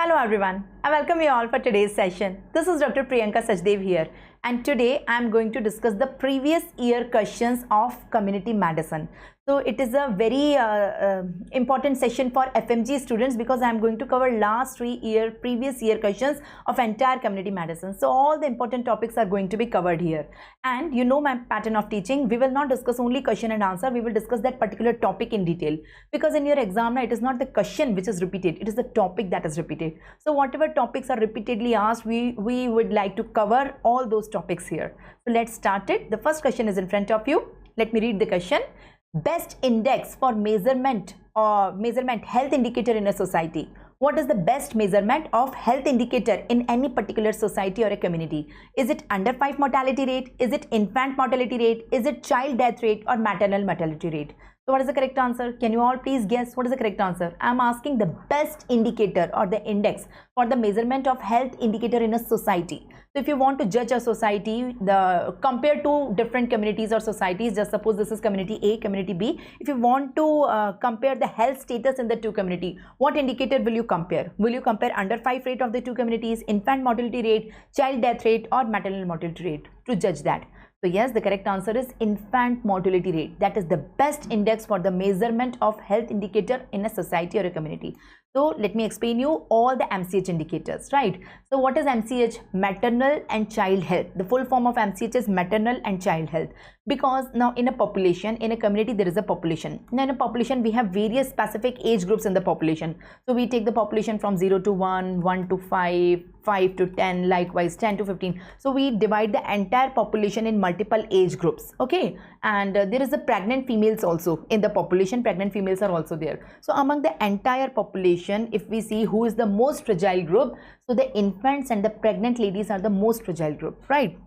Hello everyone, I welcome you all for today's session. This is Dr. Priyanka Sachdev here, and today I am going to discuss the previous year questions of community medicine. So it is a very important session for FMGE students because I am going to cover last previous year questions of entire community medicine. So all the important topics are going to be covered here. And you know my pattern of teaching, we will not discuss only question and answer, we will discuss that particular topic in detail. Because in your exam, it is not the question which is repeated, it is the topic that is repeated. So whatever topics are repeatedly asked, we would like to cover all those topics here. So let's start it. The first question is in front of you. Let me read the question. Best index for measurement health indicator in a society. What is the best measurement of health indicator in any particular society or a community? Is it under 5 mortality rate? Is it infant mortality rate? Is it child death rate or maternal mortality rate? So what is the correct answer? Can you all please guess what is the correct answer? I am asking the best indicator or the index for the measurement of health indicator in a society. So if you want to judge a society, compare two different communities or societies, just suppose this is community A, community B. If you want to compare the health status in the two community, what indicator will you compare? Will you compare under 5 rate of the two communities, infant mortality rate, child death rate or maternal mortality rate to judge that? So yes, the correct answer is infant mortality rate. That is the best index for the measurement of health indicator in a society or a community. So let me explain you all the MCH indicators, right? So what is MCH? Maternal and child health. The full form of MCH is maternal and child health. Because now in a population, in a community, there is a population. Now in a population, we have various specific age groups in the population. So we take the population from 0 to 1, 1 to 5, 5 to 10, likewise 10 to 15. So we divide the entire population in multiple age groups, okay? And there is a pregnant females also in the population. Pregnant females are also there. So among the entire population, if we see who is the most fragile group, so the infants and the pregnant ladies are the most fragile group, right?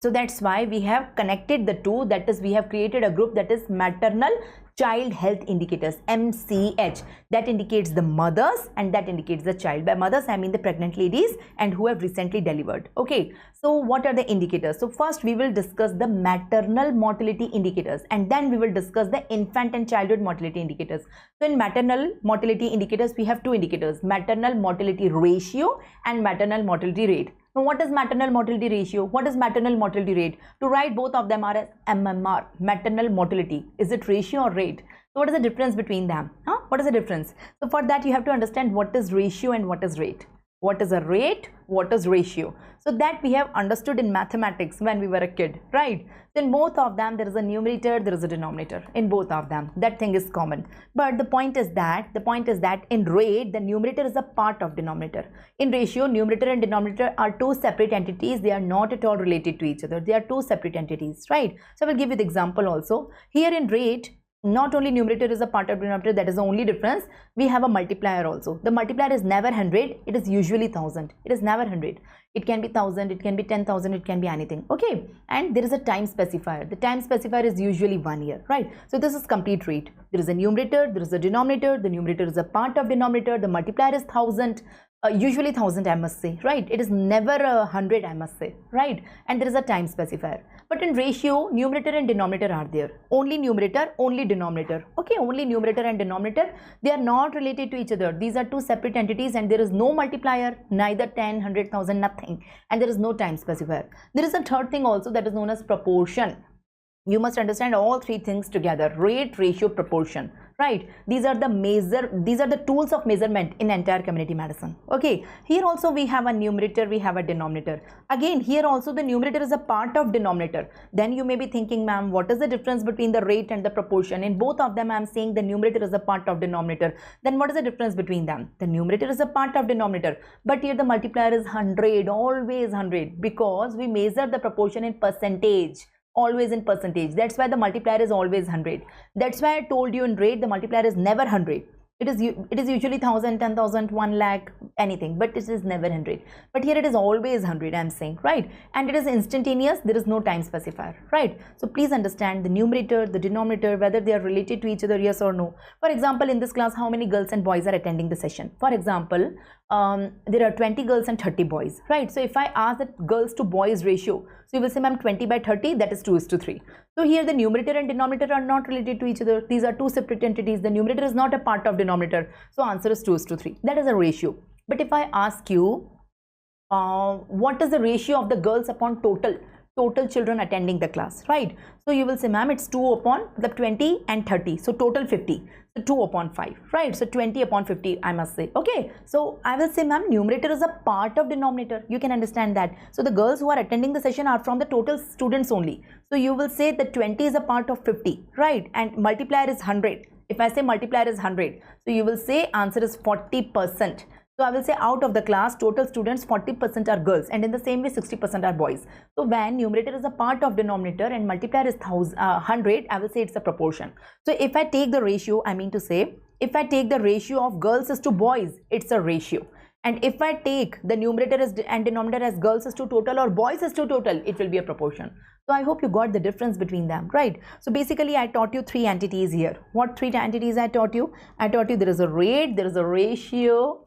So that's why we have connected the two, that is we have created a group that is maternal child health indicators, MCH, that indicates the mothers and that indicates the child. By mothers I mean the pregnant ladies and who have recently delivered. Okay, so what are the indicators? So first we will discuss the maternal mortality indicators and then we will discuss the infant and childhood mortality indicators. So in maternal mortality indicators we have two indicators, maternal mortality ratio and maternal mortality rate. Now what is maternal mortality ratio? What is maternal mortality rate? To write both of them are as MMR, maternal mortality. Is it ratio or rate? So what is the difference between them? What is the difference? So for that you have to understand what is ratio and what is rate. What is a rate? What is ratio? So that we have understood in mathematics when we were a kid, right? So in both of them there is a numerator, there is a denominator in both of them. That thing is common. But the point is that in rate the numerator is a part of denominator. In ratio, numerator and denominator are two separate entities. They are not at all related to each other. They are two separate entities, right? So I will give you the example also. Here in rate, not only numerator is a part of denominator, that is the only difference. We have a multiplier also. The multiplier is never 100, it is usually 1000. It is never 100. It can be 1000, it can be 10,000, it can be anything. Okay, and there is a time specifier. The time specifier is usually 1 year, right? So this is complete rate. There is a numerator, there is a denominator. The numerator is a part of denominator. The multiplier is 1000. Usually 1000 I must say, right? It is never 100 I must say, right? And there is a time specifier. But in ratio, numerator and denominator are there. Only numerator, only denominator. Okay, only numerator and denominator. They are not related to each other. These are two separate entities and there is no multiplier, neither 10, 100, 1000, nothing. And there is no time specifier. There is a third thing also that is known as proportion. You must understand all three things together: rate, ratio, proportion, right? These are the tools of measurement in entire community medicine. Okay, here also we have a numerator, we have a denominator. Again, here also the numerator is a part of denominator. Then you may be thinking, ma'am, what is the difference between the rate and the proportion? In both of them I am saying the numerator is a part of denominator. Then what is the difference between them? The numerator is a part of denominator, but here the multiplier is 100, always 100, because we measure the proportion in percentage. Always in percentage. That's why the multiplier is always 100. That's why I told you in rate the multiplier is never 100. It is usually 1000, 10,000, 1 lakh, anything, but it is never 100. But here it is always 100, I am saying, right? And it is instantaneous, there is no time specifier, right? So please understand the numerator, the denominator, whether they are related to each other, yes or no. For example, in this class, how many girls and boys are attending the session? For example, there are 20 girls and 30 boys, right? So if I ask the girls to boys ratio, so you will say, ma'am, 20 by 30, that is 2:3. So here the numerator and denominator are not related to each other. These are two separate entities. The numerator is not a part of denominator. So answer is 2:3. That is a ratio. But if I ask you, what is the ratio of the girls upon total children attending the class, right? So you will say, ma'am, it's 2 upon the 20 and 30, so total 50, so 2 upon 5, right? So 20 upon 50, I must say. Okay, so I will say, ma'am, numerator is a part of denominator. You can understand that. So the girls who are attending the session are from the total students only. So you will say that 20 is a part of 50, right? And multiplier is 100. If I say multiplier is 100, so you will say answer is 40%. So I will say out of the class, total students, 40% are girls, and in the same way 60% are boys. So when numerator is a part of denominator and multiplier is 100, I will say it's a proportion. So if I take the ratio, I mean to say, if I take the ratio of girls is to boys, it's a ratio. And if I take the numerator and denominator as girls is to total or boys is to total, it will be a proportion. So I hope you got the difference between them, right? So basically I taught you 3 entities here. What 3 entities I taught you? I taught you there is a rate, there is a ratio,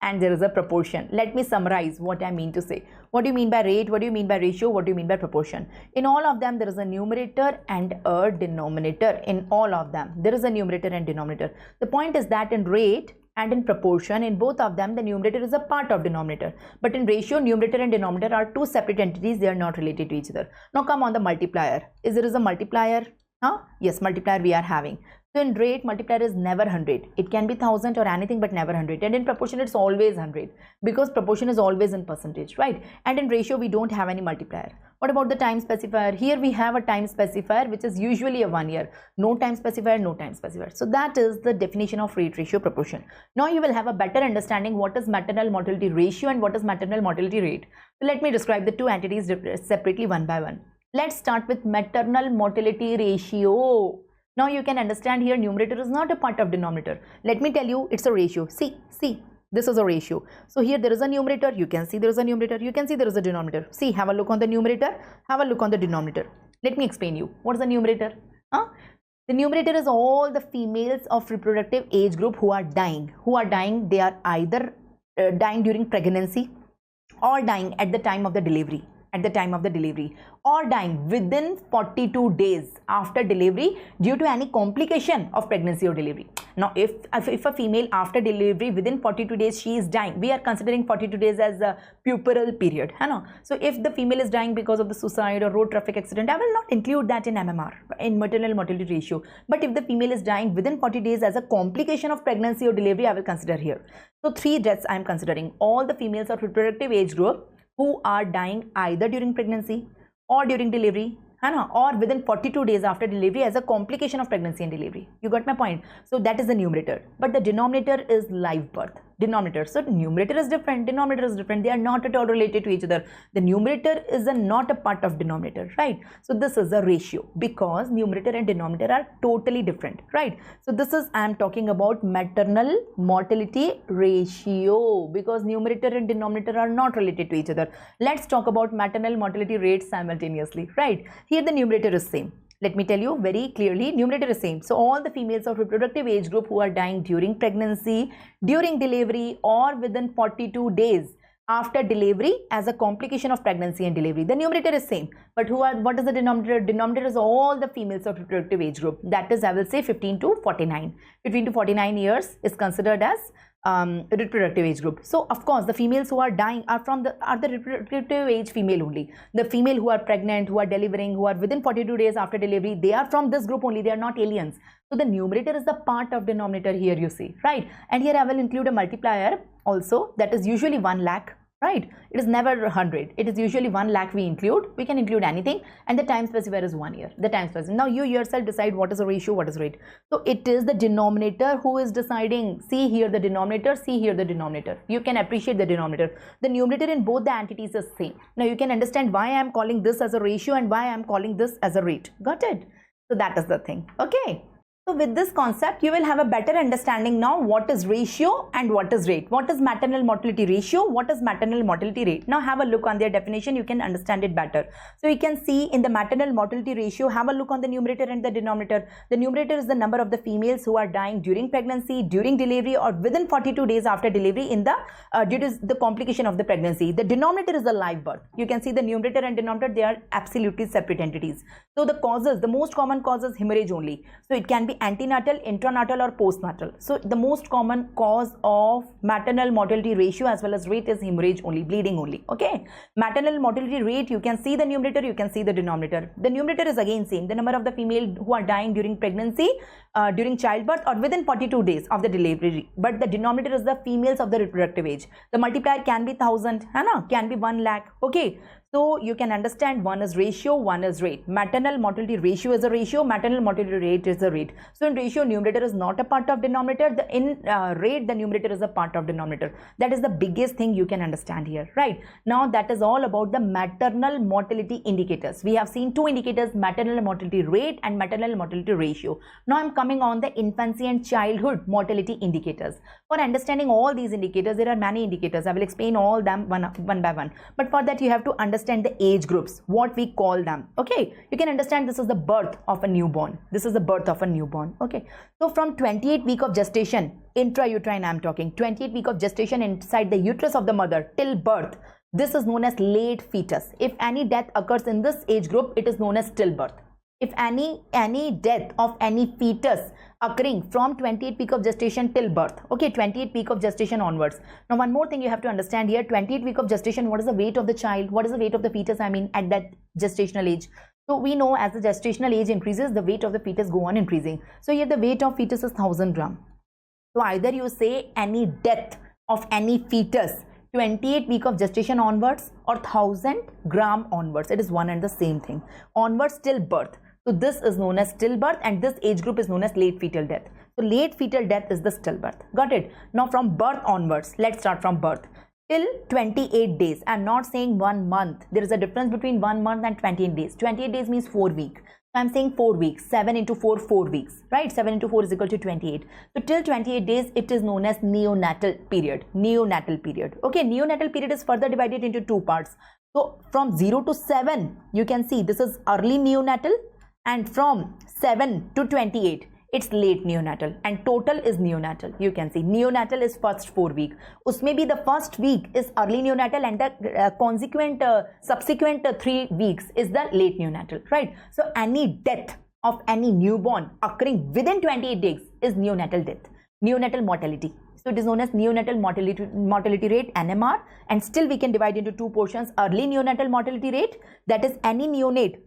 and there is a proportion. Let me summarize what I mean to say. What do you mean by rate? What do you mean by ratio? What do you mean by proportion? In all of them, there is a numerator and a denominator. In all of them, there is a numerator and denominator. The point is that in rate and in proportion, in both of them, the numerator is a part of denominator. But in ratio, numerator and denominator are 2 separate entities. They are not related to each other. Now come on the multiplier. There is a multiplier? Huh? Yes, multiplier we are having. So in rate, multiplier is never 100. It can be 1000 or anything but never 100. And in proportion, it's always 100 because proportion is always in percentage, right? And in ratio, we don't have any multiplier. What about the time specifier? Here we have a time specifier which is usually a 1 year. No time specifier, no time specifier. So that is the definition of rate, ratio, proportion. Now you will have a better understanding what is maternal mortality ratio and what is maternal mortality rate. So let me describe the 2 entities separately one by one. Let's start with maternal mortality ratio. Now you can understand here numerator is not a part of denominator. Let me tell you, it's a ratio. See, this is a ratio. So here there is a numerator. You can see there is a numerator. You can see there is a denominator. See, have a look on the numerator. Have a look on the denominator. Let me explain you. What is the numerator? The numerator is all the females of reproductive age group who are dying. They are either dying during pregnancy or dying at the time of the delivery. Or dying within 42 days after delivery due to any complication of pregnancy or delivery. Now if a female after delivery within 42 days she is dying, we are considering 42 days as a puerperal period. So if the female is dying because of the suicide or road traffic accident, I will not include that in MMR, in maternal mortality ratio. But if the female is dying within 40 days as a complication of pregnancy or delivery, I will consider here. So 3 deaths I am considering. All the females of reproductive age group who are dying either during pregnancy or during delivery, or within 42 days after delivery as a complication of pregnancy and delivery. You got my point? So that is the numerator. But the denominator is live birth. So numerator is different, denominator is different. They are not at all related to each other. The numerator is not a part of denominator, right? So this is a ratio because numerator and denominator are totally different, right? So this is, I am talking about maternal mortality ratio because numerator and denominator are not related to each other. Let's talk about maternal mortality rate simultaneously, right? Here the numerator is same. Let me tell you very clearly, numerator is same. So all the females of reproductive age group who are dying during pregnancy, during delivery or within 42 days after delivery as a complication of pregnancy and delivery. The numerator is same. But what is the denominator? Denominator is all the females of reproductive age group. That is, I will say 15 to 49. 15 to 49 years is considered as reproductive age group. So of course the females who are dying are the reproductive age female only. The female who are pregnant, who are delivering, who are within 42 days after delivery, they are from this group only. They are not aliens. So the numerator is the part of denominator here, you see, right? And here I will include a multiplier also, that is usually 1 lakh. Right? It is never 100. It is usually 1 lakh we include. We can include anything, and the time specifier is 1 year. The time specifier. Now you yourself decide what is the ratio, what is rate. So it is the denominator who is deciding. See here the denominator, see here the denominator. You can appreciate the denominator. The numerator in both the entities is same. Now you can understand why I am calling this as a ratio and why I am calling this as a rate. Got it? So that is the thing. Okay. So with this concept, you will have a better understanding now what is ratio and what is rate. What is maternal mortality ratio? What is maternal mortality rate? Now have a look on their definition. You can understand it better. So you can see in the maternal mortality ratio, have a look on the numerator and the denominator. The numerator is the number of the females who are dying during pregnancy, during delivery or within 42 days after delivery in the due to the complication of the pregnancy. The denominator is the live birth. You can see the numerator and denominator, they are absolutely separate entities. So the causes, the most common cause is hemorrhage only. So it can be be antenatal, intranatal or postnatal. So the most common cause of maternal mortality ratio as well as rate is hemorrhage only, bleeding only. Okay, maternal mortality rate, you can see the numerator, you can see the denominator. The numerator is again same, the number of the female who are dying during pregnancy, during childbirth or within 42 days of the delivery, but the denominator is the females of the reproductive age. The multiplier can be 1000, can be 1 lakh. Okay, so you can understand one is ratio, one is rate. Maternal mortality ratio is a ratio, maternal mortality rate is a rate. So in ratio, numerator is not a part of denominator. In rate, the numerator is a part of denominator. That is the biggest thing you can understand here, right? Now that is all about the maternal mortality indicators. We have seen two indicators, maternal mortality rate and maternal mortality ratio. Now I'm coming on the infancy and childhood mortality indicators. For understanding all these indicators, there are many indicators. I will explain all them one by one. But for that, you have to understand the age groups, what we call them. Okay, you can understand this is the birth of a newborn. This is the birth of a newborn. Okay, so from 28 week of gestation, intrauterine I'm talking, 28 week of gestation inside the uterus of the mother till birth, this is known as late fetus. If any death occurs in this age group, it is known as stillbirth. If any death of any fetus occurring from 28 week of gestation till birth, okay, 28 week of gestation onwards. Now one more thing you have to understand here, 28 week of gestation, what is the weight of the child, what is the weight of the fetus, I mean at that gestational age. So we know as the gestational age increases, the weight of the fetus go on increasing. So here the weight of fetus is 1000 gram. So either you say any death of any fetus 28 week of gestation onwards or 1000 gram onwards, it is one and the same thing, onwards till birth. So this is known as stillbirth and this age group is known as late fetal death. So late fetal death is the stillbirth. Got it? Now from birth onwards, let's start from birth till 28 days. I'm not saying 1 month. There is a difference between 1 month and 28 days. 28 days means 4 weeks. So I'm saying 4 weeks. 7 into 4, 4 weeks. Right? 7 into 4 is equal to 28. So till 28 days, it is known as neonatal period. Neonatal period. Okay, neonatal period is further divided into two parts. So from 0 to 7, you can see this is early neonatal. And from 7 to 28, it's late neonatal and total is neonatal. You can see neonatal is first 4 week. Usme bhi the first week is early neonatal and the subsequent 3 weeks is the late neonatal, right? So any death of any newborn occurring within 28 days is neonatal death, neonatal mortality. So it is known as neonatal mortality rate, NMR, and still we can divide into two portions, early neonatal mortality rate, that is any neonate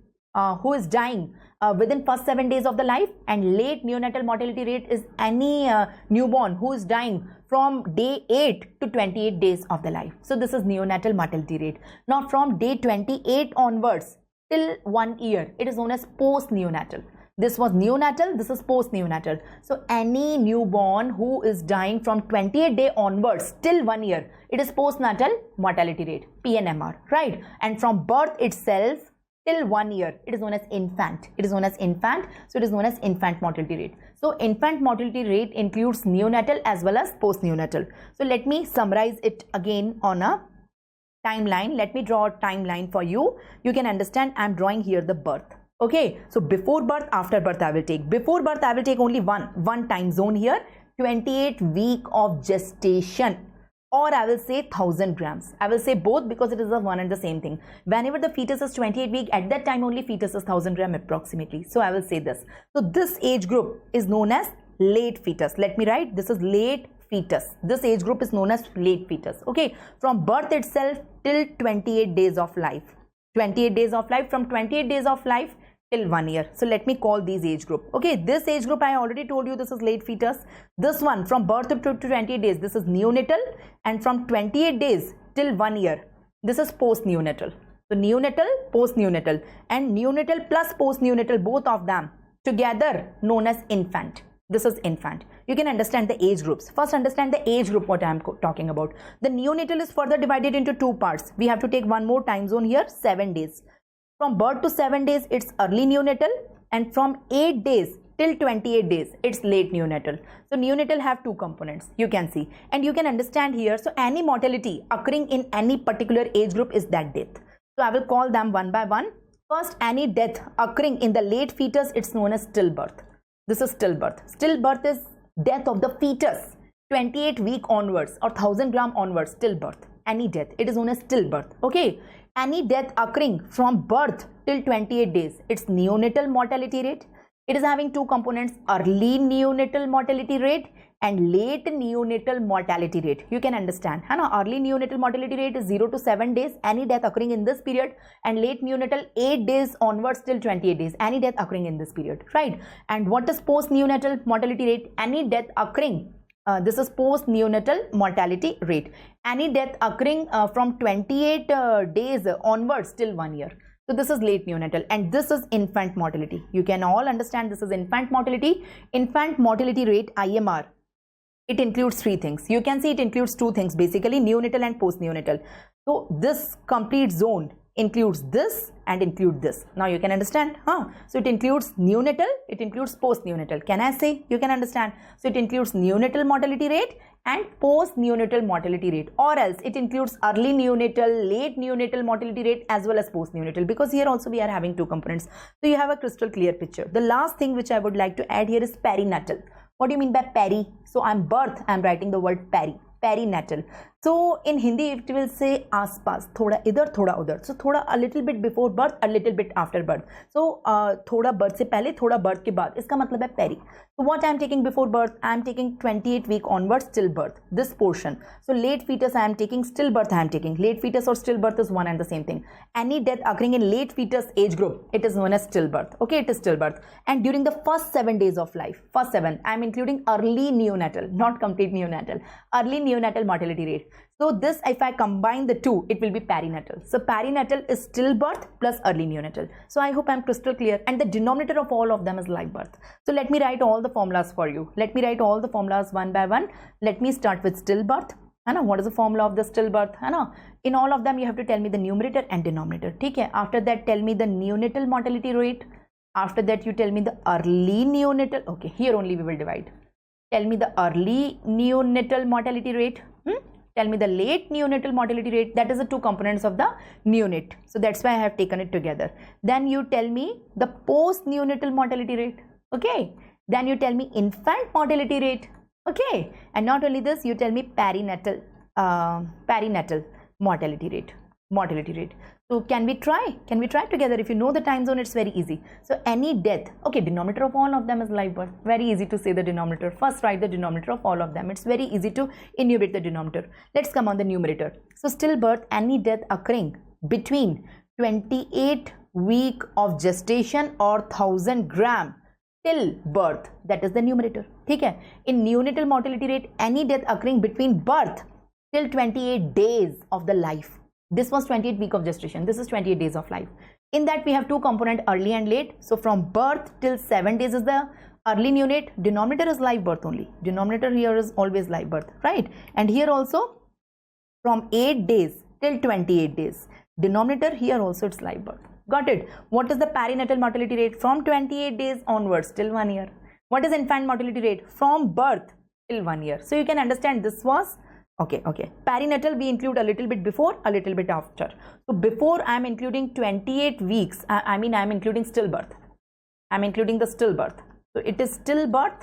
who is dying within first 7 days of the life, and late neonatal mortality rate is any newborn who is dying from day 8 to 28 days of the life. So this is neonatal mortality rate. Now from day 28 onwards till 1 year, it is known as post-neonatal. This was neonatal, this is post-neonatal. So any newborn who is dying from 28 day onwards till 1 year, it is postnatal mortality rate, PNMR, right? And from birth itself till 1 year, it is known as infant. It is known as infant. So it is known as infant mortality rate. So infant mortality rate includes neonatal as well as post-neonatal. So let me summarize it again on a timeline. Let me draw a timeline for you. You can understand I am drawing here the birth. Okay, so before birth, after birth I will take. Before birth I will take only one time zone here, 28 week of gestation. Or I will say 1000 grams. I will say both because it is the one and the same thing. Whenever the fetus is 28 week, at that time only fetus is 1000 gram approximately. So I will say this. So this age group is known as late fetus. Let me write, this is late fetus. This age group is known as late fetus. Okay, from birth itself till 28 days of life. 28 days of life, from 28 days of life till 1 year. So let me call these age group. Okay, this age group I already told you this is late fetus. This one from birth to 28 days, this is neonatal, and from 28 days till 1 year, this is post-neonatal. So neonatal, post-neonatal, and neonatal plus post-neonatal, both of them together known as infant. This is infant. You can understand the age groups. First understand the age group what I am talking about. The neonatal is further divided into two parts. We have to take one more time zone here, 7 days. From birth to 7 days, it's early neonatal, and from 8 days till 28 days, it's late neonatal. So neonatal have two components, you can see, and you can understand here. So any mortality occurring in any particular age group is that death. So I will call them one by one. First, any death occurring in the late fetus, it's known as stillbirth. This is stillbirth. Stillbirth is death of the fetus, 28 week onwards or 1000 gram onwards, stillbirth. Any death, it is known as stillbirth. Okay. Any death occurring from birth till 28 days, it's neonatal mortality rate. It is having two components, early neonatal mortality rate and late neonatal mortality rate. You can understand, early neonatal mortality rate is 0 to 7 days, any death occurring in this period, and late neonatal 8 days onwards till 28 days, any death occurring in this period, right? And what is post neonatal mortality rate? Any death occurring, this is post neonatal mortality rate, any death occurring from 28 days onwards till 1 year. So this is late neonatal, and this is infant mortality. You can all understand this is infant mortality. Infant mortality rate, IMR, it includes three things. You can see it includes two things basically, neonatal and post neonatal. So this complete zone includes this and include this. Now you can understand, so it includes neonatal, it includes post neonatal. Can I say? You can understand. So it includes neonatal mortality rate and post neonatal mortality rate, or else it includes early neonatal, late neonatal mortality rate as well as post neonatal, because here also we are having two components. So you have a crystal clear picture. The last thing which I would like to add here is perinatal. What do you mean by peri? So I'm writing the word peri, perinatal. So in Hindi it will say आसपास, थोड़ा इधर थोड़ा उधर. So थोड़ा a little bit before birth, a little bit after birth. So थोड़ा birth से पहले, थोड़ा birth के बाद. इसका मतलब है peri. So what I am taking before birth? I am taking 28 week onwards till birth. This portion. So late fetus I am taking, stillbirth I am taking. Late fetus or stillbirth is one and the same thing. Any death occurring in late fetus age group, it is known as stillbirth. Okay, it is stillbirth. And during the first 7 days of life, first 7, I am including early neonatal, not complete neonatal, early neonatal mortality rate. So this, if I combine the two, it will be perinatal. So perinatal is stillbirth plus early neonatal. So I hope I am crystal clear. And the denominator of all of them is live birth. So let me write all the formulas for you. Let me write all the formulas one by one. Let me start with stillbirth. What is the formula of the stillbirth? In all of them, you have to tell me the numerator and denominator. Okay? After that, tell me the neonatal mortality rate. After that, you tell me the early neonatal. Okay, here only we will divide. Tell me the early neonatal mortality rate. Tell me the late neonatal mortality rate. That is the two components of the neonate. So that's why I have taken it together. Then you tell me the post neonatal mortality rate. Okay. Then you tell me infant mortality rate. Okay. And not only this, you tell me perinatal mortality rate. So can we try? Can we try together? If you know the time zone, it's very easy. So any death, okay, denominator of all of them is live birth. Very easy to say the denominator. First write the denominator of all of them. It's very easy to enumerate the denominator. Let's come on the numerator. So stillbirth, any death occurring between 28 week of gestation or 1000 gram till birth. That is the numerator. Okay? In neonatal mortality rate, any death occurring between birth till 28 days of the life. This was 28 week of gestation. This is 28 days of life. In that we have two components, early and late. So from birth till 7 days is the early neonate. Denominator is live birth only. Denominator here is always live birth, right? And here also from 8 days till 28 days. Denominator here also it's live birth. Got it? What is the perinatal mortality rate? From 28 days onwards till 1 year. What is infant mortality rate? From birth till 1 year. So you can understand this was okay. Perinatal we include a little bit before, a little bit after. So before I am including 28 weeks. I mean I am including stillbirth. I am including the stillbirth. So it is stillbirth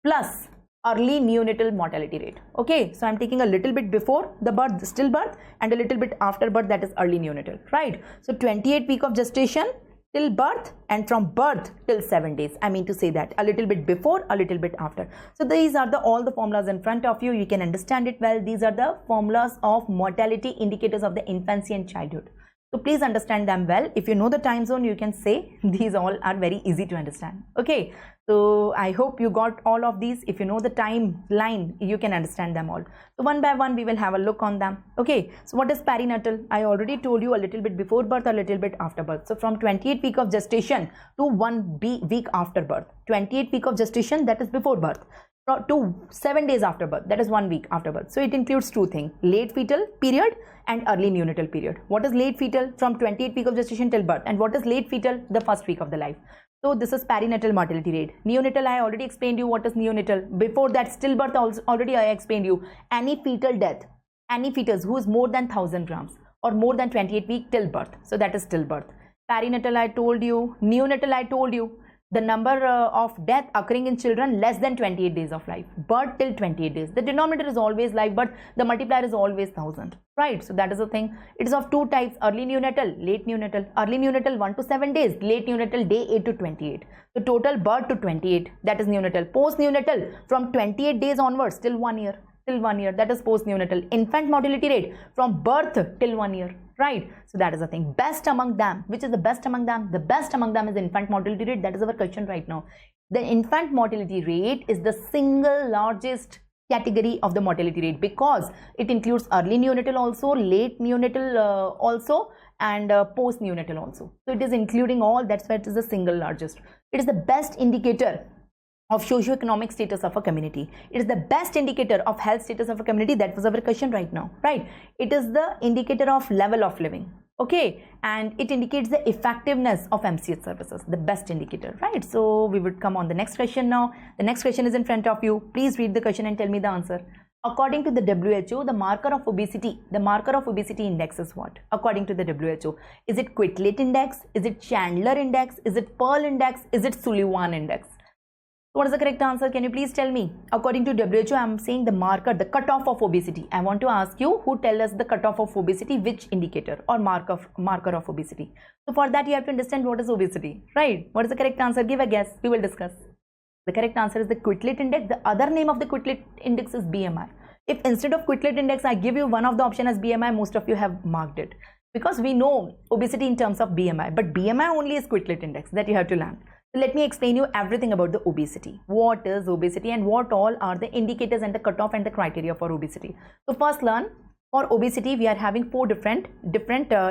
plus early neonatal mortality rate. Okay. So I am taking a little bit before the birth, the stillbirth, and a little bit after birth, that is early neonatal. Right. So 28 week of gestation till birth, and from birth till 7 days. I mean to say that a little bit before, a little bit after. So these are all the formulas in front of you. You can understand it well. These are the formulas of mortality indicators of the infancy and childhood. So please understand them well. If you know the time zone, you can say these all are very easy to understand. Okay. So I hope you got all of these. If you know the timeline, you can understand them all. So one by one, we will have a look on them. Okay. So what is perinatal? I already told you a little bit before birth, a little bit after birth. So from 28 week of gestation to 1 week after birth. 28 week of gestation, that is before birth, to 7 days after birth, that is 1 week after birth. So it includes two things, late fetal period and early neonatal period. What is late fetal? From 28 week of gestation till birth. And what is late fetal? The first week of the life. So this is perinatal mortality rate. Neonatal, I already explained you what is neonatal. Before that, stillbirth also already I explained you. Any fetal death, any fetus who is more than 1000 grams or more than 28 week till birth. So that is stillbirth. Perinatal I told you, neonatal I told you. the number of death occurring in children less than 28 days of life, birth till 28 days. The denominator is always life, but the multiplier is always 1000, right? So that is the thing. It is of two types: early neonatal, late neonatal. Early neonatal 1 to 7 days, late neonatal day 8 to 28. So total birth to 28, that is neonatal. Post neonatal from 28 days onwards till 1 year. Till 1 year, that is post neonatal. Infant mortality rate from birth till 1 year, right? So that is the thing. Best among them, which is the best among them? The best among them is infant mortality rate. That is our question right now. The infant mortality rate is the single largest category of the mortality rate, because it includes early neonatal also, late neonatal also, and post neonatal also. So it is including all. That's why it is the single largest. It is the best indicator of socio-economic status of a community. It is the best indicator of health status of a community. That was our question right now, right? It is the indicator of level of living, okay? And it indicates the effectiveness of MCH services, the best indicator, right? So we would come on the next question now. The next question is in front of you. Please read the question and tell me the answer. According to the WHO, the marker of obesity index is what? According to the WHO, is it Quetelet index? Is it Chandler index? Is it Pearl index? Is it Sullivan index? What is the correct answer? Can you please tell me? According to WHO, I am saying the marker, the cutoff of obesity. I want to ask you, who tell us the cutoff of obesity, which indicator or marker of obesity. So for that, you have to understand what is obesity, right? What is the correct answer? Give a guess. We will discuss. The correct answer is the Quetelet index. The other name of the Quetelet index is BMI. If instead of Quetelet index, I give you one of the option as BMI, most of you have marked it, because we know obesity in terms of BMI, but BMI only is Quetelet index. That you have to learn. So let me explain you everything about the obesity. What is obesity and what all are the indicators and the cutoff and the criteria for obesity. So first learn, for obesity we are having four different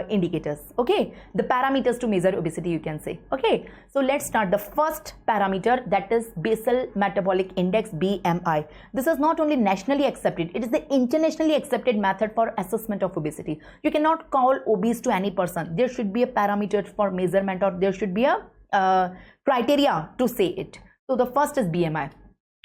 indicators, okay? The parameters to measure obesity, you can say, okay? So let's start. The first parameter, that is basal metabolic index, BMI. This is not only nationally accepted, it is the internationally accepted method for assessment of obesity. You cannot call obese to any person. There should be a parameter for measurement, or there should be a criteria to say it. So the first is BMI.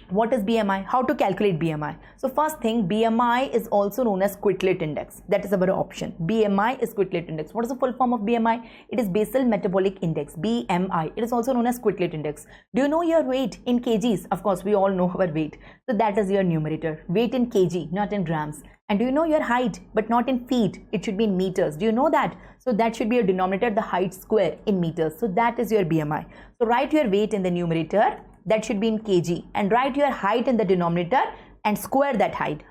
What is BMI? How to calculate BMI? So first thing, BMI is also known as Quetelet index. That is our option. BMI is Quetelet index. What is the full form of BMI? It is basal metabolic index, BMI. It is also known as Quetelet index. Do you know your weight in kgs? Of course, we all know our weight. So that is your numerator. Weight in kg, not in grams. And do you know your height, but not in feet? It should be in meters. Do you know that? So that should be your denominator, the height square in meters. So that is your BMI. So write your weight in the numerator, that should be in kg, and write your height in the denominator and square that height,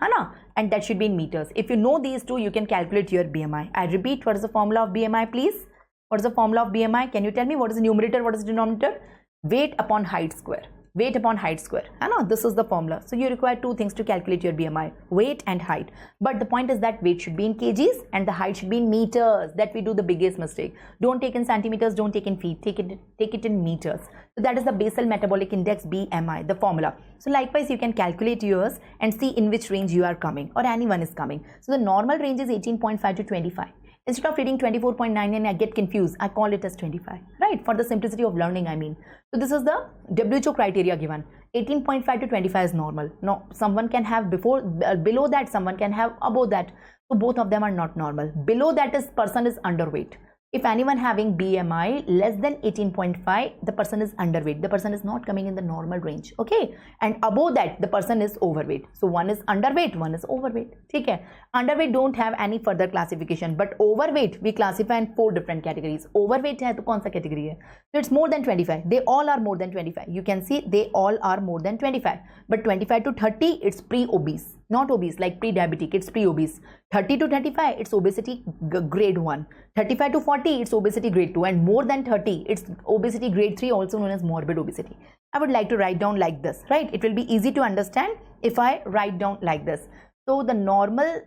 and that should be in meters. If you know these two, you can calculate your BMI. I repeat, what is the formula of BMI, please? What is the formula of BMI? Can you tell me what is the numerator, what is the denominator? Weight upon height square. Weight upon height square. This is the formula. So you require two things to calculate your BMI, weight and height. But the point is that weight should be in kgs and the height should be in meters. That we do the biggest mistake. Don't take in centimeters, don't take in feet, take it in meters. So that is the basal metabolic index, BMI, the formula. So likewise, you can calculate yours and see in which range you are coming, or anyone is coming. So the normal range is 18.5 to 25. Instead of reading 24.99, I get confused. I call it as 25, right? For the simplicity of learning, I mean. So this is the WHO criteria given. 18.5 to 25 is normal. No, someone can have below that, someone can have above that. So both of them are not normal. Below that is person is underweight. If anyone having BMI less than 18.5, the person is underweight. The person is not coming in the normal range, okay? And above that, the person is overweight. So one is underweight, one is overweight. Okay? Underweight don't have any further classification, but overweight we classify in four different categories. Overweight है तो कौन सा category है? So it's more than 25. They all are more than 25. You can see they all are more than 25. But 25 to 30, it's pre-obese. Not obese like pre-diabetic, it's pre-obese. 30 to 35, it's obesity grade 1. 35 to 40, it's obesity grade 2. And more than 30, it's obesity grade 3, also known as morbid obesity. I would like to write down like this, right? It will be easy to understand if I write down like this. So the normal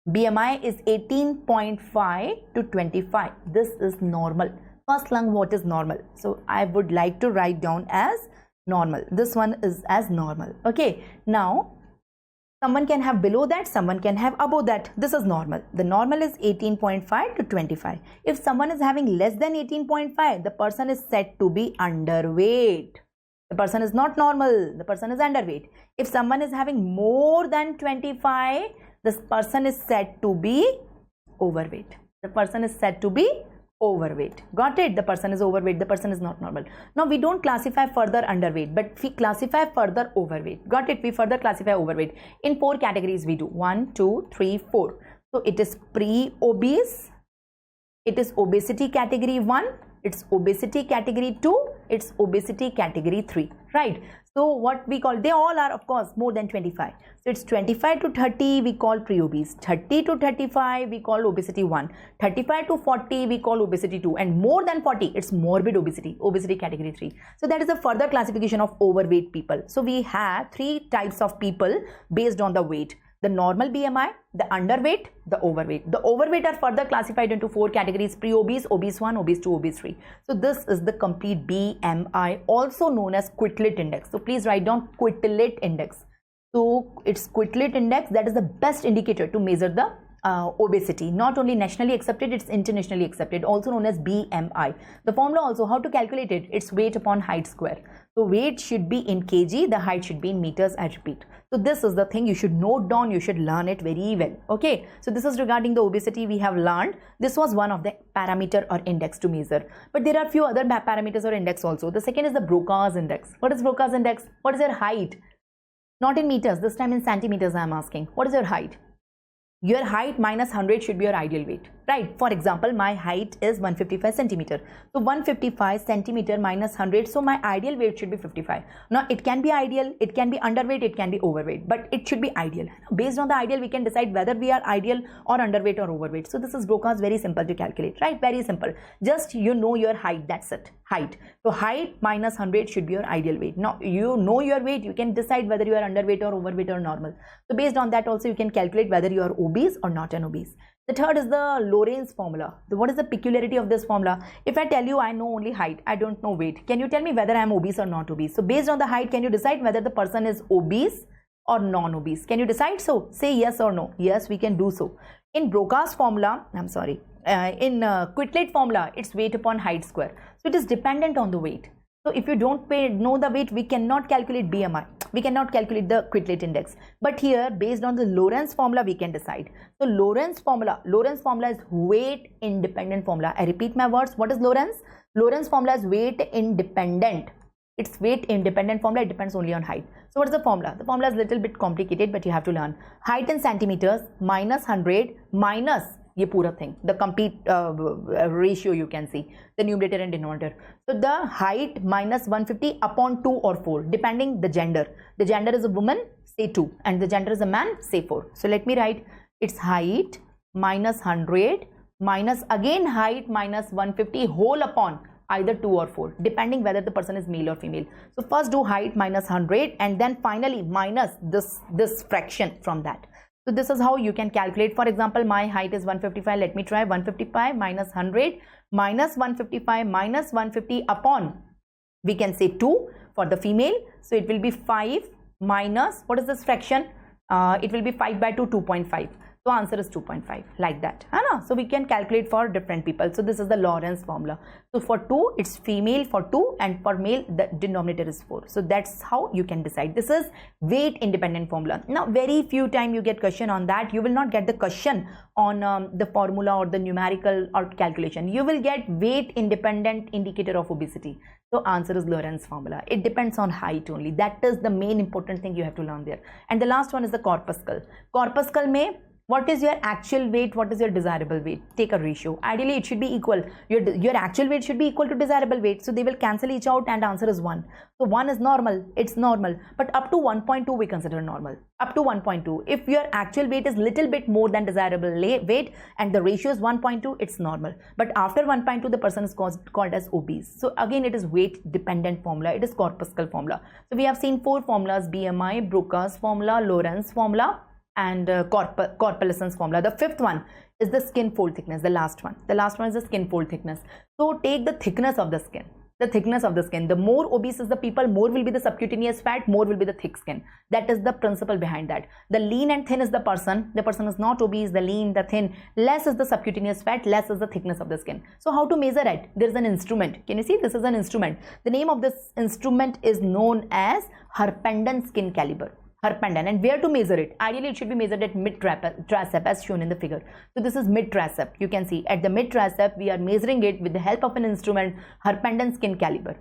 BMI is 18.5 to 25. This is normal. First learn what is normal. So I would like to write down as normal. This one is as normal. Okay. Now, someone can have below that, someone can have above that. This is normal. The normal is 18.5 to 25. If someone is having less than 18.5, the person is said to be underweight. The person is not normal. The person is underweight. If someone is having more than 25, this person is said to be overweight. The person is said to be overweight. Got it? The person is overweight, the person is not normal. Now we don't classify further underweight, but we classify further overweight. Got it? We further classify overweight in 4 categories. We do 1, 2, 3, 4. So it is pre-obese, it is obesity category 1, it's obesity category 2, it's obesity category 3, right? So what we call, they all are of course more than 25. So it's 25 to 30 we call pre-obese, 30 to 35 we call obesity 1, 35 to 40 we call obesity 2, and more than 40 it's morbid obesity, obesity category 3. So that is a further classification of overweight people. So we have 3 types of people based on the weight: the normal BMI, the underweight, the overweight. The overweight are further classified into 4 categories: pre-obese, obese 1, obese 2, obese 3. So this is the complete BMI, also known as Quitlett index. So please write down Quitlett index. So it's Quitlett index, that is the best indicator to measure the obesity. Not only nationally accepted, it's internationally accepted, also known as BMI. The formula also, how to calculate it, it's weight upon height square. So weight should be in kg, the height should be in meters. I repeat. So this is the thing you should note down, you should learn it very well. Okay, so this is regarding the obesity we have learned. This was one of the parameter or index to measure, but there are few other parameters or index also. The second is the Broca's index. What is Broca's index? What is your height? Not in meters, this time in centimeters I am asking. What is your height? Your height minus 100 should be your ideal weight, right? For example, my height is 155 centimeter. So 155 centimeter minus 100. So my ideal weight should be 55. Now it can be ideal, it can be underweight, it can be overweight, but it should be ideal. Based on the ideal, we can decide whether we are ideal or underweight or overweight. So this is Broca's, very simple to calculate, right? Very simple. Just you know your height, that's it. Height. So height minus 100 should be your ideal weight. Now you know your weight, you can decide whether you are underweight or overweight or normal. So based on that also you can calculate whether you are obese or not an obese. The third is the Lorentz formula. What is the peculiarity of this formula? If I tell you I know only height, I don't know weight, can you tell me whether I am obese or not obese? So based on the height, can you decide whether the person is obese or non-obese? Can you decide so? Say yes or no. Yes, we can do so. In Broca's formula, in Quitlett formula, it's weight upon height square. So it is dependent on the weight. So if you don't know the weight, we cannot calculate BMI. We cannot calculate the Quitlett index. But here, based on the Lorentz formula, we can decide. So Lorentz formula is weight independent formula. I repeat my words. What is Lorentz? Lorentz formula is weight independent. It's weight independent formula. It depends only on height. So what is the formula? The formula is a little bit complicated, but you have to learn. Height in centimeters minus 100 minus ये पूरा thing, the complete ratio you can see, the numerator and denominator. So the height minus 150 upon 2 or 4, depending the gender. The gender is a woman, say 2, and the gender is a man, say 4. So let me write, it's height minus 100 minus again height minus 150 whole upon either 2 or 4, depending whether the person is male or female. So first do height minus 100 and then finally minus this fraction from that. So this is how you can calculate. For example, my height is 155. Let me try 155 minus 100 minus 155 minus 150 upon, we can say 2 for the female. So it will be 5 minus, what is this fraction? It will be 5 by 2, 2.5. So answer is 2.5, like that. So we can calculate for different people. So this is the Lorentz formula. So for 2, it's female for 2, and for male, the denominator is 4. So that's how you can decide. This is weight independent formula. Now, very few time you get question on that. You will not get the question on the formula or the numerical or calculation. You will get weight independent indicator of obesity. So answer is Lorentz formula. It depends on height only. That is the main important thing you have to learn there. And the last one is the corpuscle. Corpuscle mein, what is your actual weight? What is your desirable weight? Take a ratio. Ideally, it should be equal. Your actual weight should be equal to desirable weight. So they will cancel each out and answer is 1. So 1 is normal. It's normal. But up to 1.2 we consider normal. Up to 1.2. If your actual weight is little bit more than desirable weight and the ratio is 1.2, it's normal. But after 1.2, the person is called as obese. So again, it is weight dependent formula. It is corpuscle formula. So we have seen 4 formulas: BMI, Broca's formula, Lorentz formula, and corpuscle formula. The 5th one is the skin fold thickness, the last one. The last one is the skin fold thickness. So take the thickness of the skin. The thickness of the skin. The more obese is the people, more will be the subcutaneous fat, more will be the thick skin. That is the principle behind that. The lean and thin is the person. The person is not obese, the lean, the thin. Less is the subcutaneous fat, less is the thickness of the skin. So how to measure it? There is an instrument. Can you see? This is an instrument. The name of this instrument is known as Herpendon skin caliber. Herpendon. And where to measure it? Ideally, it should be measured at mid-tricep as shown in the figure. So this is mid-tricep. You can see at the mid-tricep, we are measuring it with the help of an instrument, Herpendon skin caliber.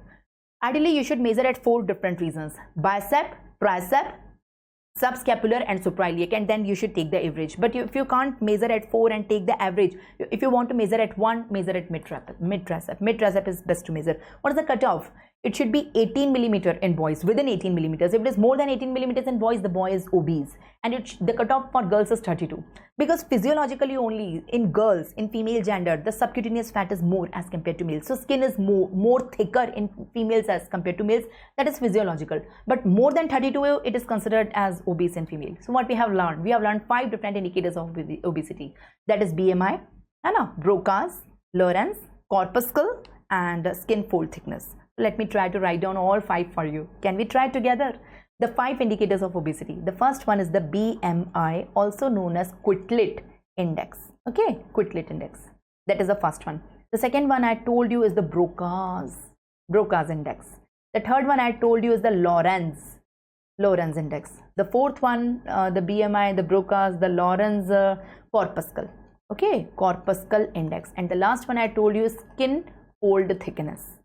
Ideally, you should measure at 4 different regions: bicep, tricep, subscapular and suprailiac, and then you should take the average. But if you can't measure at 4 and take the average, if you want to measure at 1, measure at mid-tricep. Mid-tricep is best to measure. What is the cutoff? It should be 18 millimeter in boys, within 18 millimeters. If it is more than 18 millimeters in boys, the boy is obese. And the cutoff for girls is 32. Because physiologically only in girls, in female gender, the subcutaneous fat is more as compared to males. So skin is more thicker in females as compared to males. That is physiological. But more than 32, it is considered as obese in female. So what we have learned? We have learned 5 different indicators of obesity. That is BMI, Broca's, Lorentz, corpuscle, and skin fold thickness. Let me try to write down all 5 for you. Can we try together? The 5 indicators of obesity. The first one is the BMI, also known as Quetelet index. Okay, Quetelet index. That is the first one. The second one I told you is the Broca's index. The third one I told you is the Lorentz index. The fourth one, the BMI, the Broca's, the Lorentz corpuscle. Okay, corpuscle index. And the last one I told you is skin fold thickness.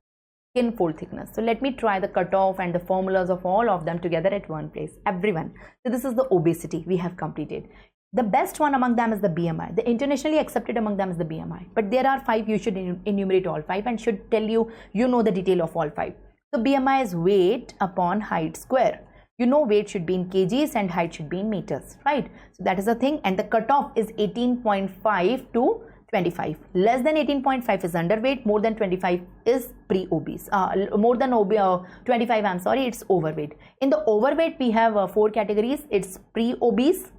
So let me try the cutoff and the formulas of all of them together at one place. Everyone. So this is the obesity we have completed. The best one among them is the BMI. The internationally accepted among them is the BMI. But there are 5. You should enumerate all 5 and should tell you, the detail of all 5. So BMI is weight upon height square. Weight should be in kgs and height should be in meters, right? So that is the thing. And the cutoff is 18.5 to 25. Less than 18.5 is underweight, more than 25 is pre-obese. More than 25, I'm sorry, it's overweight. In the overweight, we have 4 categories. It's pre-obese,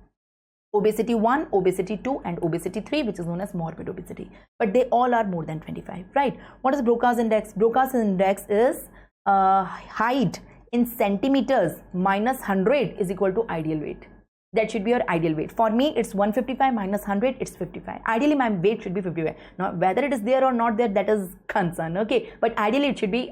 obesity 1, obesity 2, and obesity 3, which is known as morbid obesity. But they all are more than 25, right? What is Broca's index? Broca's index is height in centimeters minus 100 is equal to ideal weight. That should be your ideal weight. For me, it's 155 minus 100, it's 55. Ideally, my weight should be 55. Now, whether it is there or not there, that is concern, okay? But ideally,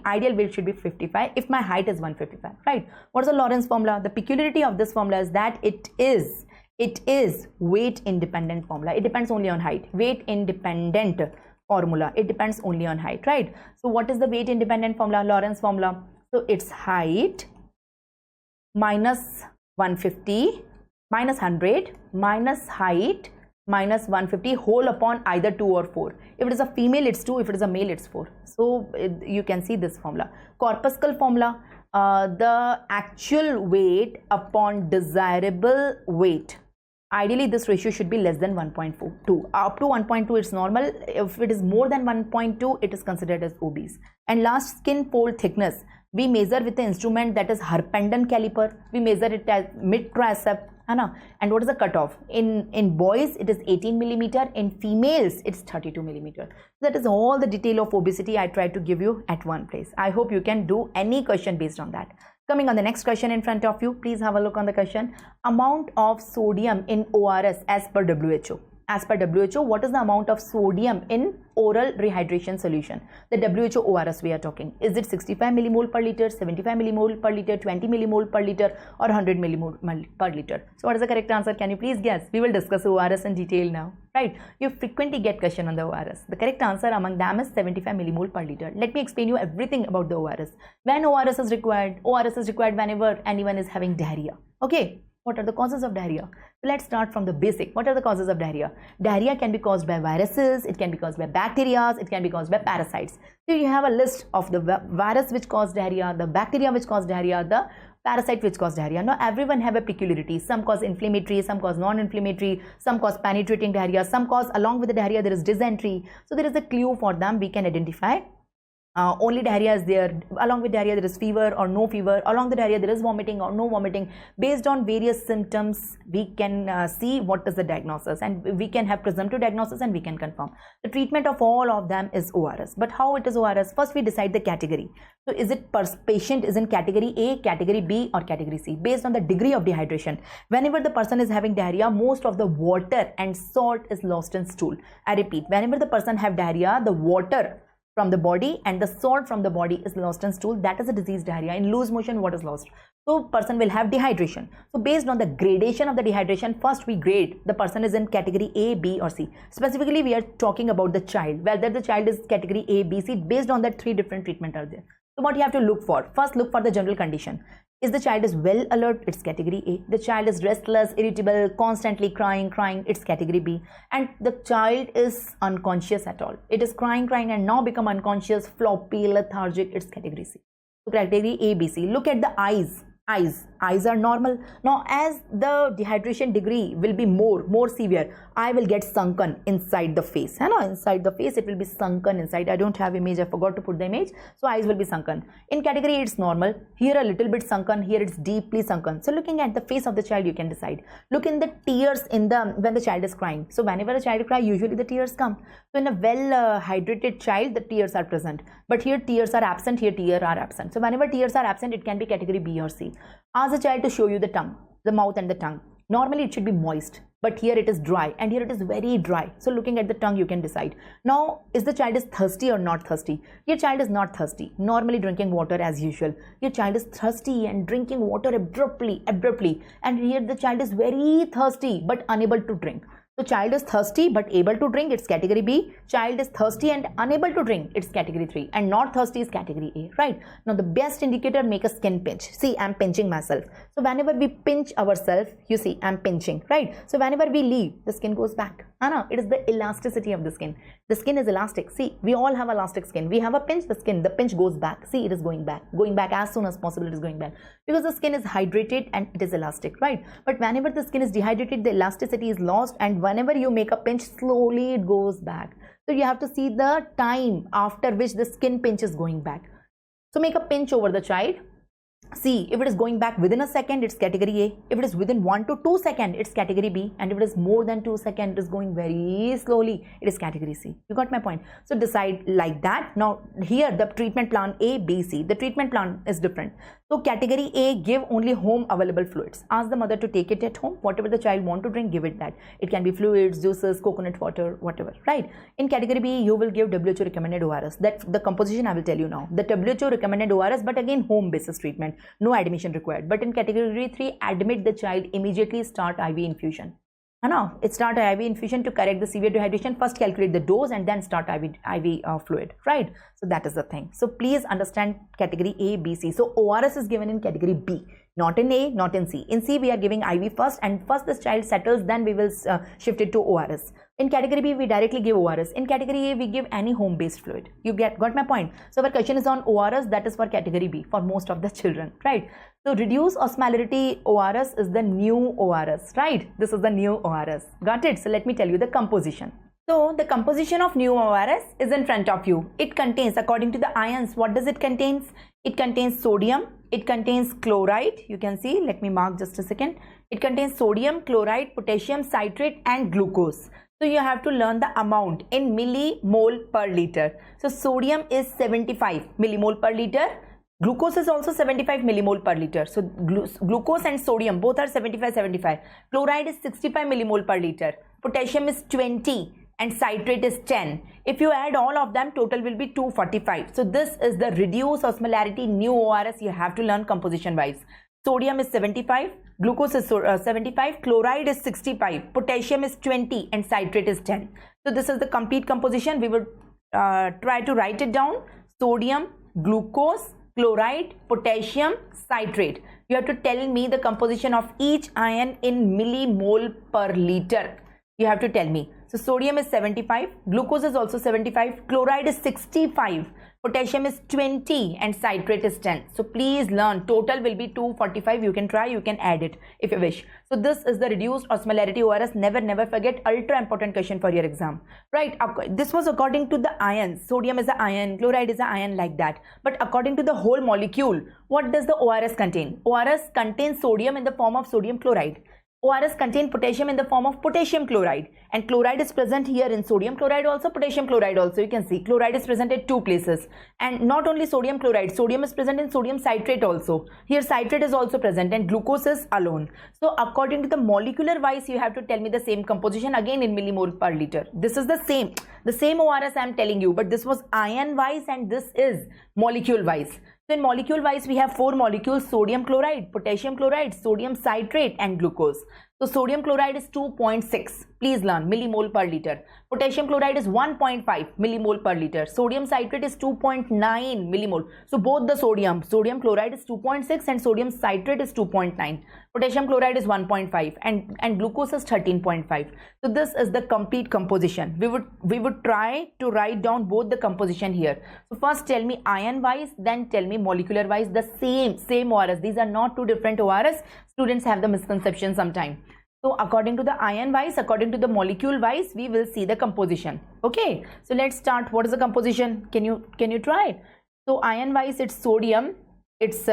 ideal weight should be 55 if my height is 155, right? What is the Lorentz formula? The peculiarity of this formula is that it is weight independent formula. It depends only on height. Weight independent formula. It depends only on height, right? So, what is the weight independent formula? Lorentz formula. So, it's height minus 150 minus 100 minus height minus 150 whole upon either 2 or 4. If it is a female, it's 2. If it is a male, it's 4. So you can see this formula. Corpuscle formula, the actual weight upon desirable weight. Ideally, this ratio should be less than 1.2. Up to 1.2, it's normal. If it is more than 1.2, it is considered as obese. And last, skin fold thickness. We measure with the instrument that is Herpendon caliper. We measure it as mid-tricep. And what is the cutoff? In boys, it is 18 millimeter. In females, it's 32 millimeter. That is all the detail of obesity I tried to give you at one place. I hope you can do any question based on that. Coming on the next question in front of you, please have a look on the question. Amount of sodium in ORS as per WHO. As per WHO, what is the amount of sodium in oral rehydration solution? The WHO ORS we are talking. Is it 65 millimole per liter, 75 millimole per liter, 20 millimole per liter, or 100 millimole per liter? So what is the correct answer? Can you please guess? We will discuss ORS in detail now, right? You frequently get question on the ORS. The correct answer among them is 75 millimole per liter. Let me explain you everything about the ORS. When ORS is required? ORS is required whenever anyone is having diarrhea. Okay. What are the causes of diarrhea? So let's start from the basic. What are the causes of diarrhea? Diarrhea can be caused by viruses, it can be caused by bacteria, it can be caused by parasites. So you have a list of the virus which cause diarrhea, the bacteria which cause diarrhea, the parasite which cause diarrhea. Now everyone have a peculiarity. Some cause inflammatory, some cause non-inflammatory, some cause penetrating diarrhea, some cause along with the diarrhea there is dysentery. So there is a clue for them we can identify. Only diarrhea is there, along with diarrhea there is fever or no fever, along the diarrhea there is vomiting or no vomiting. Based on various symptoms we can see what is the diagnosis, and we can have presumptive diagnosis and we can confirm. The treatment of all of them is ORS. But how it is ORS? First we decide the category. So is it patient is in category A, category B or category C based on the degree of dehydration. Whenever the person is having diarrhea, most of the water and salt is lost in stool. I repeat, whenever the person have diarrhea, the water from the body and the salt from the body is lost in stool. That is a disease diarrhea. In loose motion, what is lost? So person will have dehydration. So based on the gradation of the dehydration, first we grade the person is in category A, B or C. Specifically we are talking about the child, whether the child is category A, B, C. Based on that 3 different treatment are there. So what you have to look for, first look for the general condition. Is the child is well alert, it's category A. The child is restless, irritable, constantly crying, it's category B. And the child is unconscious at all. It is crying and now become unconscious, floppy, lethargic, it's category C. So category A, B, C. Look at the eyes. Eyes are normal. Now as the dehydration degree will be more severe, eye will get sunken inside the face. Inside the face it will be sunken inside. I don't have image, I forgot to put the image. So eyes will be sunken. In category it's normal. Here a little bit sunken, here it's deeply sunken. So looking at the face of the child you can decide. Look in the tears when the child is crying. So whenever the child cries, usually the tears come. So in a well hydrated child, the tears are present. But here tears are absent, here tears are absent. So whenever tears are absent, it can be category B or C. Ask the child to show you the tongue, the mouth and the tongue. Normally it should be moist, but here it is dry and here it is very dry. So looking at the tongue you can decide. Now is the child is thirsty or not thirsty? Your child is not thirsty, normally drinking water as usual. Your child is thirsty and drinking water abruptly, and here the child is very thirsty but unable to drink. So child is thirsty but able to drink, it's category B. Child is thirsty and unable to drink, it's category 3. And not thirsty is category A, right? Now the best indicator, make a skin pinch. See, I'm pinching myself. So whenever we pinch ourselves, you see, I'm pinching, right? So whenever we leave, the skin goes back. It is the elasticity of the skin. The skin is elastic. See, we all have elastic skin. We have a pinch, the pinch goes back. See, it is going back as soon as possible. It is going back because the skin is hydrated and it is elastic, right? But whenever the skin is dehydrated, the elasticity is lost, and whenever you make a pinch, slowly it goes back. So you have to see the time after which the skin pinch is going back. So make a pinch over the child. See, if it is going back within a second, it's category A. If it is within 1 to 2 seconds, it's category B. And if it is more than 2 seconds, it is going very slowly, it is category C. You got my point? So decide like that. Now here the treatment plan A, B, C. The treatment plan is different. So category A, give only home available fluids. Ask the mother to take it at home. Whatever the child want to drink, give it that. It can be fluids, juices, coconut water, whatever, right? In category B, you will give WHO recommended ORS. That's the composition I will tell you now. The WHO recommended ORS, but again home basis treatment. No admission required. But in category 3, admit the child, immediately start IV infusion. It start IV infusion to correct the severe dehydration. First calculate the dose and then start IV fluid, right? So that is the thing. So please understand category A, B, C. So ORS is given in category B, not in A, not in C. In C we are giving IV first, and first this child settles, then we will shift it to ORS. In category B we directly give ORS. In category A we give any home based fluid. You got my point? So our question is on ORS, that is for category B for most of the children, right? So reduced osmolarity ORS is the new ORS, right? This is the new ORS. Got it? So let me tell you the composition. So the composition of new ORS is in front of you. It contains, according to the ions, what does it contains? It contains sodium, it contains chloride. You can see, let me mark just a second. It contains sodium, chloride, potassium, citrate and glucose. So you have to learn the amount in millimole per liter. So sodium is 75 millimole per liter. Glucose is also 75 millimole per liter. So glucose and sodium both are 75. Chloride is 65 millimole per liter. Potassium is 20 and citrate is 10. If you add all of them, total will be 245. So this is the reduced osmolarity new ORS. You have to learn composition wise. Sodium is 75, glucose is 75, chloride is 65, potassium is 20 and citrate is 10. So this is the complete composition. We will try to write it down. Sodium, glucose, chloride, potassium, citrate. You have to tell me the composition of each ion in millimole per liter. You have to tell me. So sodium is 75, glucose is also 75, chloride is 65, potassium is 20 and citrate is 10. So please learn, total will be 245. You can try, you can add it if you wish. So this is the reduced osmolarity ORS. Never forget, ultra important question for your exam, right? This was according to the ions. Sodium is an ion, chloride is an ion, like that. But according to the whole molecule, what does the ORS contain? ORS contains sodium in the form of sodium chloride. ORS contain potassium in the form of potassium chloride, and chloride is present here in sodium chloride also, potassium chloride also. You can see chloride is present at 2 places, and not only sodium chloride, sodium is present in sodium citrate also. Here citrate is also present and glucose is alone. So according to the molecular wise, you have to tell me the same composition again in millimole per liter. This is the same ORS I am telling you, but this was ion wise and this is molecule wise. So in molecule wise, we have 4 molecules: sodium chloride, potassium chloride, sodium citrate, and glucose. So sodium chloride is 2.6. Please learn, millimole per liter. Potassium chloride is 1.5 millimole per liter. Sodium citrate is 2.9 millimole. So both the sodium chloride is 2.6 and sodium citrate is 2.9. Potassium chloride is 1.5 and glucose is 13.5. So this is the complete composition. We would try to write down both the composition here. So first tell me ion wise, then tell me molecular wise, the same ORS. These are not two different ORS. Students have the misconception sometime. So according to the ion wise, according to the molecule wise, we will see the composition. Okay, so let's start. What is the composition? Can you try? So ion wise, it's sodium, it's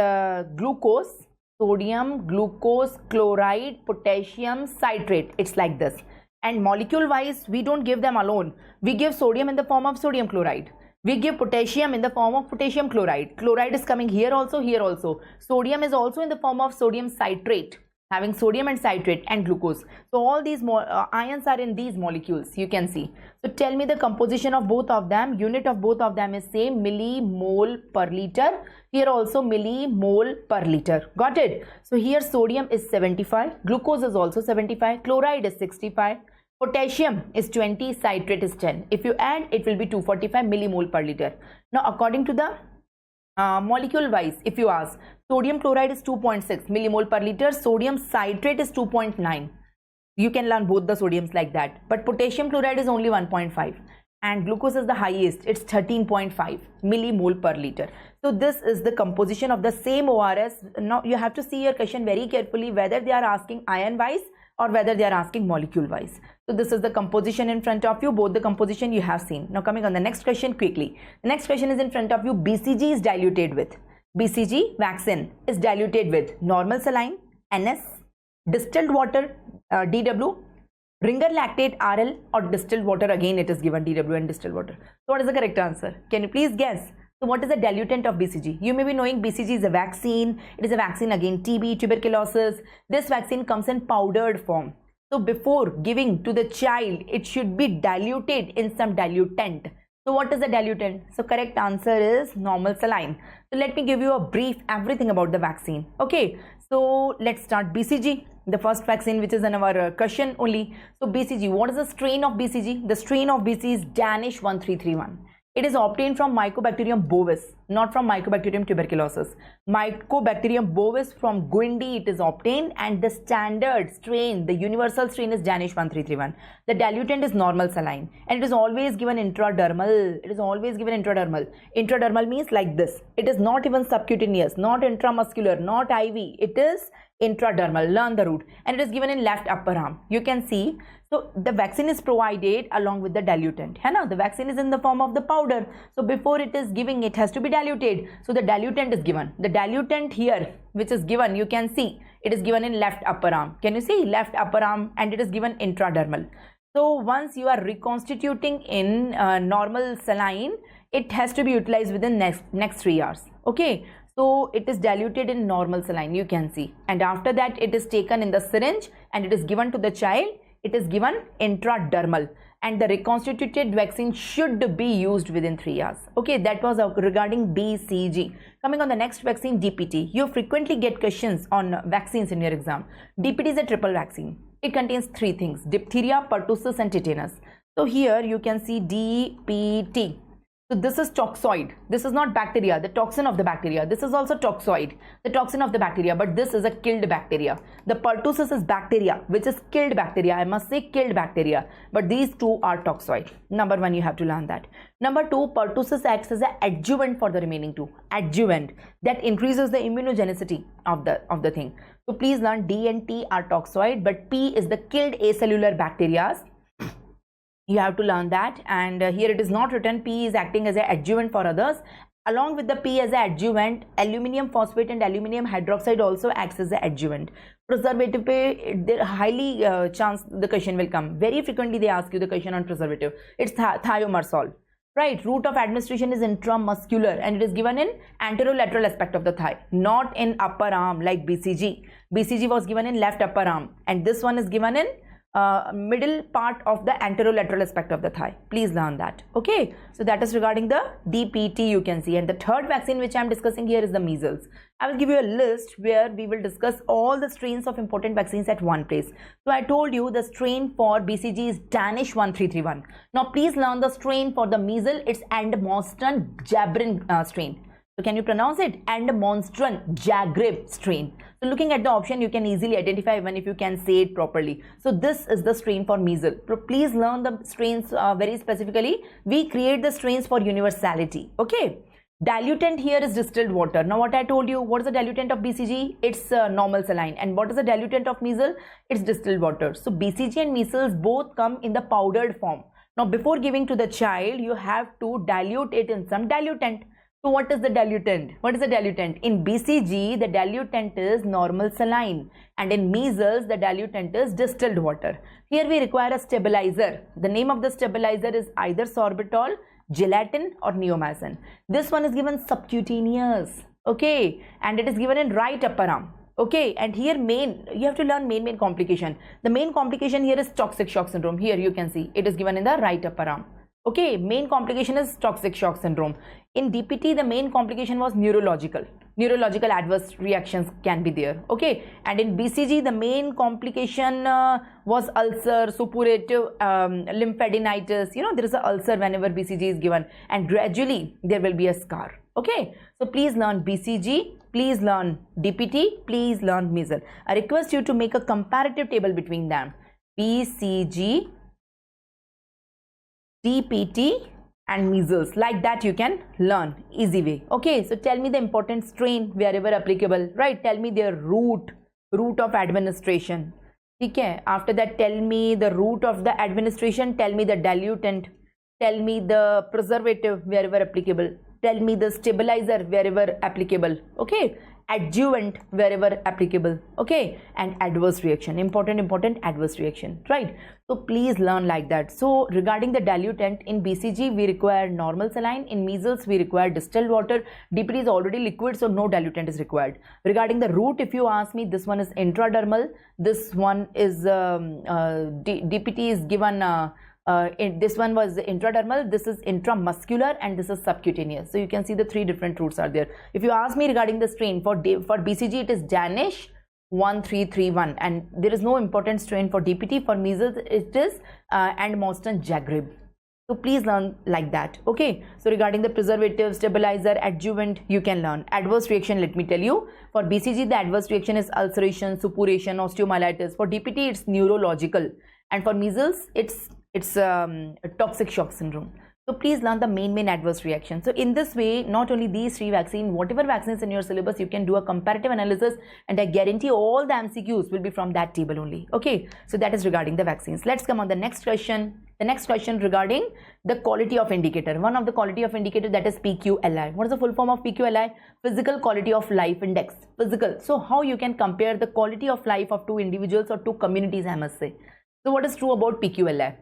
glucose, sodium, glucose, chloride, potassium, citrate. It's like this. And molecule wise, we don't give them alone. We give sodium in the form of sodium chloride. We give potassium in the form of potassium chloride. Chloride is coming here also, here also. Sodium is also in the form of sodium citrate, having sodium and citrate and glucose. So all these ions are in these molecules, you can see. So tell me the composition of both of them. Unit of both of them is same, millimole per liter. Here also millimole per liter. Got it? So here sodium is 75, glucose is also 75, chloride is 65, potassium is 20, citrate is 10. If you add, it will be 245 millimole per liter. Now according to the molecule wise, if you ask, sodium chloride is 2.6 millimole per liter, sodium citrate is 2.9. You can learn both the sodiums like that. But potassium chloride is only 1.5 and glucose is the highest, it's 13.5 millimole per liter. So this is the composition of the same ORS. Now you have to see your question very carefully, whether they are asking ion wise or whether they are asking molecule wise. So this is the composition in front of you, both the composition you have seen. Now coming on the next question quickly. The next question is in front of you. BCG is diluted with, BCG vaccine is diluted with normal saline, NS, distilled water, DW, Ringer lactate, RL, or distilled water. Again it is given DW and distilled water. So what is the correct answer? Can you please guess? So what is the diluent of BCG? You may be knowing BCG is a vaccine. It is a vaccine against TB, tuberculosis. This vaccine comes in powdered form. So before giving to the child, it should be diluted in some diluent. So what is the diluent? So correct answer is normal saline. So let me give you a brief everything about the vaccine. Okay, so let's start. BCG, the first vaccine which is in our question only. So BCG, what is the strain of BCG? The strain of BCG is Danish 1331. It is obtained from Mycobacterium bovis, not from Mycobacterium tuberculosis. Mycobacterium bovis from Guindy it is obtained, and the standard strain, the universal strain is Danish 1331. The diluent is normal saline and it is always given intradermal. It is always given intradermal. Intradermal means like this. It is not even subcutaneous, not intramuscular, not IV. It is intradermal. Learn the route. And it is given in left upper arm. You can see. So the vaccine is provided along with the diluent. The vaccine is in the form of the powder. So before it is giving, it has to be diluted. So the diluent is given. The diluent here which is given, you can see it is given in left upper arm. Can you see? Left upper arm, and it is given intradermal. So once you are reconstituting in normal saline, it has to be utilized within next 3 hours. Okay. So it is diluted in normal saline, you can see. And after that it is taken in the syringe and it is given to the child. It is given intradermal, and the reconstituted vaccine should be used within 3 hours. Okay, that was regarding BCG. Coming on the next vaccine, DPT. You frequently get questions on vaccines in your exam. DPT is a triple vaccine. It contains 3 things: diphtheria, pertussis, and tetanus. So here you can see DPT. So this is toxoid. This is not bacteria, the toxin of the bacteria. This is also toxoid, the toxin of the bacteria, but this is a killed bacteria. The pertussis is bacteria, which is killed bacteria. I must say killed bacteria, but these two are toxoid. Number 1, you have to learn that. Number 2, pertussis acts as an adjuvant for the remaining 2. Adjuvant, that increases the immunogenicity of the thing. So please learn D and T are toxoid, but P is the killed acellular bacteria. You have to learn that, and here it is not written. P is acting as an adjuvant for others. Along with the P as an adjuvant, aluminium phosphate and aluminium hydroxide also acts as an adjuvant. Preservative, there highly chance the question will come. Very frequently they ask you the question on preservative. It's thiomersal. Right, route of administration is intramuscular and it is given in anterolateral aspect of the thigh, not in upper arm like BCG. BCG was given in left upper arm, and this one is given in middle part of the anterolateral aspect of the thigh. Please learn that. Okay, so that is regarding the DPT, you can see. And the third vaccine which I am discussing here is the measles. I will give you a list where we will discuss all the strains of important vaccines at one place. So I told you the strain for BCG is Danish 1331. Now please learn the strain for the measles. It's 𝗵𝗵𝗃𝗃 strain. So can you pronounce it? 𝗵𝗵𝗃𝗃𝗃 strain. So looking at the option, you can easily identify even if you can say it properly. So this is the strain for measles. So please learn the strains very specifically. We create the strains for universality. Okay. Diluent here is distilled water. Now what I told you, what is the diluent of BCG? It's normal saline. And what is the diluent of measles? It's distilled water. So BCG and measles both come in the powdered form. Now before giving to the child, you have to dilute it in some diluent. So what is the diluent? What is the diluent? In BCG, the diluent is normal saline, and in measles, the diluent is distilled water. Here we require a stabilizer. The name of the stabilizer is either sorbitol, gelatin or neomycin. This one is given subcutaneous, okay, and it is given in right upper arm. Okay, and here you have to learn main complication. The main complication here is toxic shock syndrome. Here you can see it is given in the right upper arm. Okay, main complication is toxic shock syndrome. In DPT, the main complication was neurological adverse reactions can be there. Okay, and in BCG, the main complication was ulcer, suppurative lymphadenitis. You know, there is an ulcer whenever BCG is given, and gradually there will be a scar. Okay, so please learn BCG, please learn DPT, please learn measles. I request you to make a comparative table between them. BCG, DPT and measles. Like that you can learn easy way. Okay, so tell me the important strain wherever applicable, right? Tell me their route of administration. Okay, after that tell me the route of the administration, tell me the diluent, tell me the preservative wherever applicable, tell me the stabilizer wherever applicable. Okay, adjuvant wherever applicable. Okay, and adverse reaction, important adverse reaction, right? So please learn like that. So regarding the diluent, in BCG we require normal saline, in measles we require distilled water. DPT is already liquid, so no diluent is required. Regarding the route, if you ask me, this one is intradermal, this one is DPT is given this one was intradermal, this is intramuscular, and this is subcutaneous. So you can see the three different routes are there. If you ask me regarding the strain for BCG, it is Danish 1331, and there is no important strain for DPT. For measles, it is 𝗵𝗵𝗃𝗃𝗃. So please learn like that. Okay, so regarding the preservative, stabilizer, adjuvant, you can learn. Adverse reaction, let me tell you, for BCG the adverse reaction is ulceration, suppuration, osteomyelitis. For DPT it's neurological, and for measles it's toxic shock syndrome. So please learn the main adverse reaction. So in this way, not only these three vaccines, whatever vaccines in your syllabus, you can do a comparative analysis, and I guarantee all the MCQs will be from that table only. Okay, so that is regarding the vaccines. Let's come on the next question. The next question regarding the quality of indicator. One of the quality of indicator, that is PQLI. What is the full form of PQLI? Physical quality of life index. Physical. So how you can compare the quality of life of two individuals or two communities, I must say. So what is true about PQLI?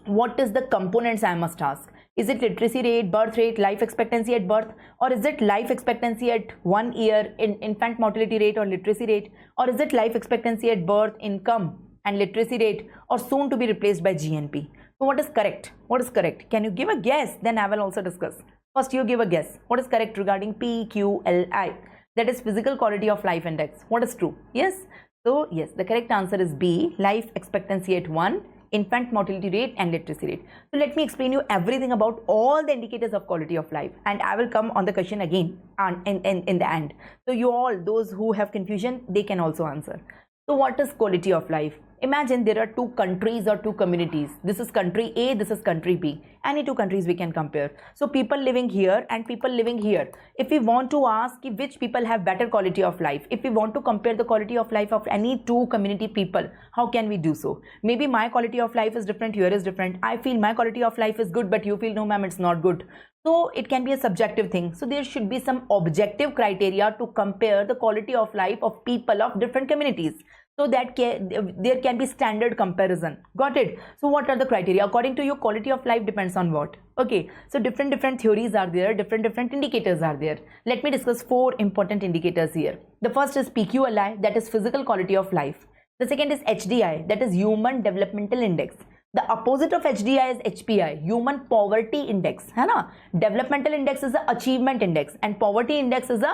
What is the components, I must ask? Is it literacy rate, birth rate, life expectancy at birth, or is it life expectancy at 1 year in infant mortality rate or literacy rate, or is it life expectancy at birth, income and literacy rate, or soon to be replaced by GNP? So what is correct? What is correct? Can you give a guess? Then I will also discuss. First you give a guess. What is correct regarding PQLI? That is physical quality of life index. What is true? Yes. So yes, the correct answer is B, life expectancy at 1, infant mortality rate and literacy rate. So let me explain you everything about all the indicators of quality of life, and I will come on the question again in the end. So you all, those who have confusion, they can also answer. So what is quality of life? Imagine there are two countries or two communities. This is country A, this is country B. Any two countries we can compare. So people living here and people living here. If we want to ask which people have better quality of life, if we want to compare the quality of life of any two community people, how can we do so? Maybe my quality of life is different, here is different. I feel my quality of life is good, but you feel no ma'am, it's not good. So it can be a subjective thing. So there should be some objective criteria to compare the quality of life of people of different communities. So that there can be standard comparison. Got it? So what are the criteria? According to you, quality of life depends on what? Okay, so different theories are there, different indicators are there. Let me discuss 4 important indicators here. The first is PQLI, that is physical quality of life. The second is HDI, that is Human Developmental Index. The opposite of HDI is HPI, Human Poverty Index, है ना? Developmental Index is the Achievement Index, and Poverty Index is a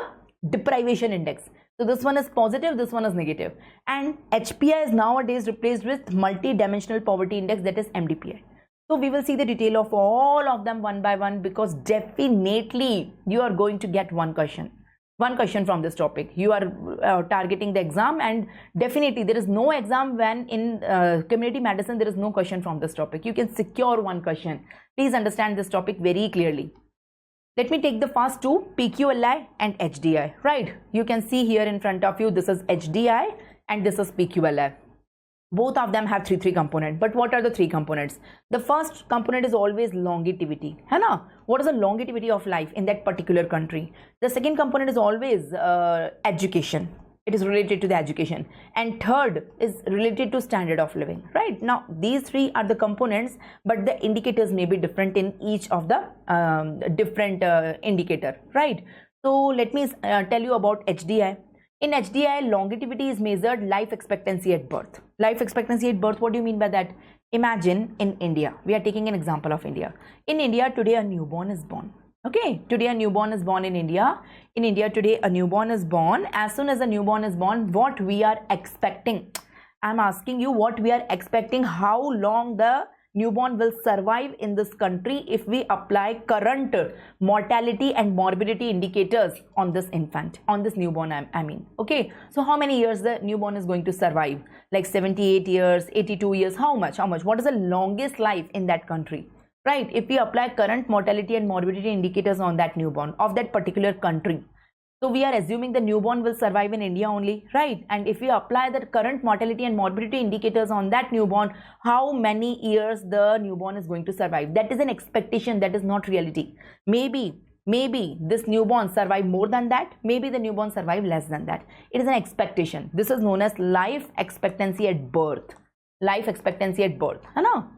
Deprivation Index. So this one is positive, this one is negative. And HPI is nowadays replaced with Multi-Dimensional Poverty Index, that is MDPI. So we will see the detail of all of them one by one, because definitely you are going to get one question from this topic. You are targeting the exam, and definitely there is no exam when in community medicine there is no question from this topic. You can secure one question. Please understand this topic very clearly. Let me take the first two, PQLI and HDI, right? You can see here in front of you, this is HDI and this is PQLI. Both of them have three components. But what are the three components? The first component is always longevity, है ना? What is the longevity of life in that particular country? The second component is always education. It is related to the education. And third is related to standard of living, right? Now, these three are the components, but the indicators may be different in each of the different indicator, right? So let me tell you about HDI. In HDI, longevity is measured life expectancy at birth. Life expectancy at birth, what do you mean by that? Imagine in India, we are taking an example of India. In India, today a newborn is born. Okay, today a newborn is born in India. In India, today a newborn is born. As soon as a newborn is born, what we are expecting? I'm asking you what we are expecting, how long the newborn will survive in this country if we apply current mortality and morbidity indicators on this infant, on this newborn, I mean. Okay, so how many years the newborn is going to survive? Like 78 years, 82 years, how much? What is the longest life in that country, right? If we apply current mortality and morbidity indicators on that newborn of that particular country, so we are assuming the newborn will survive in India only, right? And if we apply the current mortality and morbidity indicators on that newborn, how many years the newborn is going to survive? That is an expectation, that is not reality. Maybe this newborn survive more than that, maybe the newborn survive less than that. It is an expectation. This is known as life expectancy at birth. Life expectancy at birth, है ना?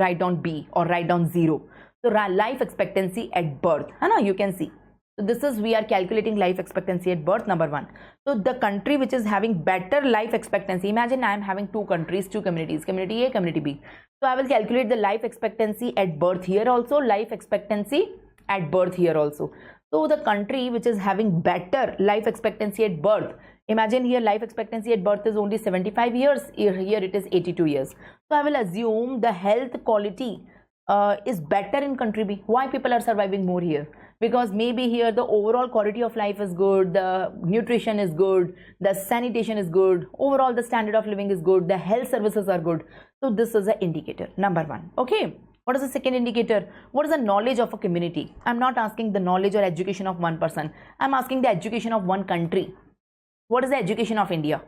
Write down B or write down 0. So life expectancy at birth, है ना? You can see. So this is, we are calculating life expectancy at birth, number one. So the country which is having better life expectancy, imagine I am having two countries, two communities, community A, community B. So I will calculate the life expectancy at birth here also, life expectancy at birth here also. So the country which is having better life expectancy at birth, imagine here life expectancy at birth is only 75 years, here it is 82 years. So I will assume the health quality is better in country B. Why people are surviving more here? Because maybe here the overall quality of life is good, the nutrition is good, the sanitation is good, overall the standard of living is good, the health services are good. So this is an indicator, number one. Okay, what is the second indicator? What is the knowledge of a community? I'm not asking the knowledge or education of one person, I'm asking the education of one country. What is the education of India?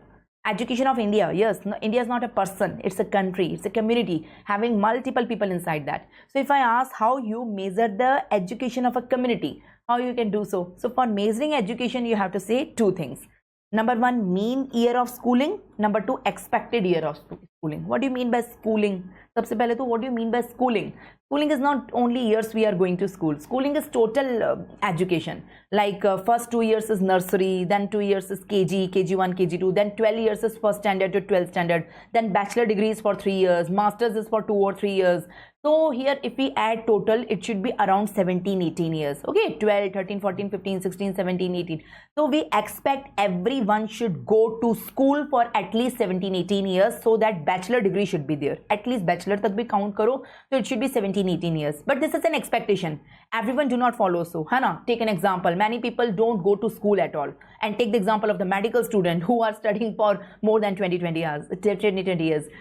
Education of India, yes, no, India is not a person, it's a country, it's a community having multiple people inside that. So if I ask how you measure the education of a community, how you can do so? So for measuring education, you have to say two things. Number one, mean year of schooling. Number two, expected year of schooling. What do you mean by schooling? Sabse pehle to, what do you mean by schooling? Schooling is not only years we are going to school. Schooling is total education. Like first 2 years is nursery, then 2 years is KG, KG1, KG2, then 12 years is first standard to 12th standard, then bachelor degrees for 3 years, masters is for 2 or 3 years. So here if we add total, it should be around 17-18 years. Okay, 12, 13, 14, 15, 16, 17, 18. So we expect everyone should go to school for at least 17-18 years, so that bachelor degree should be there. At least bachelor tak bhi count karo, so it should be 17-18 years. But this is an expectation. Everyone do not follow so. Hana, take an example. Many people don't go to school at all. And take the example of the medical student who are studying for more than 20 years.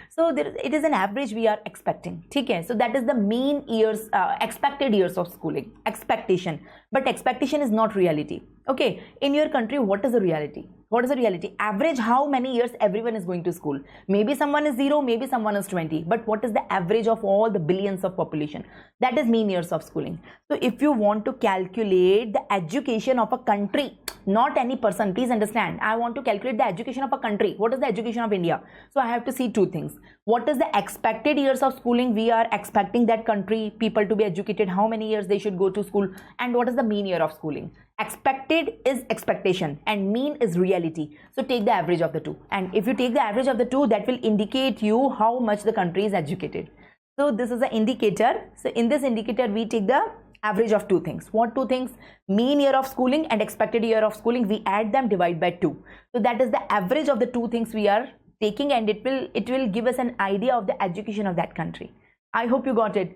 So it is an average we are expecting. Okay? So that is the mean years, expected years of schooling. Expectation. But expectation is not reality. Okay, in your country, what is the reality? What is the reality? Average, how many years everyone is going to school? Maybe someone is 0, maybe someone is 20. But what is the average of all the billions of population? That is mean years of schooling. So if you want to calculate the education of a country, not any person, please understand, I want to calculate the education of a country. What is the education of India? So I have to see two things. What is the expected years of schooling? We are expecting that country, people to be educated, how many years they should go to school, and what is the mean year of schooling? Expected is expectation and mean is reality. So take the average of the two. And if you take the average of the two, that will indicate you how much the country is educated. So this is an indicator. So in this indicator, we take the average of two things. What two things? Mean year of schooling and expected year of schooling. We add them, divide by 2. So that is the average of the two things we are taking, and it will give us an idea of the education of that country. I hope you got it.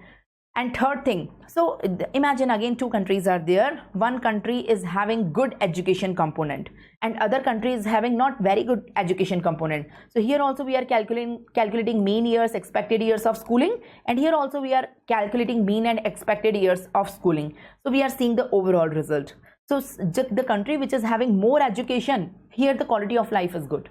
And third thing, so imagine again two countries are there. One country is having good education component and other country is having not very good education component. So here also we are calculating mean years, expected years of schooling, and here also we are calculating mean and expected years of schooling. So we are seeing the overall result. So the country which is having more education, here the quality of life is good.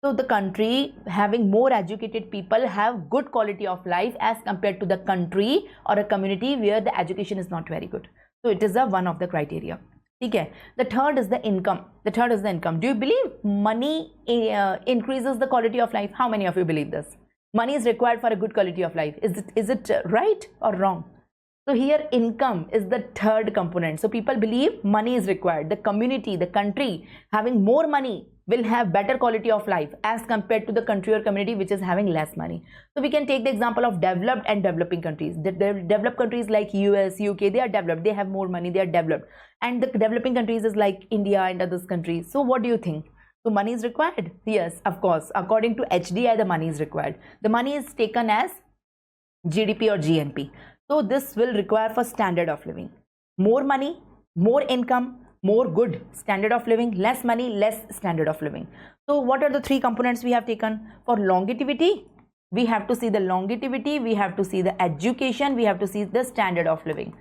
So the country having more educated people have good quality of life as compared to the country or a community where the education is not very good. So it is one of the criteria. Okay. The third is the income. Do you believe money increases the quality of life? How many of you believe this? Money is required for a good quality of life. Is it right or wrong? So here income is the third component. So people believe money is required. The community, the country having more money will have better quality of life as compared to the country or community which is having less money. So we can take the example of developed and developing countries. The developed countries like US, UK, they are developed, they have more money, they are developed. And the developing countries is like India and other countries. So what do you think? So money is required? Yes, of course. According to HDI, the money is required. The money is taken as GDP or GNP. So this will require for standard of living. More money, more income, more good standard of living, less money, less standard of living. So what are the three components we have taken? For longevity, we have to see the longevity, we have to see the education, we have to see the standard of living.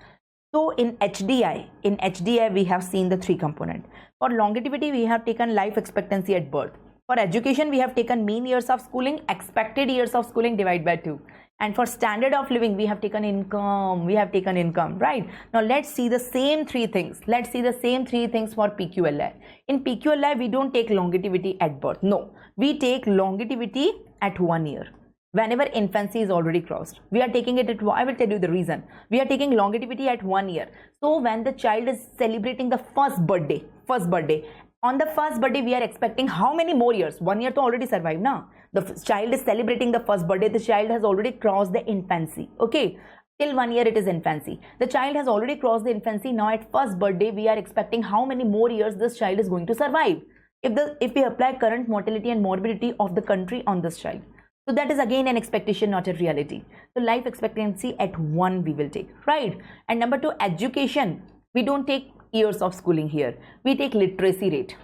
So in HDI we have seen the three components. For longevity, we have taken life expectancy at birth. For education, we have taken mean years of schooling, expected years of schooling divided by 2. And for standard of living, we have taken income, right? Now let's see the same three things. Let's see the same three things for PQLI. In PQLI, we don't take longevity at birth. No, we take longevity at 1 year. Whenever infancy is already crossed, we are taking it at, I will tell you the reason. We are taking longevity at 1 year. So when the child is celebrating the first birthday, on the first birthday, we are expecting how many more years? 1 year to already survive now. The child is celebrating the first birthday. The child has already crossed the infancy. Okay. Till 1 year it is infancy. The child has already crossed the infancy. Now at first birthday, we are expecting how many more years this child is going to survive. If we apply current mortality and morbidity of the country on this child. So that is again an expectation, not a reality. So life expectancy at 1 we will take, right? And number 2, education. We don't take years of schooling here. We take literacy rate.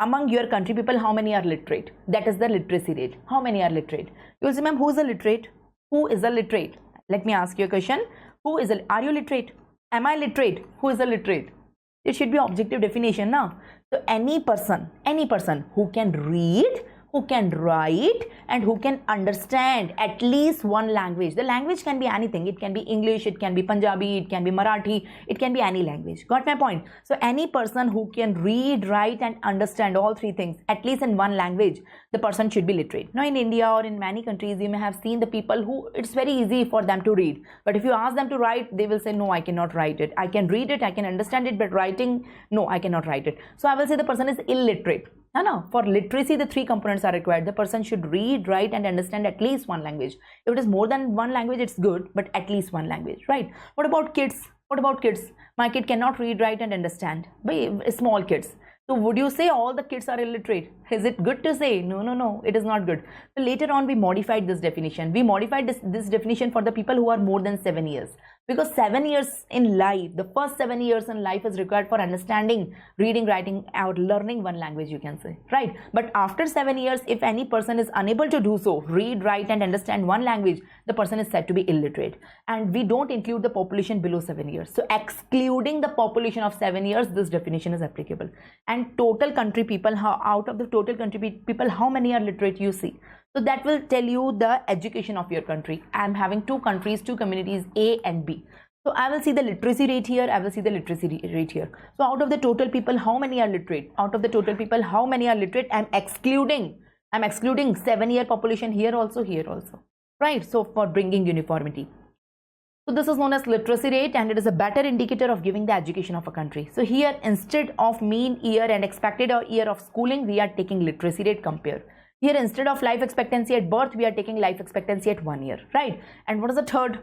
Among your country people, how many are literate? That is the literacy rate. How many are literate? You will say, ma'am, who is a literate? Who is a literate? Let me ask you a question. Are you literate? Am I literate? Who is a literate? It should be objective definition now. So any person who can read, who can write, and who can understand at least one language. The language can be anything. It can be English, it can be Punjabi, it can be Marathi, it can be any language. Got my point? So any person who can read, write, and understand all three things, at least in one language, the person should be literate. Now in India or in many countries, you may have seen the people who it's very easy for them to read. But if you ask them to write, they will say, no, I cannot write it. I can read it, I can understand it, but writing, no, I cannot write it. So I will say the person is illiterate. No. For literacy, the three components are required. The person should read, write, and understand at least one language. If it is more than one language, it's good, but at least one language, right? What about kids? My kid cannot read, write, and understand. By small kids. So would you say all the kids are illiterate? Is it good to say? No, it is not good. So later on, we modified this definition. We modified this definition for the people who are more than 7 years. Because 7 years in life, the first 7 years in life is required for understanding, reading, writing, or learning one language, you can say, right? But after 7 years, if any person is unable to do so, read, write, and understand one language, the person is said to be illiterate. And we don't include the population below 7 years. So excluding the population of 7 years, this definition is applicable. And total country people, out of the total country people, how many are literate, you see. So that will tell you the education of your country. I am having two countries, two communities, A and B. So I will see the literacy rate here, I will see the literacy rate here. So out of the total people, how many are literate? Out of the total people, how many are literate? I'm excluding 7-year population here also, right? So for bringing uniformity. So this is known as literacy rate, and it is a better indicator of giving the education of a country. So here, instead of mean year and expected year of schooling, we are taking literacy rate compare. Here, instead of life expectancy at birth, we are taking life expectancy at 1 year, right? And what is the third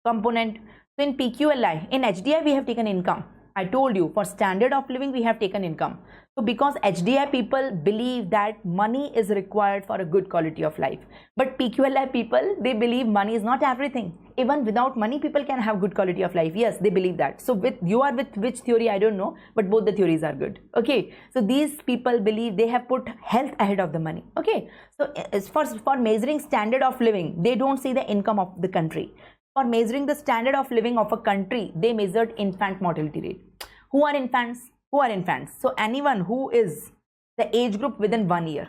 component? So in PQLI, in HDI, we have taken income. I told you, for standard of living, we have taken income. So because HDI people believe that money is required for a good quality of life, but PQLI people, they believe money is not everything. Even without money, people can have good quality of life. Yes, they believe that. So you are with which theory, I don't know, but both the theories are good. Okay, so these people believe they have put health ahead of the money. Okay, so as for measuring standard of living, they don't see the income of the country. For measuring the standard of living of a country, they measured infant mortality rate. Who are infants? Who are infants? So anyone who is the age group within 1 year,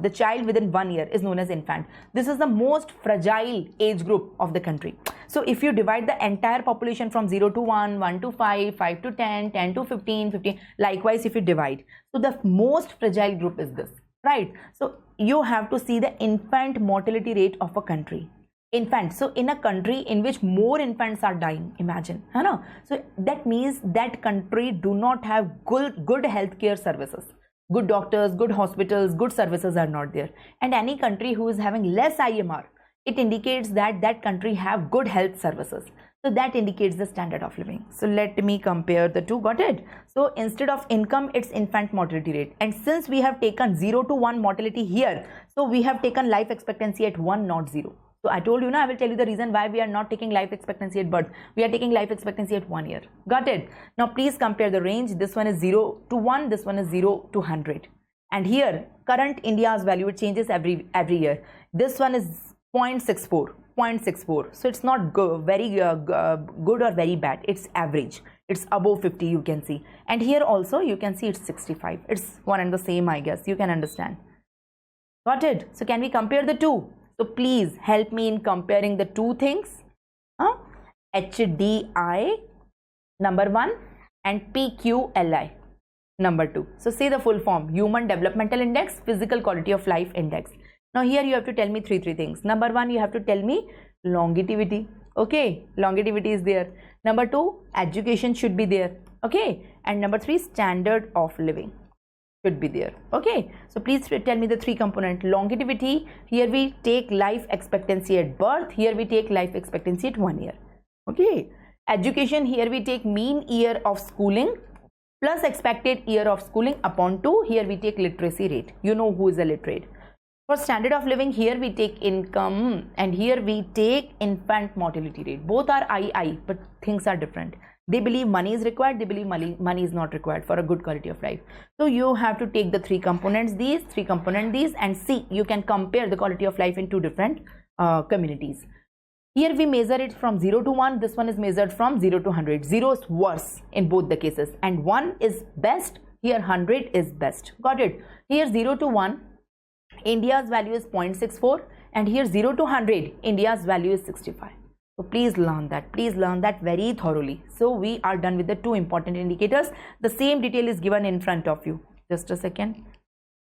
the child within 1 year is known as infant. This is the most fragile age group of the country. So if you divide the entire population from 0 to 1, 1 to 5, 5 to 10, 10 to 15, 15, likewise if you divide, so the most fragile group is this, right? So you have to see the infant mortality rate of a country. Infants. So in a country in which more infants are dying, imagine, so that means that country do not have good healthcare services. Good doctors, good hospitals, good services are not there. And any country who is having less IMR, it indicates that that country have good health services. So that indicates the standard of living. So let me compare the two. Got it? So instead of income, it's infant mortality rate. And since we have taken 0 to 1 mortality here, so we have taken life expectancy at 1, not 0. So I told you I will tell you the reason why we are not taking life expectancy at birth. We are taking life expectancy at 1 year. Got it? Now please compare the range. This one is 0 to 1. This one is 0 to 100. And here, current India's value, it changes every year. This one is 0.64. 0.64. So it's not very good or very bad. It's average. It's above 50, you can see. And here also, you can see it's 65. It's one and the same, I guess. You can understand. Got it? So can we compare the two? So please help me in comparing the two things. HDI number 1 and PQLI number 2. So say the full form: Human Developmental Index, Physical Quality of Life Index. Now here you have to tell me three things. Number 1, you have to tell me longevity. Okay, longevity is there. Number 2, education should be there. Okay, and number 3, standard of living should be there. Okay, so please tell me the three component. Longevity, here we take life expectancy at birth, here we take life expectancy at 1 year. Okay, education, here we take mean year of schooling plus expected year of schooling upon 2. Here we take literacy rate. You know who is a literate. For standard of living, here we take income, and here we take infant mortality rate. Both are II, but things are different. They believe money is required, they believe money is not required for a good quality of life. So you have to take the three components, these, and see, you can compare the quality of life in two different communities. Here we measure it from 0 to 1, this one is measured from 0 to 100. 0 is worse in both the cases, and 1 is best, here 100 is best. Got it? Here 0 to 1, India's value is 0.64, and here 0 to 100, India's value is 65. So please learn that very thoroughly. So we are done with the two important indicators. The same detail is given in front of you. Just a second.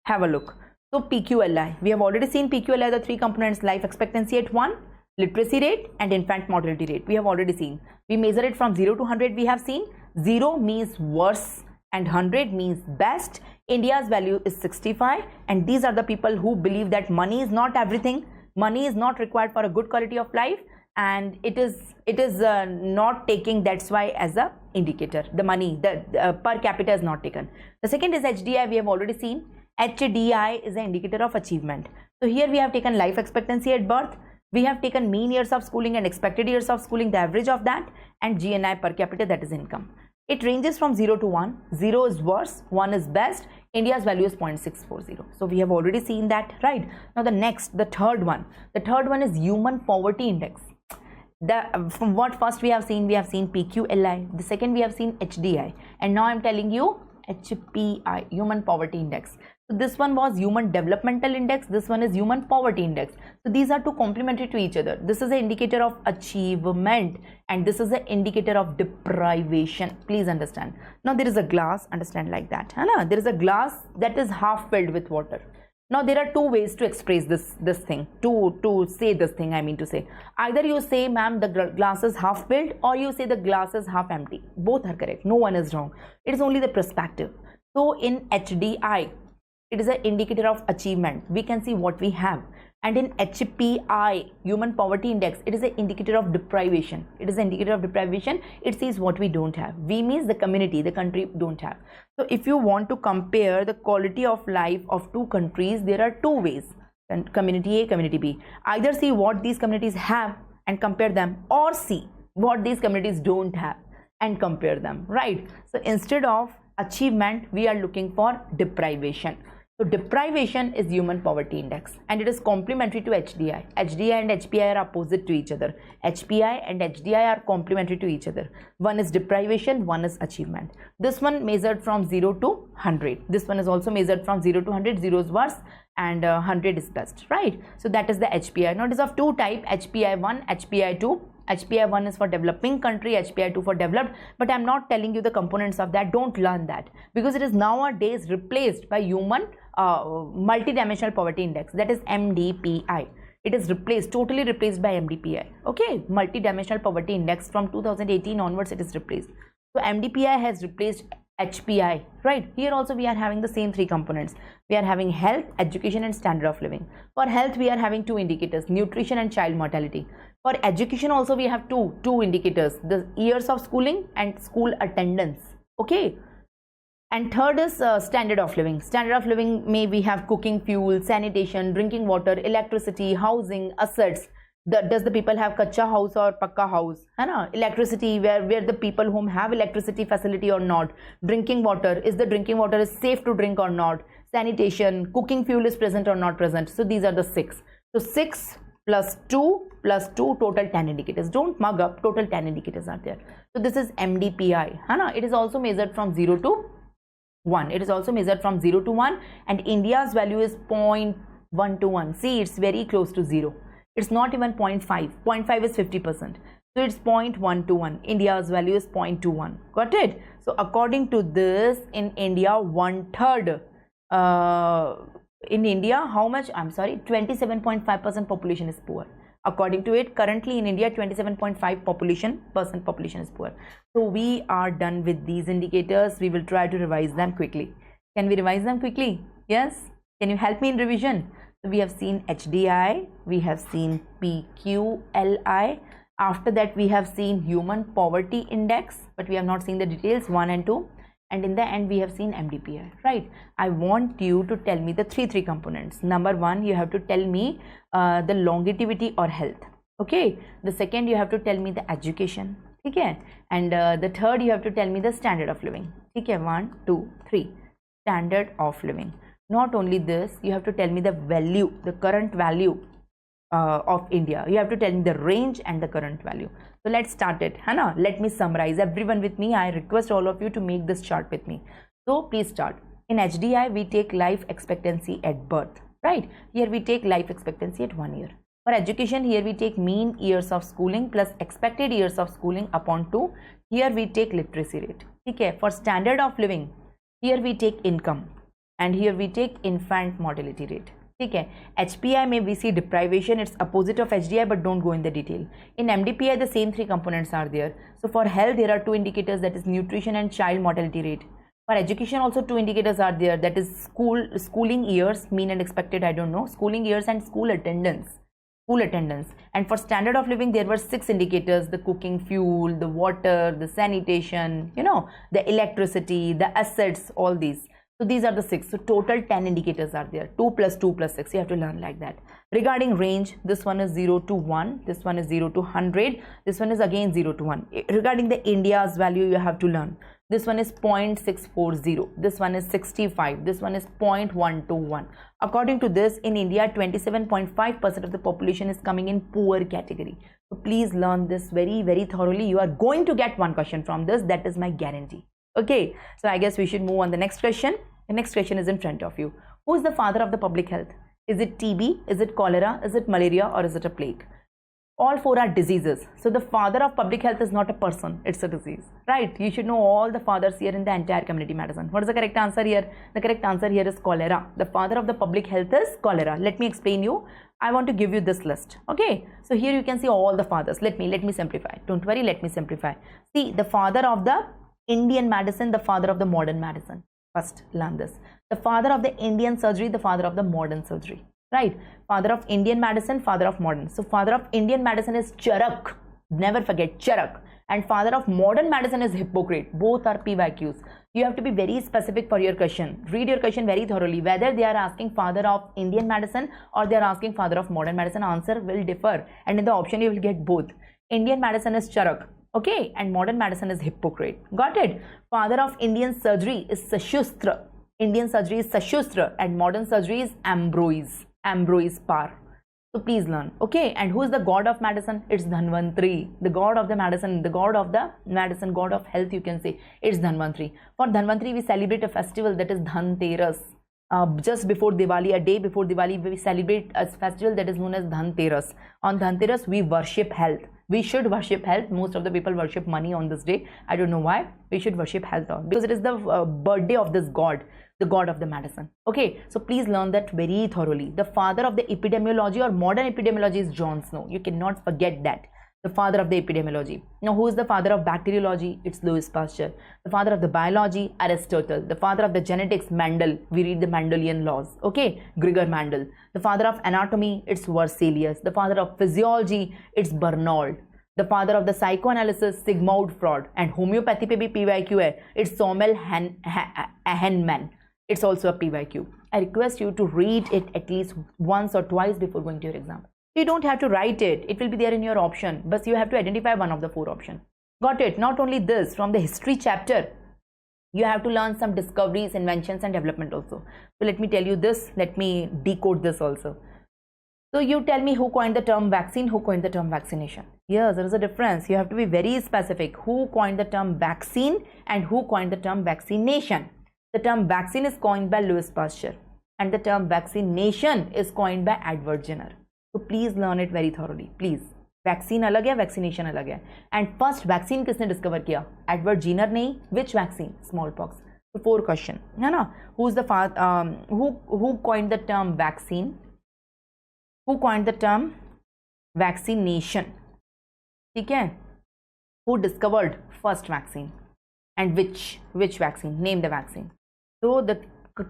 Have a look. So PQLI, we have already seen PQLI, the three components: life expectancy at 1, literacy rate, and infant mortality rate. We have already seen. We measure it from 0 to 100. We have seen 0 means worse and 100 means best. India's value is 65, and these are the people who believe that money is not everything. Money is not required for a good quality of life, and it is not taking, that's why, as a indicator. The money, the per capita is not taken. The second is HDI. We have already seen. HDI is an indicator of achievement. So here we have taken life expectancy at birth, we have taken mean years of schooling and expected years of schooling, the average of that, and GNI per capita, that is income. It ranges from 0 to 1. 0 is worse, 1 is best. India's value is 0.640. So we have already seen that, right? Now the third one is Human Poverty Index. From what first we have seen PQLI, the second we have seen HDI, and now I'm telling you HPI, Human Poverty Index. So this one was Human Developmental Index, this one is Human Poverty Index. So these are two complementary to each other. This is an indicator of achievement, and this is an indicator of deprivation. Please understand. Now there is a glass, understand like that. There is a glass that is half filled with water. Now there are two ways to express this thing, to say this thing, I mean to say. Either you say, ma'am, the glass is half filled, or you say the glass is half empty. Both are correct. No one is wrong. It is only the perspective. So in HDI, it is an indicator of achievement. We can see what we have. And in HPI, Human Poverty Index, it is an indicator of deprivation. It is an indicator of deprivation. It says what we don't have. We means the community, the country don't have. So if you want to compare the quality of life of two countries, there are two ways. And community A, community B. Either see what these communities have and compare them, or see what these communities don't have and compare them, right? So instead of achievement, we are looking for deprivation. So deprivation is Human Poverty Index, and it is complementary to HDI. HDI and HPI are opposite to each other. HPI and HDI are complementary to each other. One is deprivation, one is achievement. This one measured from 0 to 100. This one is also measured from 0 to 100. 0 is worse and 100 is best, right? So that is the HPI. Now it is of two types, HPI1, HPI2. HPI1 is for developing country, HPI2 for developed, but I'm not telling you the components of that. Don't learn that, because it is nowadays replaced by Human Multidimensional Poverty Index, that is MDPI. It is replaced, totally replaced by MDPI. Okay, Multidimensional Poverty Index from 2018 onwards, it is replaced. So MDPI has replaced HPI, right? Here also we are having the same three components. We are having health, education and standard of living. For health, we are having two indicators, nutrition and child mortality. For education also we have two indicators, the years of schooling and school attendance. Okay. And third is standard of living. Standard of living may we have cooking fuel, sanitation, drinking water, electricity, housing, assets. Does the people have kacha house or pakka house? Electricity, where the people whom have electricity facility or not. Drinking water, is the drinking water is safe to drink or not? Sanitation, cooking fuel is present or not present? So these are the 6. So 6 plus 2 plus 2, total 10 indicators. Don't mug up, total 10 indicators are there. So this is MDPI. It is also measured from 0 to 1. It is also measured from 0 to 1, and India's value is 0.121. See, it's very close to 0. It's not even 0.5. 0.5 is 50%. So it's 0.121. India's value is 0.21. Got it? So according to this, in India, 1/3. In India, how much? I'm sorry, 27.5% population is poor. According to it, currently in India, 27.5% population is poor. So we are done with these indicators. We will try to revise them quickly. Can we revise them quickly? Yes? Can you help me in revision? So we have seen HDI, we have seen PQLI. After that, we have seen Human Poverty Index, but we have not seen the details 1 and 2. And in the end, we have seen MDPI, right? I want you to tell me the three components. Number 1, you have to tell me the longevity or health. Okay. The second, you have to tell me the education. Okay. And the third, you have to tell me the standard of living. Okay. 1, 2, 3. Standard of living. Not only this, you have to tell me the value, the current value of India. You have to tell me the range and the current value. So let's start it. Let me summarize. Everyone with me, I request all of you to make this chart with me. So please start. In HDI, we take life expectancy at birth, right? Here we take life expectancy at 1 year. For education, here we take mean years of schooling plus expected years of schooling upon 2. Here we take literacy rate. Okay. For standard of living, here we take income, and here we take infant mortality rate. Okay. HPI may we see deprivation, it's opposite of HDI, but don't go in the detail. In MDPI, the same 3 components are there. So for health, there are 2 indicators, that is nutrition and child mortality rate. For education, also 2 indicators are there, that is schooling years, mean and expected, I don't know, schooling years and school attendance. And for standard of living, there were 6 indicators, the cooking fuel, the water, the sanitation, the electricity, the assets, all these. So these are the 6. So total 10 indicators are there. 2 plus 2 plus 6. You have to learn like that. Regarding range, this one is 0 to 1. This one is 0 to 100. This one is again 0 to 1. Regarding the India's value, you have to learn. This one is 0.640. This one is 65. This one is 0.121. According to this, in India, 27.5% of the population is coming in poor category. So please learn this very, very thoroughly. You are going to get one question from this. That is my guarantee. Okay, so I guess we should move on the next question. The next question is in front of you. Who is the father of the public health? Is it TB? Is it cholera? Is it malaria? Or is it a plague? All four are diseases. So the father of public health is not a person, it's a disease, right? You should know all the fathers here in the entire community medicine. What is the correct answer here? The correct answer here is cholera. The father of the public health is cholera. Let me explain you. I want to give you this list. Okay, so here you can see all the fathers. Let me simplify. Don't worry, let me simplify. See, the father of the Indian medicine, the father of the modern medicine. First, learn this. The father of the Indian surgery, the father of the modern surgery. Right? Father of Indian medicine, father of modern. So father of Indian medicine is 𝗏𝗏. Never forget 𝗏𝗏. And father of modern medicine is Hippocrates. Both are PYQs. You have to be very specific for your question. Read your question very thoroughly. Whether they are asking father of Indian medicine or they are asking father of modern medicine, answer will differ. And in the option you will get both. Indian medicine is 𝗏𝗏. Okay, and modern medicine is Hippocrates. Got it? Father of Indian surgery is 𝗪∐𝗏. Indian surgery is 𝗪∐𝗏 and modern surgery is 𝗵𝗵𝗺. So please learn. Okay, and who is the god of medicine? It's 𝗦𝗃𝗃, the god of the medicine, the god of the medicine, god of health, you can say. It's 𝗦𝗃𝗃. For 𝗦𝗃𝗃 we celebrate a festival that is 𝗦𝗃𝗃. Just before Diwali, a day before Diwali, we celebrate a festival that is known as 𝗦𝗃𝗃. On 𝗦𝗃𝗃 we worship health. We should worship health. Most of the people worship money on this day. I don't know why. We should worship health because it is the birthday of this god, the god of the medicine. Okay, so please learn that very thoroughly. The father of the epidemiology or modern epidemiology is John Snow. You cannot forget that. The father of the epidemiology. Now, who is the father of bacteriology? It's Louis Pasteur. The father of the biology, Aristotle. The father of the genetics, Mendel. We read the Mendelian laws. Okay, Gregor Mendel. The father of anatomy, it's Berzelius. The father of physiology, it's Bernold. The father of the psychoanalysis, Sigmund Freud. And homeopathy pe bhi PYQ hai. It's 𝗏𝗏𝗃𝗃. It's also a PYQ. I request you to read it at least once or twice before going to your exam. You don't have to write it. It will be there in your option. But you have to identify one of the four options. Got it? Not only this, from the history chapter, you have to learn some discoveries, inventions and development also. So let me tell you this. Let me decode this also. So you tell me who coined the term vaccine, who coined the term vaccination. Yes, there is a difference. You have to be very specific. Who coined the term vaccine and who coined the term vaccination. The term vaccine is coined by Louis Pasteur and the term vaccination is coined by Edward Jenner. So please learn it very thoroughly. Please. Vaccine अलग है, vaccination अलग है. And first vaccine किसने discover किया? Edward Jenner नहीं. Which vaccine? Smallpox. So 4 question. है ना? Who's the who coined the term vaccine? Who coined the term vaccination? ठीक है? Who discovered first vaccine? And which vaccine? Name the vaccine. So the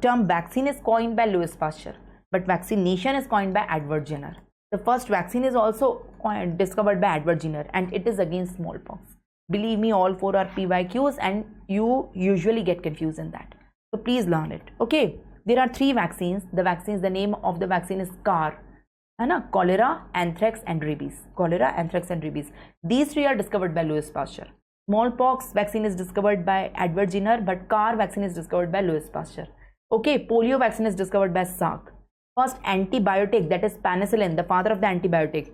term vaccine is coined by Louis Pasteur, but vaccination is coined by Edward Jenner. The first vaccine is also discovered by Edward Jenner and it is against smallpox. Believe me, all 4 are PYQs and you usually get confused in that. So please learn it. Okay, there are 3 vaccines. The name of the vaccine is 𝗏. Cholera, anthrax and rabies. Cholera, anthrax and rabies. These 3 are discovered by Louis Pasteur. Smallpox vaccine is discovered by Edward Jenner, but 𝗏 vaccine is discovered by Louis Pasteur. Okay, polio vaccine is discovered by Salk. First antibiotic, that is penicillin, the father of the antibiotic,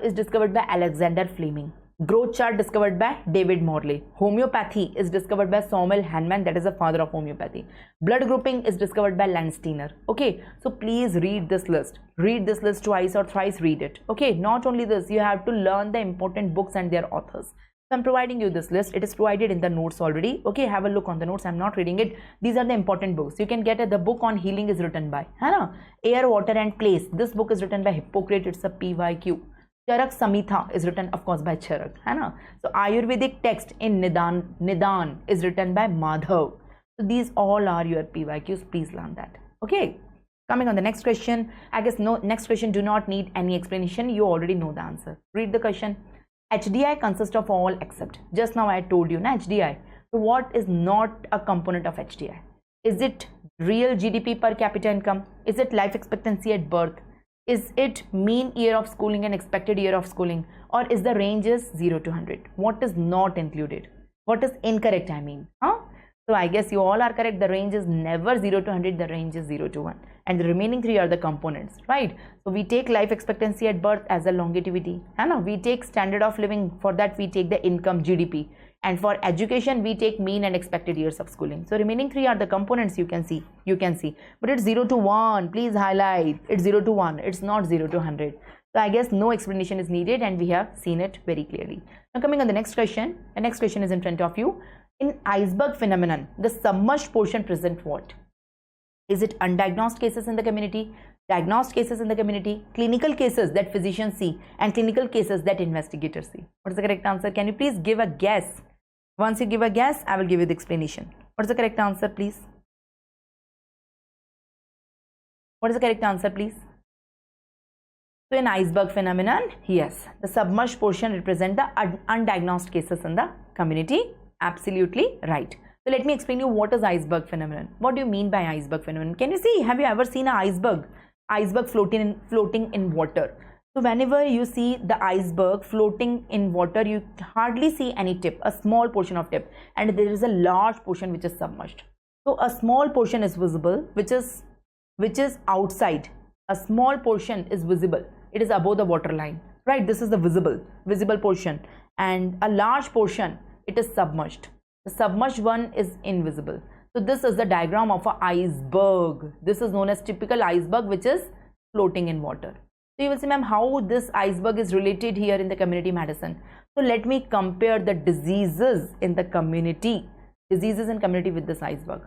is discovered by Alexander Fleming. Growth chart discovered by David Morley. Homeopathy is discovered by Samuel Hahnemann, that is the father of homeopathy. Blood grouping is discovered by Landsteiner. Okay, so please read this list. Read this list twice or thrice, read it. Okay, not only this, you have to learn the important books and their authors. So I'm providing you this list. It is provided in the notes already. Okay, have a look on the notes. I'm not reading it. These are the important books. You can get it. The book on healing is written by Air, Water and Place. This book is written by Hippocrates. It's a PYQ. 𝗏𝗏 Samhita is written, of course, by 𝗏𝗏. So Ayurvedic text in Nidan is written by Madhav. So these all are your PYQs. Please learn that. Okay. Coming on the next question. I guess next question do not need any explanation. You already know the answer. Read the question. HDI consists of all except. Just now I told you, HDI. So what is not a component of HDI? Is it real GDP per capita income? Is it life expectancy at birth? Is it mean year of schooling and expected year of schooling? Or is the range is 0 to 100? What is not included? What is incorrect, I mean? So I guess you all are correct. The range is never 0 to 100. The range is 0 to 1. And the remaining 3 are the components, right? So we take life expectancy at birth as a longevity. We take standard of living. For that we take the income, GDP. And for education we take mean and expected years of schooling. So remaining 3 are the components, you can see. But it's 0 to 1. Please highlight. It's 0 to 1. It's not 0 to 100. So I guess no explanation is needed and we have seen it very clearly. Now coming on the next question. The next question is in front of you. In iceberg phenomenon, the submerged portion present what? Is it undiagnosed cases in the community, diagnosed cases in the community, clinical cases that physicians see, and clinical cases that investigators see? What is the correct answer? Can you please give a guess? Once you give a guess, I will give you the explanation. What is the correct answer, please? What is the correct answer, please? So in iceberg phenomenon, yes, the submerged portion represent the undiagnosed cases in the community. Absolutely right. So let me explain you what is iceberg phenomenon. What do you mean by iceberg phenomenon? Can you see, have you ever seen an iceberg? Iceberg floating in water. So whenever you see the iceberg floating in water, you hardly see any tip, a small portion of tip, and there is a large portion which is submerged. So a small portion is visible, which is outside. A small portion is visible. It is above the water line, right? This is the visible portion, and a large portion, it is submerged. The submerged one is invisible. So this is the diagram of an iceberg. This is known as typical iceberg, which is floating in water. So you will see, ma'am, how this iceberg is related here in the community medicine. So let me compare the diseases in the community, with this iceberg.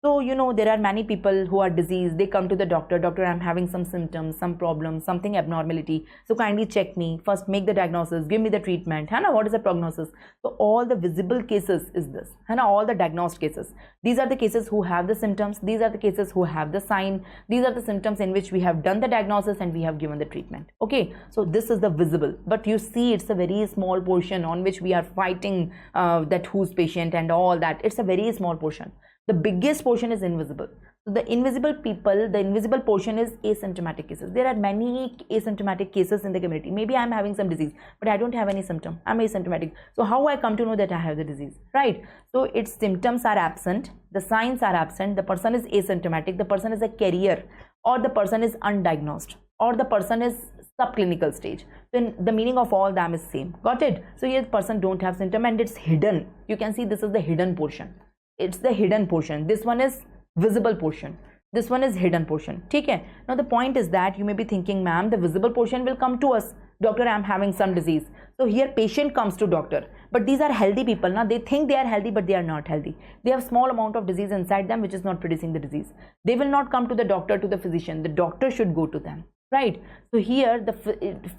So, you know, there are many people who are diseased. They come to the doctor. Doctor, I'm having some symptoms, some problems, something abnormality. So kindly check me. First, make the diagnosis. Give me the treatment. What is the prognosis? So all the visible cases is this. All the diagnosed cases. These are the cases who have the symptoms. These are the cases who have the sign. These are the symptoms in which we have done the diagnosis and we have given the treatment. Okay. So this is the visible. But you see, it's a very small portion on which we are fighting that who's patient and all that. It's a very small portion. The biggest portion is invisible. So the invisible people, the invisible portion is asymptomatic cases. There are many asymptomatic cases in the community. Maybe I'm having some disease, but I don't have any symptom. I'm asymptomatic. So how I come to know that I have the disease, right? So its symptoms are absent. The signs are absent. The person is asymptomatic. The person is a carrier, or the person is undiagnosed, or the person is subclinical stage. Then the meaning of all them is same. Got it? So here the person don't have symptom and it's hidden. You can see this is the hidden portion. It's the hidden portion. This one is visible portion. This one is hidden portion. Okay? Now the point is that you may be thinking, ma'am, the visible portion will come to us. Doctor, I'm having some disease. So here patient comes to doctor. But these are healthy people. Now they think they are healthy, but they are not healthy. They have small amount of disease inside them which is not producing the disease. They will not come to the doctor, to the physician. The doctor should go to them. Right? So here the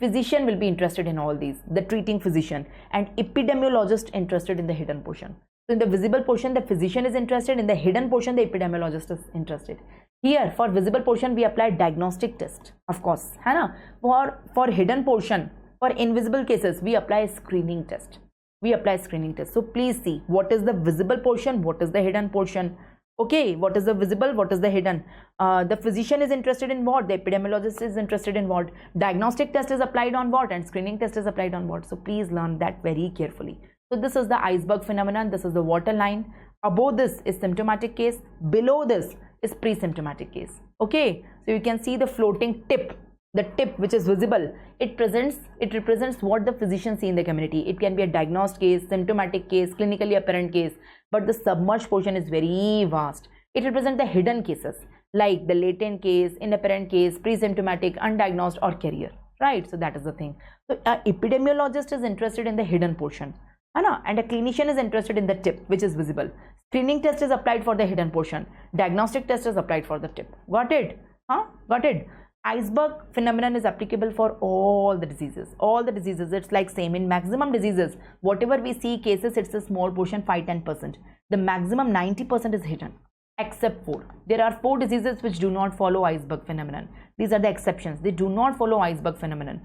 physician will be interested in all these. The treating physician and epidemiologist interested in the hidden portion. So in the visible portion, the physician is interested. In the hidden portion, the epidemiologist is interested. Here, for visible portion, we apply diagnostic test, of course. For hidden portion, for invisible cases, we apply screening test. So please see, what is the visible portion? What is the hidden portion? Okay, what is the visible? What is the hidden? The physician is interested in what? The epidemiologist is interested in what? Diagnostic test is applied on what? And screening test is applied on what? So please learn that very carefully. So this is the iceberg phenomenon. This is the water line. Above this is symptomatic case. Below this is pre-symptomatic case. Okay. So you can see the floating tip. The tip which is visible. It represents what the physicians see in the community. It can be a diagnosed case, symptomatic case, clinically apparent case. But the submerged portion is very vast. It represents the hidden cases like the latent case, inapparent case, pre-symptomatic, undiagnosed or carrier. Right. So that is the thing. So an epidemiologist is interested in the hidden portion. And a clinician is interested in the tip which is visible. Screening test is applied for the hidden portion. Diagnostic test is applied for the tip. Got it? Got it? Iceberg phenomenon is applicable for all the diseases. It's like same. In maximum diseases, whatever we see cases, it's a small portion, 5-10%. The maximum 90% is hidden, except 4. There are 4 diseases which do not follow iceberg phenomenon. These are the exceptions. They do not follow iceberg phenomenon.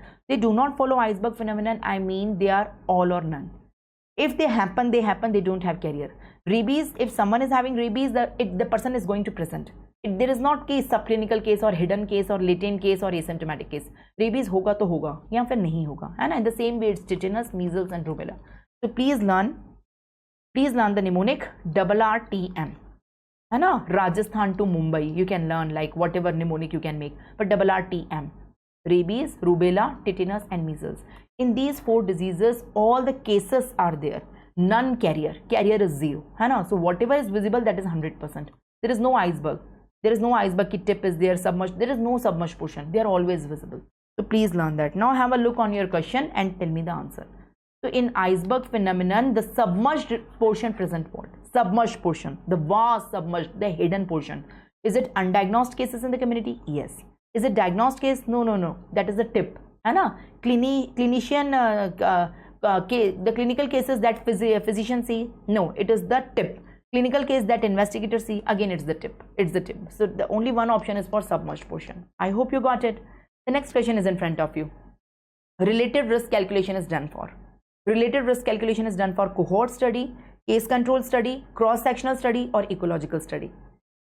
I mean they are all or none. If they happen, they don't have carrier. Rabies, if someone is having rabies, the person is going to present. There is not case, subclinical case or hidden case or latent case or asymptomatic case. Rabies होगा तो होगा या फिर नहीं होगा, है ना? In the same way, it's tetanus, measles and rubella. So please learn the mnemonic RRTM. है ना? Rajasthan to Mumbai, you can learn like whatever mnemonic you can make, but RRTM. Rabies, rubella, tetanus and measles. In these 4 diseases, all the cases are there. None carrier. Carrier is 0. है ना? So whatever is visible, that is 100%. There is no iceberg. There is no iceberg ki tip is there, submerged. There is no submerged portion. They are always visible. So please learn that. Now have a look on your question and tell me the answer. So in iceberg phenomenon, the submerged portion present what? Submerged portion, the vast submerged, the hidden portion. Is it undiagnosed cases in the community? Yes. Is it diagnosed case? No, no, no. That is the tip. है ना? Clinician, the clinical cases that physician see? No, it is the tip. Clinical case that investigator see? Again, it's the tip. It's the tip. So the only one option is for submerged portion. I hope you got it. The next question is in front of you. Relative risk calculation is done for. Relative risk calculation is done for cohort study, case control study, cross-sectional study, or ecological study.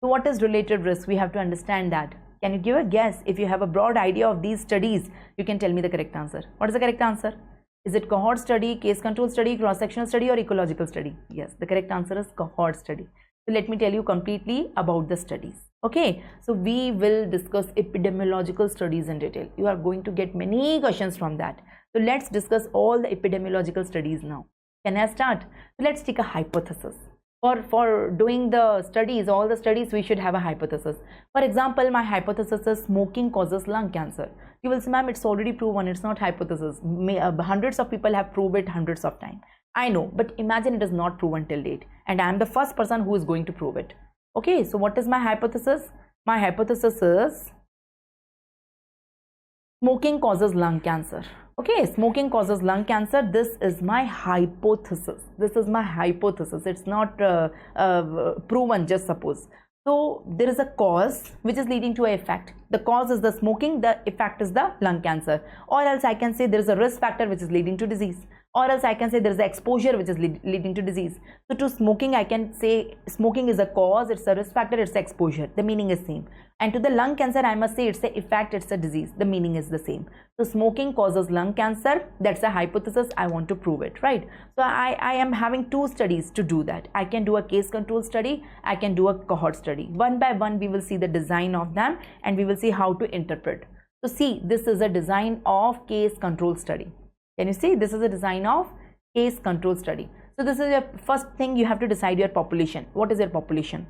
So what is relative risk? We have to understand that. Can you give a guess? If you have a broad idea of these studies, you can tell me the correct answer. What is the correct answer? Is it cohort study, case control study, cross-sectional study, or ecological study? Yes, the correct answer is cohort study. So let me tell you completely about the studies. Okay, so we will discuss epidemiological studies in detail. You are going to get many questions from that. So let's discuss all the epidemiological studies now. Can I start? So let's take a hypothesis. For doing the studies, all the studies, we should have a hypothesis. For example, my hypothesis is smoking causes lung cancer. You will say, ma'am, it's already proven. It's not hypothesis. Hundreds of people have proved it hundreds of times. I know, but imagine it is not proven till date. And I am the first person who is going to prove it. Okay, so what is my hypothesis? My hypothesis is smoking causes lung cancer. Okay, smoking causes lung cancer. This is my hypothesis. This is my hypothesis. It's not proven, just suppose. So there is a cause which is leading to an effect. The cause is the smoking, the effect is the lung cancer. Or else I can say there is a risk factor which is leading to disease. Or else I can say there is exposure which is leading to disease. So to smoking, I can say smoking is a cause, it's a risk factor, it's exposure. The meaning is same. And to the lung cancer, I must say it's a effect, it's a disease. The meaning is the same. So smoking causes lung cancer. That's a hypothesis. I want to prove it, right? So I am having two studies to do that. I can do a case control study. I can do a cohort study. One by one, we will see the design of them and we will see how to interpret. So see, this is a design of case control study. Can you see? This is a design of case control study. So this is your first thing, you have to decide your population. What is your population?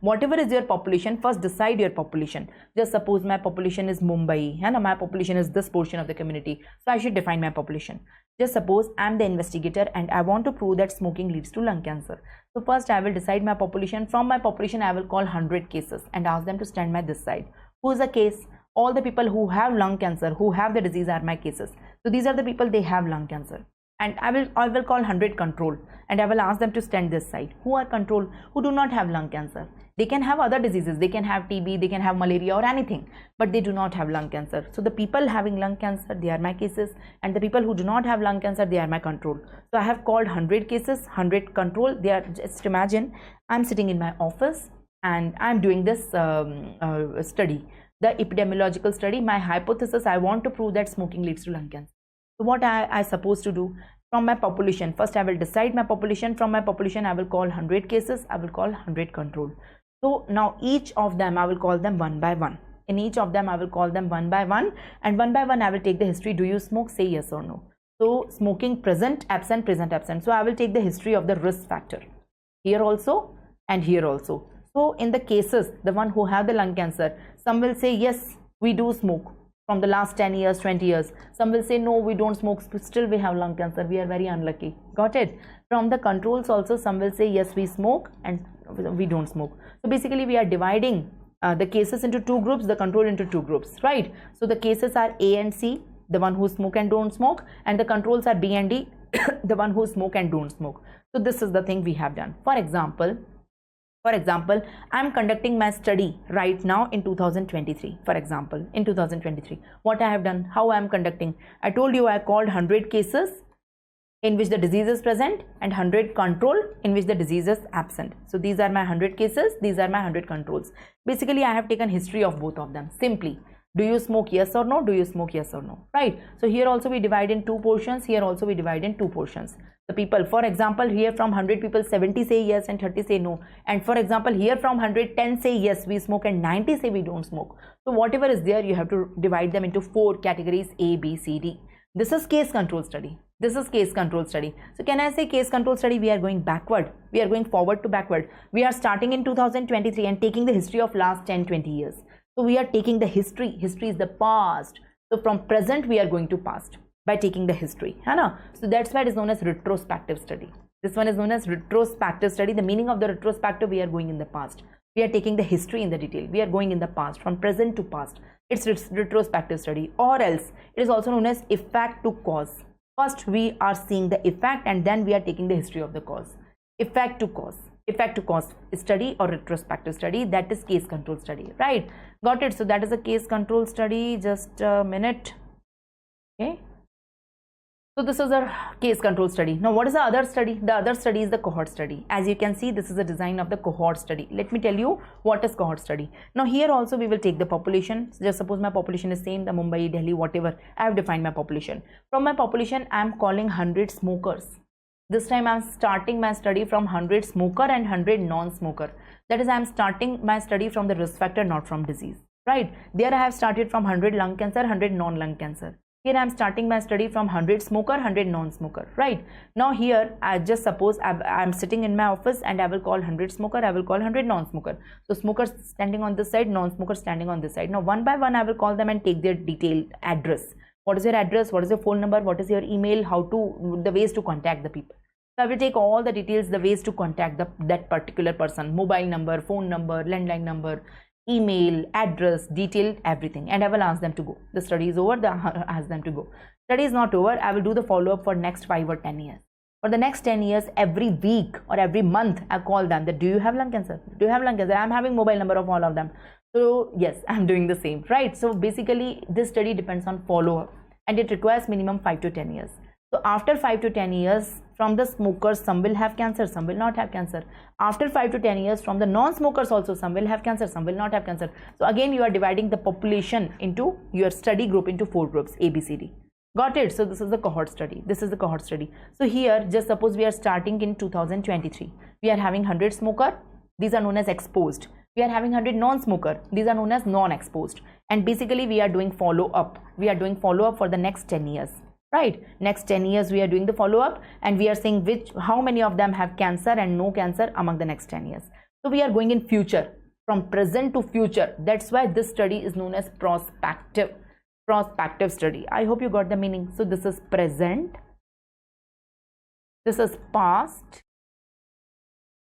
Whatever is your population, first decide your population. Just suppose my population is Mumbai. My population is this portion of the community. So I should define my population. Just suppose I am the investigator and I want to prove that smoking leads to lung cancer. So first I will decide my population. From my population, I will call 100 cases and ask them to stand by this side. Who is a case? All the people who have lung cancer, who have the disease are my cases. So these are the people, they have lung cancer. And I will call 100 control and I will ask them to stand this side. Who are control? Who do not have lung cancer. They can have other diseases. They can have TB, they can have malaria or anything, but they do not have lung cancer. So the people having lung cancer, they are my cases, and the people who do not have lung cancer, they are my control. So I have called 100 cases, 100 control. They are, just imagine, I'm sitting in my office and I'm doing this study, the epidemiological study. My hypothesis, I want to prove that smoking leads to lung cancer. So what I supposed to do? From my population, first I will decide my population. From my population, I will call 100 cases, I will call 100 control. So now each of them, I will call them one by one. In each of them, I will call them one by one, and one by one, I will take the history. Do you smoke? Say yes or no. So smoking, present, absent, present, absent. So I will take the history of the risk factor here also and here also. So in the cases, the one who have the lung cancer, some will say yes, we do smoke from the last 10 years, 20 years. Some will say no, we don't smoke, still we have lung cancer, we are very unlucky. Got it? From the controls also, some will say yes, we smoke and we don't smoke. So basically we are dividing the cases into two groups, the control into two groups, right? So the cases are A and C, the one who smoke and don't smoke, and the controls are B and D, the one who smoke and don't smoke. So this is the thing we have done. For example, I am conducting my study right now in 2023. For example, in 2023, what I have done, how I am conducting. I told you I called 100 cases in which the disease is present and 100 control in which the disease is absent. So these are my 100 cases, these are my 100 controls. Basically, I have taken history of both of them. Simply, do you smoke, yes or no? Do you smoke, yes or no? Right? So here also we divide in two portions, here also we divide in two portions. The people, for example, here from 100 people, 70 say yes and 30 say no. And for example, here from 110 say yes, we smoke, and 90 say we don't smoke. So whatever is there, you have to divide them into four categories, A, B, C, D. This is case control study. This is case control study. So can I say case control study, we are going backward. We are going forward to backward. We are starting in 2023 and taking the history of last 10-20 years. So we are taking the history. History is the past. So from present we are going to past by taking the history, है ना? So that's why it is known as retrospective study. This one is known as retrospective study. The meaning of the retrospective, we are going in the past. We are taking the history in the detail. We are going in the past, from present to past. It's retrospective study. Or else, it is also known as effect to cause. First, we are seeing the effect and then we are taking the history of the cause. Effect to cause. Effect to cause study or retrospective study, that is case control study, right? Got it? So that is a case control study. Just a minute. Okay. So this is our case control study. Now what is the other study? The other study is the cohort study. As you can see, this is a design of the cohort study. Let me tell you what is cohort study. Now here also we will take the population. Just suppose my population is same, the Mumbai, Delhi, whatever. I have defined my population. From my population, I am calling 100 smokers. This time I am starting my study from 100 smoker and 100 non-smoker. That is, I am starting my study from the risk factor, not from disease, right? There I have started from 100 lung cancer, 100 non-lung cancer. Here I am starting my study from 100 smoker, 100 non-smoker, right? Now here, I just suppose I am sitting in my office and I will call 100 smoker, I will call 100 non-smoker. So smokers standing on this side, non-smoker standing on this side. Now one by one I will call them and take their detailed address. What is your address? What is your phone number? What is your email? The ways to contact the people. So I will take all the details, the ways to contact that particular person, mobile number, phone number, landline number, email, address, detail, everything, and I will ask them to go. The study is over, I ask them to go. Study is not over, I will do the follow-up for next 5 or 10 years. For the next 10 years, every week or every month, I call them that, do you have lung cancer? Do you have lung cancer? I am having mobile number of all of them. So yes, I am doing the same, right? So basically, this study depends on follow-up and it requires minimum 5 to 10 years. So after 5 to 10 years, from the smokers, some will have cancer, some will not have cancer. After 5 to 10 years, from the non-smokers also, some will have cancer, some will not have cancer. So again, you are dividing the population into your study group into 4 groups, A, B, C, D. Got it? So this is the cohort study. This is the cohort study. So here, just suppose we are starting in 2023. We are having 100 smoker. These are known as exposed. We are having 100 non-smoker. These are known as non-exposed. And basically, we are doing follow-up. We are doing follow-up for the next 10 years. Right, next 10 years we are doing the follow-up and we are saying how many of them have cancer and no cancer among the next 10 years. So we are going in future, from present to future. That's why this study is known as prospective study. I hope you got the meaning. So this is present, this is past,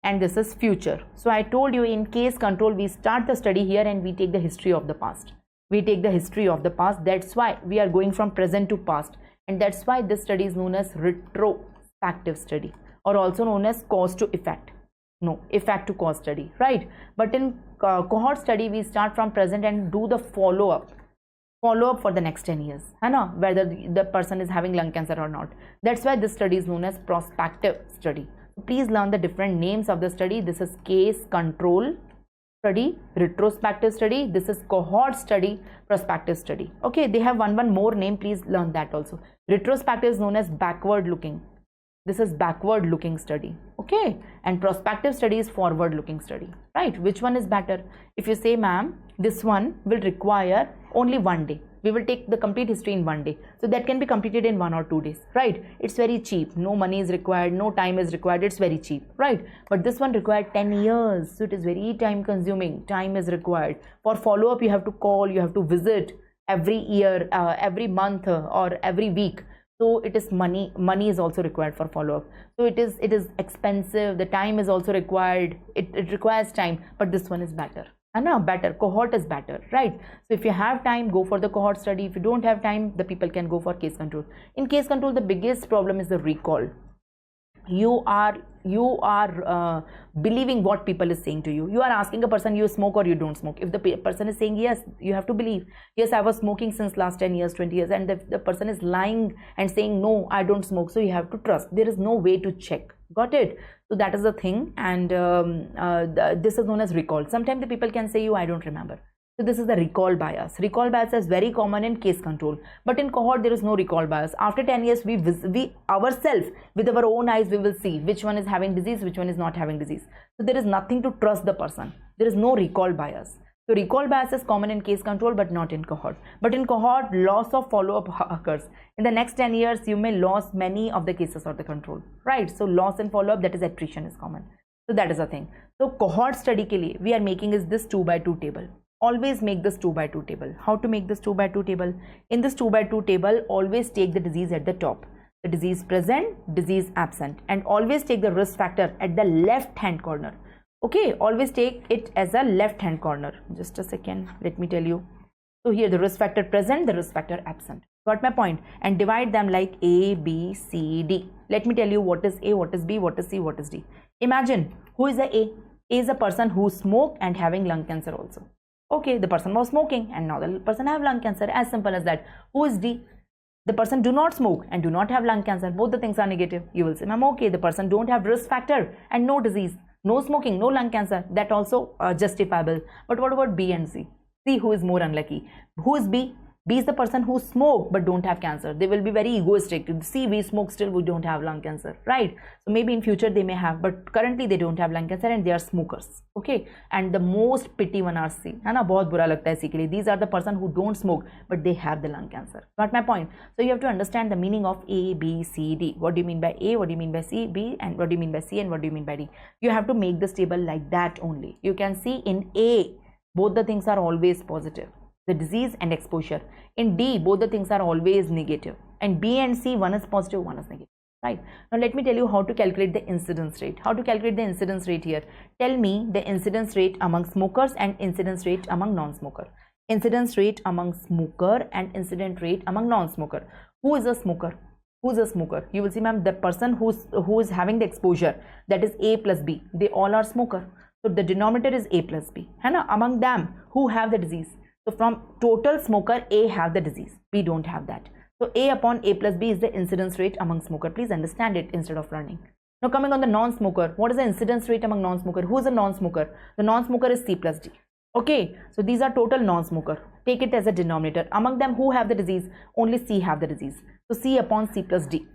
and this is future. So I told you, in case control, we start the study here and we take the history of the past. We take the history of the past. That's why we are going from present to past. And that's why this study is known as retrospective study, or also known as cause to effect. No, effect to cause study, right? But in cohort study, we start from present and do the follow-up for the next 10 years, whether the person is having lung cancer or not. That's why this study is known as prospective study. Please learn the different names of the study. This is case control study, retrospective study. This is cohort study, prospective study. Okay, they have one more name. Please learn that also. Retrospective is known as backward looking. This is backward looking study. Okay, and prospective study is forward looking study, right? Which one is better? If you say, ma'am, this one will require only 1 day. We will take the complete history in 1 day. So that can be completed in 1 or 2 days, right? It's very cheap. No money is required. No time is required. It's very cheap, right? But this one required 10 years. So it is very time consuming. Time is required. For follow-up, you have to call, you have to visit every year, every month or every week. So it is money is also required for follow-up. So it is expensive. The time is also required. It requires time, but this one is better. Better. Cohort is better, right? So if you have time, go for the cohort study. If you don't have time, the people can go for case control. In case control, the biggest problem is the recall. You are believing what people is saying to you. You are asking a person, you smoke or you don't smoke. If the person is saying yes, you have to believe, yes, I was smoking since last 10 years, 20 years, and the person is lying and saying, no, I don't smoke. So you have to trust. There is no way to check. Got it? So that is the thing. And this is known as recall. Sometimes the people can say you, I don't remember. So this is the recall bias. Recall bias is very common in case control, but in cohort there is no recall bias. After 10 years, we ourselves with our own eyes, we will see which one is having disease, which one is not having disease. So there is nothing to trust the person. There is no recall bias. So recall bias is common in case control, but not in cohort. But in cohort, loss of follow-up occurs. In the next 10 years, you may lose many of the cases or the control, right? So loss and follow-up, that is attrition is common. So that is the thing. So cohort study ke liye, we are making is this 2 by 2 table. always make this 2 by 2 table. How to make this 2 by 2 table? In this 2 by 2 table, always take the disease at the top. The disease present, disease absent, and always take the risk factor at the left hand corner. Okay, always take it as a left hand corner. Just a second, let me tell you. So here the risk factor present, the risk factor absent. Got my point? And divide them like A, B, C, D. Let me tell you what is A, what is B, what is C, what is D. Imagine, who is the A? A is a person who smoked and having lung cancer also. Okay, the person was smoking and now the person have lung cancer. As simple as that. Who is D? The person do not smoke and do not have lung cancer. Both the things are negative. You will say, ma'am, okay, the person don't have risk factor and no disease, no smoking, no lung cancer. That also justifiable. But what about B and C? See who is more unlucky. Who is B? B is the person who smoke but don't have cancer. They will be very egoistic. See, we smoke, still we don't have lung cancer, right? So maybe in future they may have, but currently they don't have lung cancer and they are smokers. Okay, and the most pity one are C. है ना, बहुत बुरा लगता है इसी के लिए. These are the person who don't smoke but they have the lung cancer. Got my point? So you have to understand the meaning of A, B, C, D. What do you mean by A? What do you mean by C, B, and what do you mean by C, and what do you mean by D? You have to make this table like that only. You can see in A, both the things are always positive, the disease and exposure. In D, both the things are always negative. And B and C, one is positive, one is negative. Right. Now let me tell you how to calculate the incidence rate. How to calculate the incidence rate here? Tell me the incidence rate among smokers and incidence rate among non-smoker. Incidence rate among smoker and incidence rate among non-smoker. Who is a smoker? Who is a smoker? You will see, ma'am, the person who is having the exposure, that is A plus B. They all are smoker. So the denominator is A plus B. है ना? Among them, who have the disease? So from total smoker, A have the disease. We don't have that. So A upon A plus B is the incidence rate among smoker. Please understand it instead of running. Now coming on the non-smoker, what is the incidence rate among non-smoker? Who is a non-smoker? The non-smoker is C plus D. Okay, so these are total non-smoker. Take it as a denominator. Among them, who have the disease? Only C have the disease. So C upon C plus D.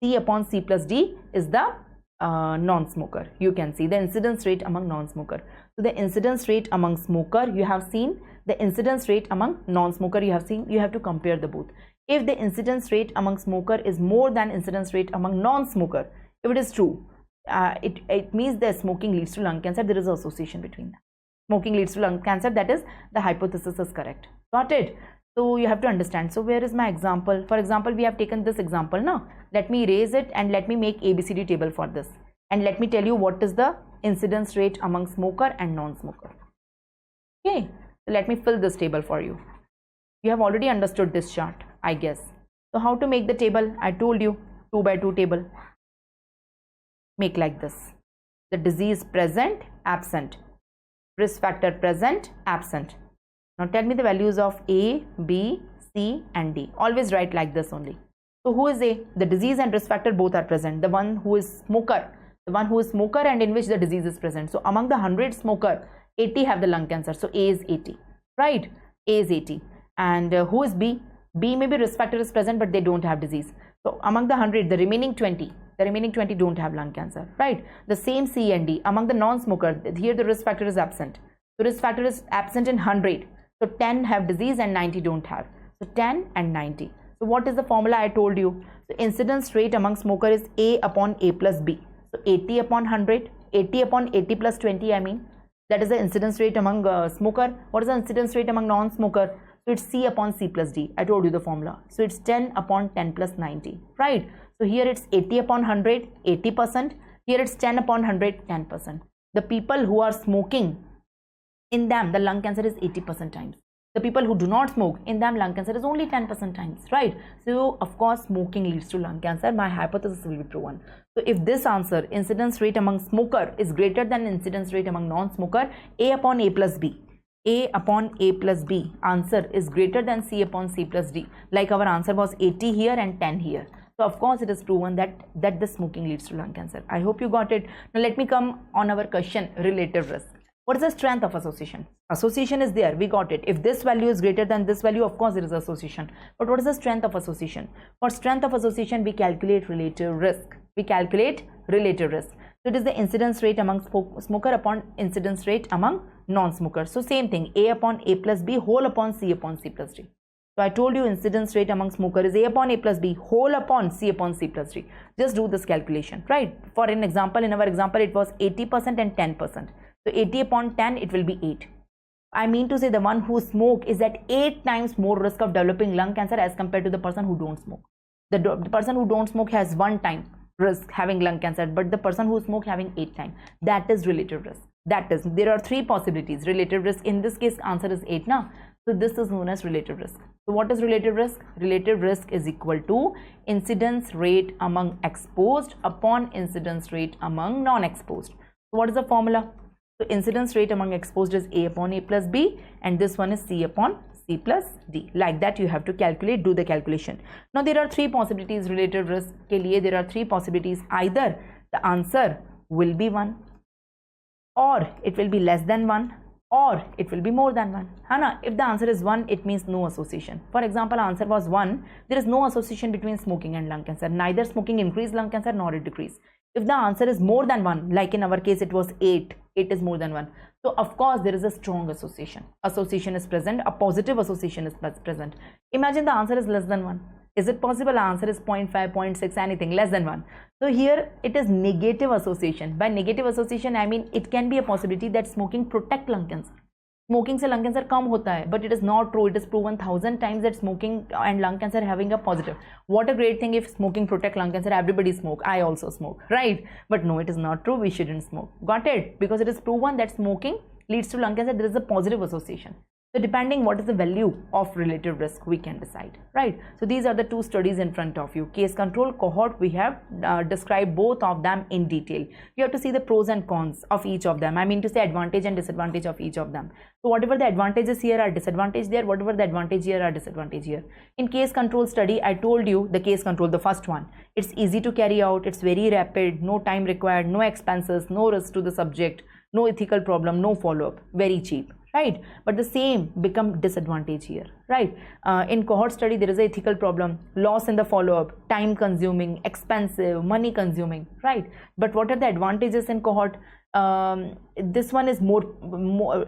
C upon C plus D is the non-smoker. You can see the incidence rate among non-smoker. So the incidence rate among smoker, you have seen. The incidence rate among non-smoker, you have seen. You have to compare the both. If the incidence rate among smoker is more than incidence rate among non-smoker, if it is true, it means that smoking leads to lung cancer. There is an association between them. Smoking leads to lung cancer, that is, the hypothesis is correct. Got it? So you have to understand. So where is my example? For example, we have taken this example now. Let me erase it and let me make ABCD table for this. And let me tell you what is the incidence rate among smoker and non-smoker. Okay, so let me fill this table for you. You have already understood this chart, I guess. So how to make the table? I told you, 2 by 2 table. Make like this. The disease present, absent. Risk factor present, absent. Now tell me the values of A, B, C and D. Always write like this only. So who is A? The disease and risk factor both are present. The one who is smoker. The one who is smoker and in which the disease is present. So among the 100 smoker, 80 have the lung cancer. So A is 80. Right? A is 80. And who is B? B maybe risk factor is present but they don't have disease. So among the 100, the remaining 20 don't have lung cancer, right? The same C and D. Among the non-smoker, here the risk factor is absent. So risk factor is absent in 100. So 10 have disease and 90 don't have. So 10 and 90. So what is the formula I told you? So incidence rate among smoker is A upon A plus B. So 80 upon 100, 80 upon 80 plus 20 I mean. That is the incidence rate among smoker. What is the incidence rate among non-smoker? So it's C upon C plus D. I told you the formula. So it's 10 upon 10 plus 90, right? So here it's 80 upon 100, 80%. Here it's 10 upon 100, 10%. The people who are smoking, in them the lung cancer is 80% times. The people who do not smoke, in them lung cancer is only 10% times, right? So of course smoking leads to lung cancer. My hypothesis will be proven. So if this answer, incidence rate among smoker, is greater than incidence rate among non-smoker, A upon A plus B. A upon A plus B answer is greater than C upon C plus D. Like our answer was 80 here and 10 here. So of course it is proven that the smoking leads to lung cancer. I hope you got it. Now let me come on our question, relative risk. What is the strength of association? Association is there, we got it. If this value is greater than this value, of course there is association. But what is the strength of association? For strength of association, we calculate relative risk. We calculate relative risk. So it is the incidence rate among smoker upon incidence rate among non-smoker. So same thing, A upon A plus B whole upon C plus D. So I told you incidence rate among smoker is A upon A plus B whole upon C plus D. Just do this calculation, right? For an example, in our example, it was 80% and 10%. So 80 upon 10, it will be 8. I mean to say the one who smoke is at 8 times more risk of developing lung cancer as compared to the person who don't smoke. The person who don't smoke has 1 time risk having lung cancer, but the person who smoke having 8 times. That is relative risk. That is, there are 3 possibilities. Relative risk, in this case answer is 8 now. So this is known as relative risk. So what is relative risk? Relative risk is equal to incidence rate among exposed upon incidence rate among non-exposed. So what is the formula? So incidence rate among exposed is A upon A plus B, and this one is C upon C plus D. Like that you have to calculate, do the calculation. Now there are 3 possibilities relative risk ke liye. There are 3 possibilities. Either the answer will be 1, or it will be less than 1, or it will be more than 1. Hana, if the answer is 1, it means no association. For example, answer was 1, there is no association between smoking and lung cancer. Neither smoking increase lung cancer nor it decrease. If the answer is more than 1, like in our case it was 8 is more than 1. So of course there is a strong association. Association is present, a positive association is present. Imagine the answer is less than 1. Is it possible? Answer is 0.5, 0.6, anything less than 1. So here it is negative association. By negative association I mean it can be a possibility that smoking protect lung cancer. Smoking से lung cancer कम होता है, but it is not true. It is proven 1000 times that smoking and lung cancer having a positive. What a great thing if smoking protect lung cancer. Everybody smoke. I also smoke, right? But no, it is not true. We shouldn't smoke. Got it? Because it is proven that smoking leads to lung cancer. There is a positive association. So depending what is the value of relative risk, we can decide, right? So these are the 2 studies in front of you. Case control, cohort, we have described both of them in detail. You have to see the pros and cons of each of them. I mean to say advantage and disadvantage of each of them. So whatever the advantages here are disadvantage there, whatever the advantage here are disadvantage here. In case control study, I told you the case control, the first one, it's easy to carry out, it's very rapid, no time required, no expenses, no risk to the subject, no ethical problem, no follow-up, very cheap. Right, but the same become disadvantage here, right? In cohort study there is a ethical problem, loss in the follow-up, time consuming, expensive, money consuming, right? But what are the advantages in cohort? This one is more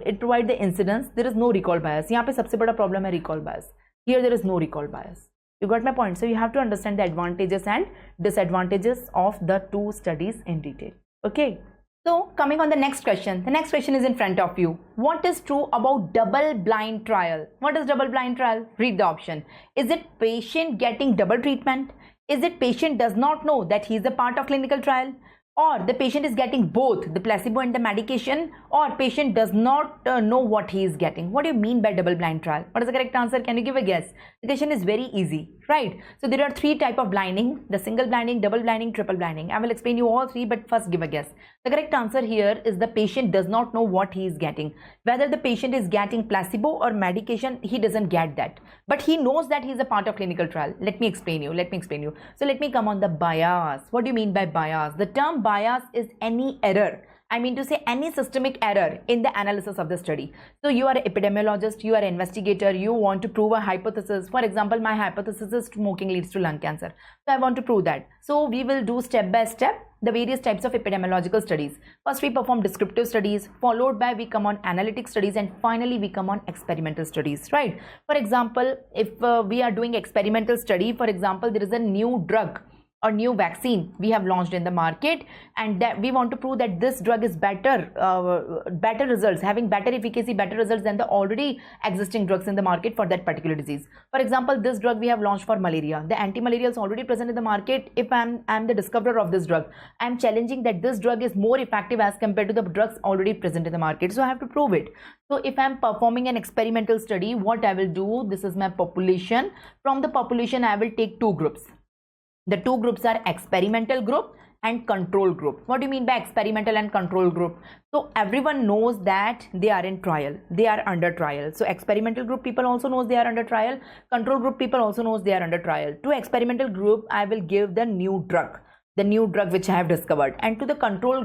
it provides the incidence. There is no recall bias. यहाँ पे सबसे बड़ा problem है recall bias. Here there is no recall bias. You got my point? So you have to understand the advantages and disadvantages of the 2 studies in detail. Okay. So coming on the next question. The next question is in front of you. What is true about double-blind trial? What is double-blind trial? Read the option. Is it patient getting double treatment? Is it patient does not know that he is a part of clinical trial? Or the patient is getting both the placebo and the medication, or patient does not know what he is getting? What do you mean by double-blind trial? What is the correct answer? Can you give a guess? The question is very easy, right? So there are 3 types of blinding: the single blinding, double blinding, triple blinding. I will explain you all 3, but first give a guess. The correct answer here is the patient does not know what he is getting. Whether the patient is getting placebo or medication, he doesn't get that. But he knows that he is a part of clinical trial. Let me explain you. So let me come on the bias. What do you mean by bias? The term bias is any error. I mean to say any systemic error in the analysis of the study. So you are an epidemiologist, you are an investigator, you want to prove a hypothesis. For example, my hypothesis is smoking leads to lung cancer. So I want to prove that. So we will do step by step the various types of epidemiological studies. First we perform descriptive studies, followed by we come on analytic studies, and finally we come on experimental studies, right? For example, if we are doing experimental study, for example, there is a new drug or new vaccine we have launched in the market, and that we want to prove that this drug is better results, having better efficacy, better results than the already existing drugs in the market for that particular disease. For example, this drug we have launched for malaria. The anti-malarial is already present in the market. If I'm the discoverer of this drug, I'm challenging that this drug is more effective as compared to the drugs already present in the market. So I have to prove it. So if I'm performing an experimental study, what I will do, this is my population. From the population, I will take 2 groups. The 2 groups are experimental group and control group. What do you mean by experimental and control group? So everyone knows that they are in trial, they are under trial. So experimental group people also knows they are under trial. Control group people also knows they are under trial. To experimental group, I will give the new drug which I have discovered, and to the control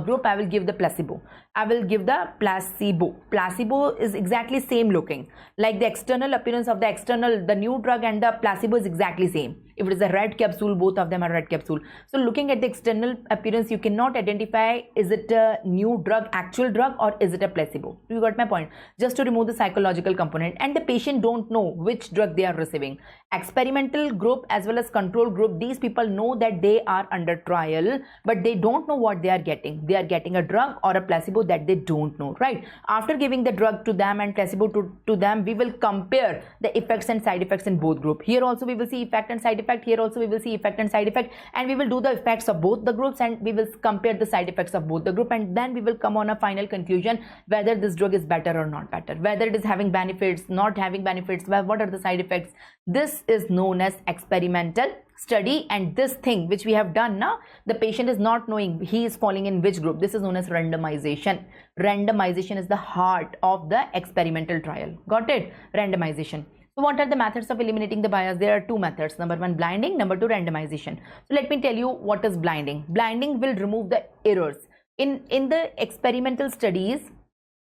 group I will give the placebo. I will give the placebo. Placebo is exactly same looking, like the external appearance of the new drug and the placebo is exactly same. If it is a red capsule, both of them are red capsule. So looking at the external appearance, you cannot identify is it a new drug, actual drug, or is it a placebo. You got my point? Just to remove the psychological component, and the patient don't know which drug they are receiving. Experimental group as well as control group, these people know that they are under trial, but they don't know what they are getting. They are getting a drug or a placebo. that they don't know, right? After giving the drug to them and placebo to them, we will compare the effects and side effects in both groups. Here also we will see effect and side effect. Here also we will see effect and side effect, and we will do the effects of both the groups and we will compare the side effects of both the group, and then we will come on a final conclusion whether this drug is better or not better, whether it is having benefits, not having benefits, what are the side effects. This is known as experimental study, and this thing which we have done now, the patient is not knowing he is falling in which group. This is known as randomization. Randomization is the heart of the experimental trial. Got it? Randomization. So what are the methods of eliminating the bias? There are two methods. Number one, blinding. Number two, randomization. So let me tell you what is blinding. Blinding will remove the errors. In the experimental studies,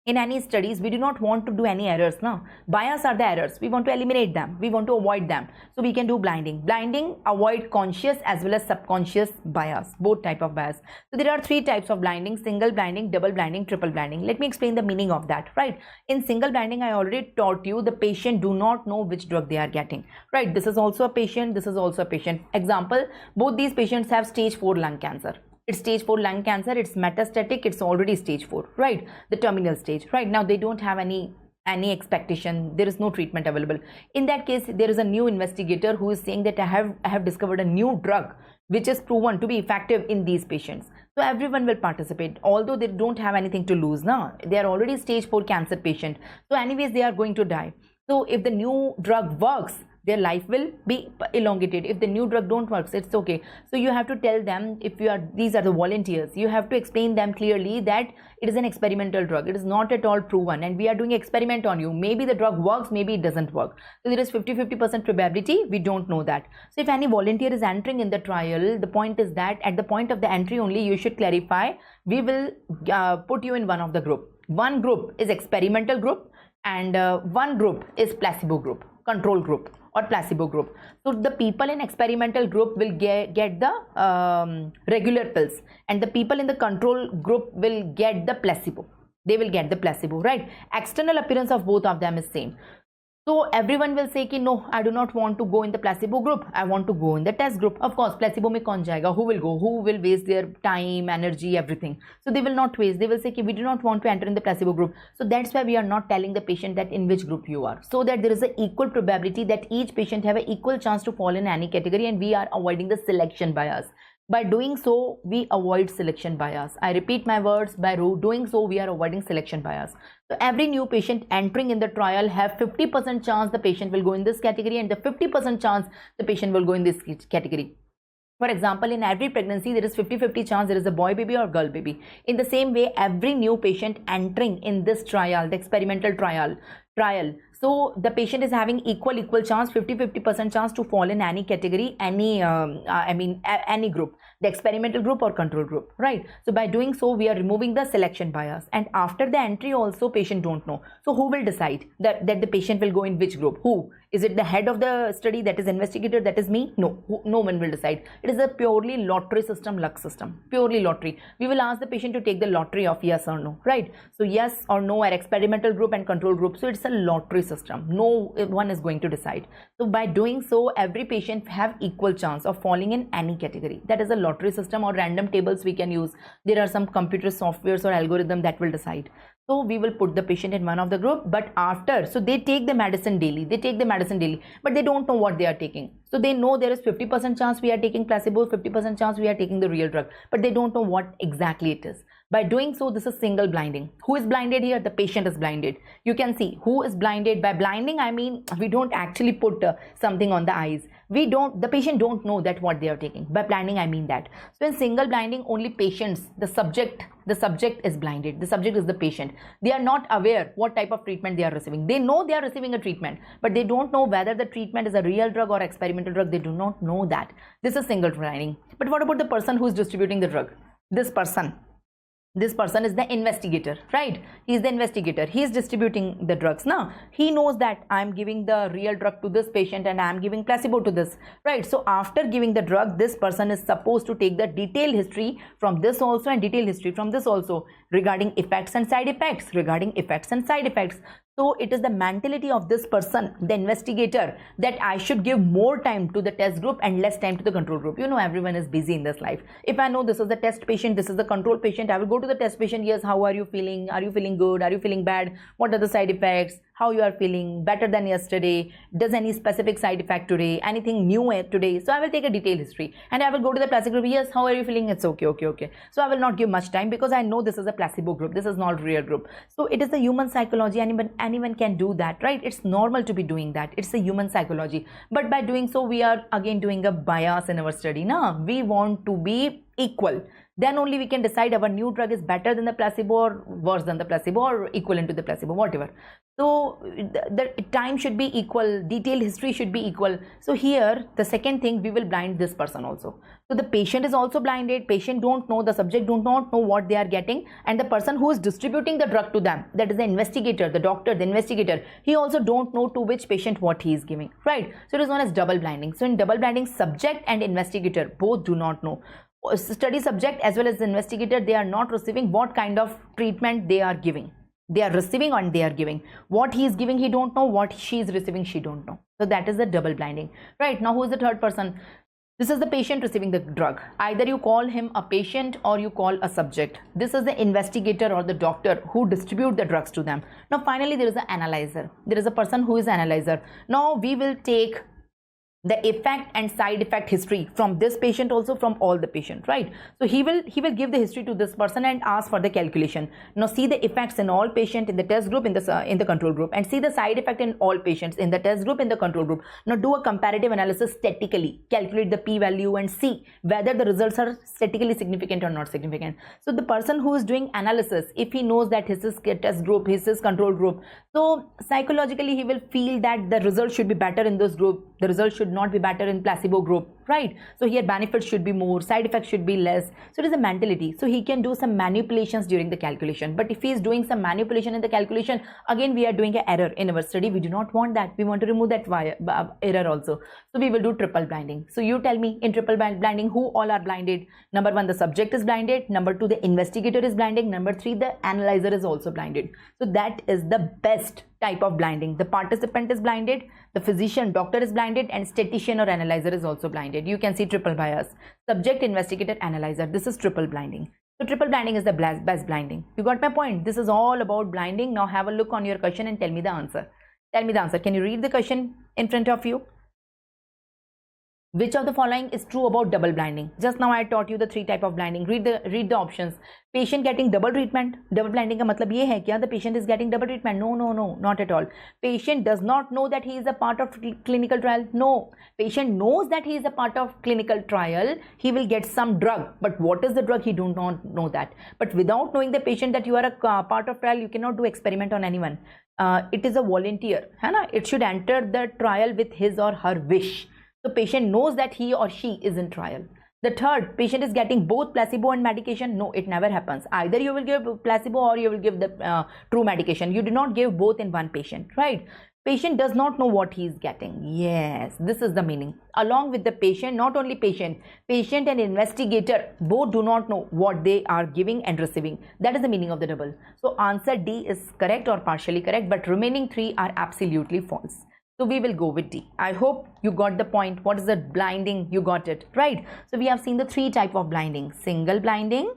in any studies, we do not want to do any errors. No, bias are the errors. We want to eliminate them. We want to avoid them. So we can do blinding. Blinding avoid conscious as well as subconscious bias, both type of bias. So there are three types of blinding: single blinding, double blinding, triple blinding. Let me explain the meaning of that, right? In single blinding, I already taught you the patient do not know which drug they are getting, right? This is also a patient. This is also a patient. Example, both these patients have stage 4 lung cancer. It's stage 4 lung cancer, it's metastatic, it's already stage 4, right? The terminal stage, right? Now they don't have any expectation, there is no treatment available. In that case, there is a new investigator who is saying that I have discovered a new drug which is proven to be effective in these patients. So everyone will participate, although they don't have anything to lose now. They are already stage 4 cancer patient. So anyways, they are going to die. So if the new drug works, their life will be elongated. If the new drug don't work, it's okay. So you have to tell them, if you are, these are the volunteers, you have to explain them clearly that it is an experimental drug. It is not at all proven and we are doing experiment on you. Maybe the drug works, maybe it doesn't work. So there is 50% probability, we don't know that. So if any volunteer is entering in the trial, the point is that at the point of the entry only, you should clarify, we will put you in one of the group. One group is experimental group and one group is placebo group, control group or placebo group. So the people in experimental group will get the regular pills and the people in the control group will get the placebo. They will get the placebo, right? External appearance of both of them is same. So everyone will say ki no, I do not want to go in the placebo group. I want to go in the test group. Of course, placebo mein kaun jayega? Who will go? Who will waste their time, energy, everything? So they will not waste. They will say ki we do not want to enter in the placebo group. So that's why we are not telling the patient that in which group you are. So that there is an equal probability that each patient have an equal chance to fall in any category, and we are avoiding the selection bias. By doing so, we avoid selection bias. I repeat my words, by doing so, we are avoiding selection bias. So every new patient entering in the trial have 50% chance the patient will go in this category and the 50% chance the patient will go in this category. For example, in every pregnancy, there is 50-50 chance there is a boy baby or girl baby. In the same way, every new patient entering in this trial, the experimental trial, so the patient is having equal chance, 50% chance to fall in any category, any any group, the experimental group or control group, right? So by doing so, we are removing the selection bias. And after the entry also, patient don't know. So who will decide that the patient will go in which group? Who? Is it the head of the study, that is investigator, that is me? No, no one will decide. It is a purely lottery system, luck system, purely lottery. We will ask the patient to take the lottery of yes or no, right? So yes or no are experimental group and control group. So it's a lottery system. No one is going to decide. So by doing so, every patient have equal chance of falling in any category. That is a lottery system, or random tables we can use. There are some computer softwares or algorithm that will decide. So we will put the patient in one of the group, but after, so they take the medicine daily, but they don't know what they are taking. So they know there is 50% chance we are taking placebo, 50% chance we are taking the real drug, but they don't know what exactly it is. By doing so, this is single blinding. Who is blinded here? The patient is blinded. You can see who is blinded. By blinding, I mean, we don't actually put something on the eyes. The patient don't know that what they are taking. By blinding, I mean that. So in single blinding, only patients, the subject is blinded. The subject is the patient. They are not aware what type of treatment they are receiving. They know they are receiving a treatment, but they don't know whether the treatment is a real drug or experimental drug. They do not know that. This is single blinding. But what about the person who is distributing the drug? This person is the investigator, right? He is the investigator. He is distributing the drugs. Now he knows that I am giving the real drug to this patient and I am giving placebo to this, right? So after giving the drug, this person is supposed to take the detailed history from this also and detailed history from this also regarding effects and side effects, So it is the mentality of this person, the investigator, that I should give more time to the test group and less time to the control group. You know, everyone is busy in this life. If I know this is the test patient, this is the control patient, I will go to the test patient. Yes, how are you feeling? Are you feeling good? Are you feeling bad? What are the side effects? How you are feeling? Better than yesterday? Does any specific side effect today? Anything new today? So I will take a detailed history and I will go to the placebo group. Yes, how are you feeling? It's okay. So I will not give much time because I know this is a placebo group. This is not real group. So it is the human psychology. Anyone can do that, right? It's normal to be doing that. It's a human psychology. But by doing so, we are again doing a bias in our study. No, we want to be equal. Then only we can decide our new drug is better than the placebo or worse than the placebo or equivalent to the placebo, whatever. So the time should be equal, detailed history should be equal. So here the second thing, we will blind this person also. So the patient is also blinded. Patient don't know, the subject do not know what they are getting, and the person who is distributing the drug to them, that is the investigator, the doctor, the investigator, he also don't know to which patient what he is giving, right? So it is known as double blinding. So in double blinding, subject and investigator both do not know. Study subject as well as the investigator, they are not receiving what kind of treatment they are giving. They are receiving and they are giving. What he is giving, he don't know. What she is receiving, she don't know. So that is the double blinding. Right, now who is the third person? This is the patient receiving the drug. Either you call him a patient or you call a subject. This is the investigator or the doctor who distribute the drugs to them. Now finally there is an analyzer. There is a person who is analyzer. Now we will take the effect and side effect history from this patient, also from all the patient, right? So he will give the history to this person and ask for the calculation. Now see the effects in all patient in the test group, in the control group, and see the side effect in all patients in the test group, in the control group. Now do a comparative analysis statistically, calculate the p-value and see whether the results are statistically significant or not significant. So the person who is doing analysis, if he knows that his is test group, his is control group, so psychologically he will feel that the result should be better in this group, the result should not be better in placebo group, right? So here benefits should be more, side effects should be less. So it is a mentality. So he can do some manipulations during the calculation. But if he is doing some manipulation in the calculation, again we are doing an error in our study. We do not want that. We want to remove that error also. So we will do triple blinding. So you tell me, in triple blinding, who all are blinded? Number one, the subject is blinded. Number two, the investigator is blinded. Number three, the analyzer is also blinded. So that is the best type of blinding. The participant is blinded, the physician, doctor is blinded, and statistician or analyzer is also blinded. You can see triple bias. Subject, investigator, analyzer. This is triple blinding. So triple blinding is the best blinding. You got my point? This is all about blinding. Now have a look on your question and tell me the answer. Tell me the answer. Can you read the question in front of you? Which of the following is true about double blinding? Just now I taught you the three type of blinding. Read the options. Patient getting double treatment. Double blinding का मतलब ये है क्या? The patient is getting double treatment? No, not at all. Patient does not know that he is a part of clinical trial. No, patient knows that he is a part of clinical trial. He will get some drug, but what is the drug? He do not know that. But without knowing the patient that you are a part of trial, you cannot do experiment on anyone. It is a volunteer, है ना? It should enter the trial with his or her wish. So patient knows that he or she is in trial. The third, patient is getting both placebo and medication. No, it never happens. Either you will give placebo or you will give the true medication. You do not give both in one patient, right? Patient does not know what he is getting. Yes, this is the meaning. Along with the patient, not only patient and investigator both do not know what they are giving and receiving. That is the meaning of the double. So answer D is correct or partially correct, but remaining three are absolutely false. So we will go with D. I hope you got the point. What is the blinding? You got it, right? So we have seen the three type of blinding: single blinding,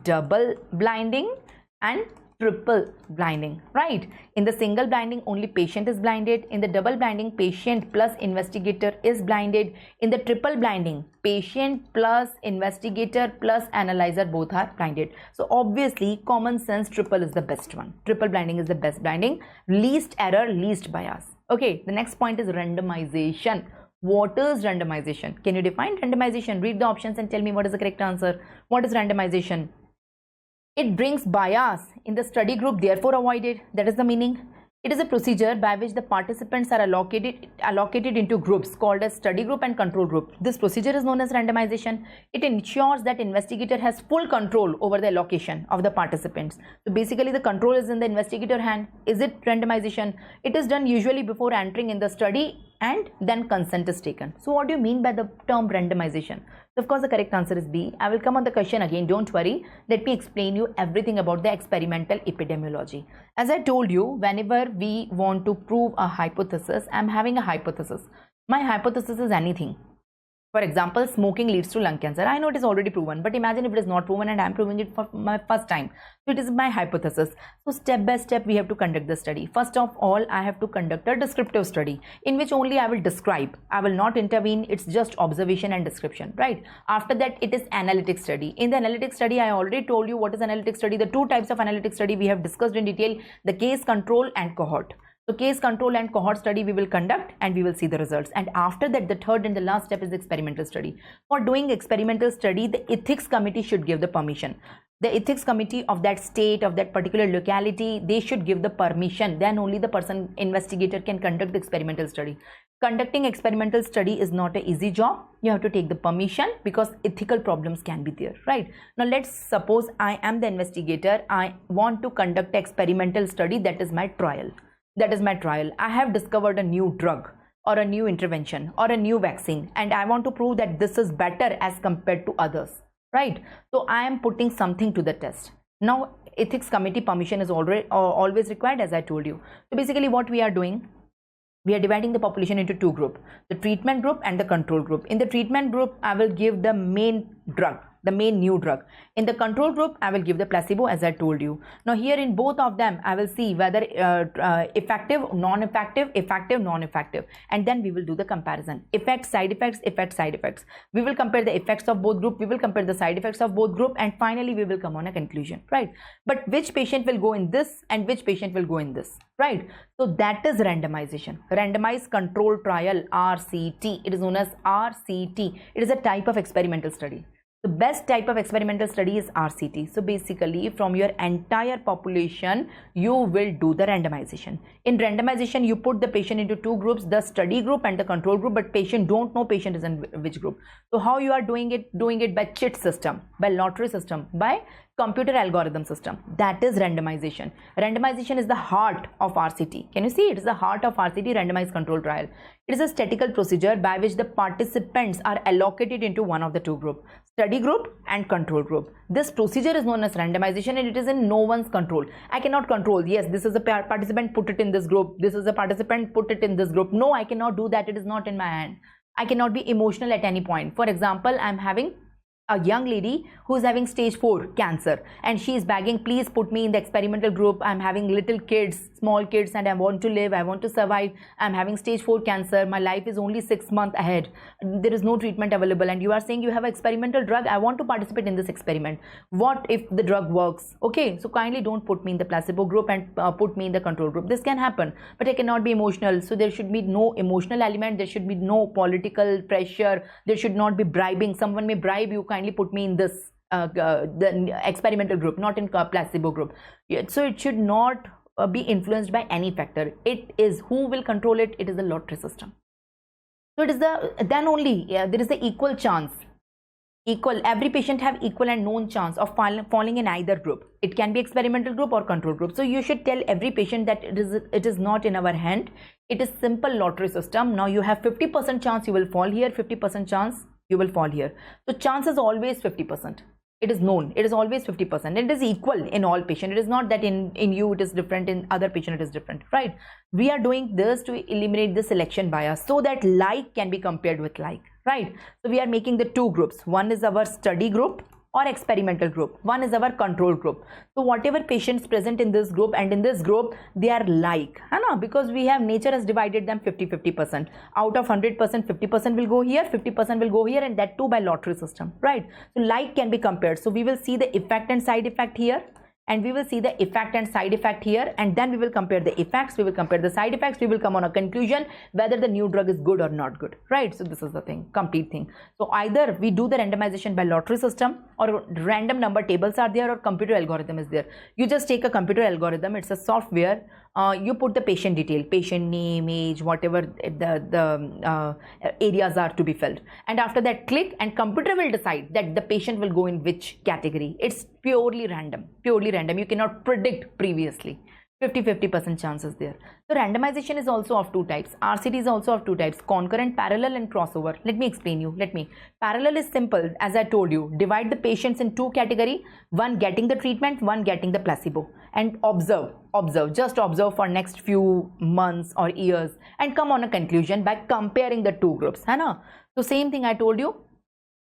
double blinding, and triple blinding, right? In the single blinding, only patient is blinded. In the double blinding, patient plus investigator is blinded. In the triple blinding, patient plus investigator plus analyzer both are blinded. So obviously, common sense, triple is the best one. Triple blinding is the best blinding. Least error, least bias. Okay, the next point is randomization. What is randomization? Can you define randomization? Read the options and tell me what is the correct answer. What is randomization? It brings bias in the study group, therefore avoided. That is the meaning. It is a procedure by which the participants are allocated into groups called as study group and control group. This procedure is known as randomization. It ensures that investigator has full control over the allocation of the participants. So basically the control is in the investigator hand. Is it randomization? It is done usually before entering in the study and then consent is taken. So what do you mean by the term randomization? So of course the correct answer is B. I will come on the question again, don't worry. Let me explain you everything about the experimental epidemiology. As I told you, whenever we want to prove a hypothesis, I am having a hypothesis. My hypothesis is anything. For example, smoking leads to lung cancer. I know it is already proven, but imagine if it is not proven and I am proving it for my first time. So it is my hypothesis. So step by step we have to conduct the study. First of all, I have to conduct a descriptive study in which only I will describe. I will not intervene. It's just observation and description, right? After that, it is analytic study. In the analytic study, I already told you what is analytic study. The two types of analytic study we have discussed in detail, the case control and cohort. So case control and cohort study we will conduct and we will see the results. And after that, the third and the last step is the experimental study. For doing experimental study, the ethics committee should give the permission. The ethics committee of that state, of that particular locality, they should give the permission. Then only the person, investigator, can conduct the experimental study. Conducting experimental study is not an easy job. You have to take the permission because ethical problems can be there, right? Now let's suppose I am the investigator. I want to conduct experimental study. That is my trial. That is my trial. I have discovered a new drug or a new intervention or a new vaccine, and I want to prove that this is better as compared to others, right? So I am putting something to the test. Now ethics committee permission is always required, as I told you. So basically what we are doing, we are dividing the population into two groups, the treatment group and the control group. In the treatment group, I will give the main drug, the main new drug. In the control group, I will give the placebo, as I told you. Now here in both of them, I will see whether effective, non-effective, effective, non-effective, and then we will do the comparison. Effects, side effects, effects, side effects. We will compare the effects of both group, we will compare the side effects of both group, and finally we will come on a conclusion, right? But which patient will go in this and which patient will go in this, right? So that is randomization. Randomized control trial, RCT. It is known as RCT. It is a type of experimental study. The best type of experimental study is RCT. So basically from your entire population, you will do the randomization. In randomization, you put the patient into two groups, the study group and the control group, but patient don't know patient is in which group. So how you are doing it? Doing it by chit system, by lottery system, by computer algorithm system. That is randomization. Randomization is the heart of RCT. Can you see? It is the heart of RCT, randomized control trial. It is a statistical procedure by which the participants are allocated into one of the two groups, study group and control group. This procedure is known as randomization and it is in no one's control. I cannot control, yes, this is a participant, put it in this group. This is a participant, put it in this group. No, I cannot do that. It is not in my hand. I cannot be emotional at any point. For example, I am having a young lady who is having stage 4 cancer and she is begging, please put me in the experimental group. I'm having little kids, small kids, and I want to live, I want to survive. I'm having stage 4 cancer. My life is only 6 months ahead. There is no treatment available and you are saying you have an experimental drug. I want to participate in this experiment. What if the drug works? Okay, so kindly don't put me in the placebo group and put me in the control group. This can happen, but I cannot be emotional. So there should be no emotional element. There should be no political pressure. There should not be bribing. Someone may bribe you, kindly put me in this the experimental group, not in placebo group. So it should not be influenced by any factor. It is who will control it. It is the lottery system. So it is the then only there is the equal chance. Equal, every patient have equal and known chance of falling in either group. It can be experimental group or control group. So you should tell every patient that it is not in our hand. It is simple lottery system. Now you have 50% chance you will fall here, 50% chance you will fall here. So chance is always 50%. It is known. It is always 50%. It is equal in all patients. It is not that in you it is different, in other patient it is different, right? We are doing this to eliminate the selection bias so that like can be compared with like, right? So we are making the two groups. One is our study group or experimental group. One is our control group. So whatever patients present in this group and in this group, they are like, because we have nature has divided them 50-50%. Out of 100%, 50% will go here, 50% will go here, and that too by lottery system, right? So like can be compared. So we will see the effect and side effect here, and we will see the effect and side effect here, and then we will compare the effects, we will compare the side effects, we will come on a conclusion whether the new drug is good or not good, right? So this is the thing, complete thing. So either we do the randomization by lottery system, or random number tables are there, or computer algorithm is there. You just take a computer algorithm, it's a software, you put the patient detail, patient name, age, whatever the areas are to be filled, and after that click, and computer will decide that the patient will go in which category. It's purely random, purely random. You cannot predict previously. 50% chances there. So randomization is also of two types. RCT is also of two types, concurrent, parallel and crossover. Let me explain you. Parallel is simple, as I told you. Divide the patients in two categories, one getting the treatment, one getting the placebo, and observe, just observe for next few months or years and come on a conclusion by comparing the two groups. है ना? So same thing I told you.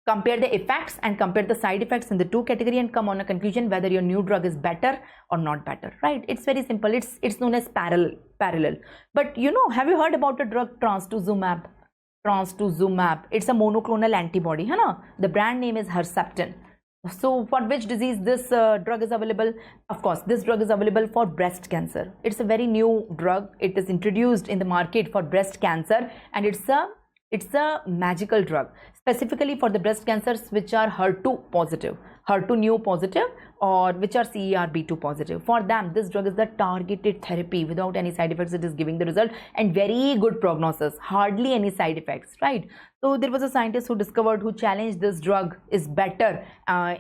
Compare the effects and compare the side effects in the two category and come on a conclusion whether your new drug is better or not better, right? It's very simple. It's known as parallel. But you know, have you heard about the drug 𝗏𝗏𝗏? It's a monoclonal antibody, है ना? The brand name is Herceptin. So for which disease this drug is available? Of course, this drug is available for breast cancer. It's a very new drug. It is introduced in the market for breast cancer, and it's a magical drug, specifically for the breast cancers which are HER2 positive, HER2 neu positive, or which are CERB2 positive. For them, this drug is the targeted therapy without any side effects. It is giving the result and very good prognosis, hardly any side effects, right? So there was a scientist who challenged this drug is better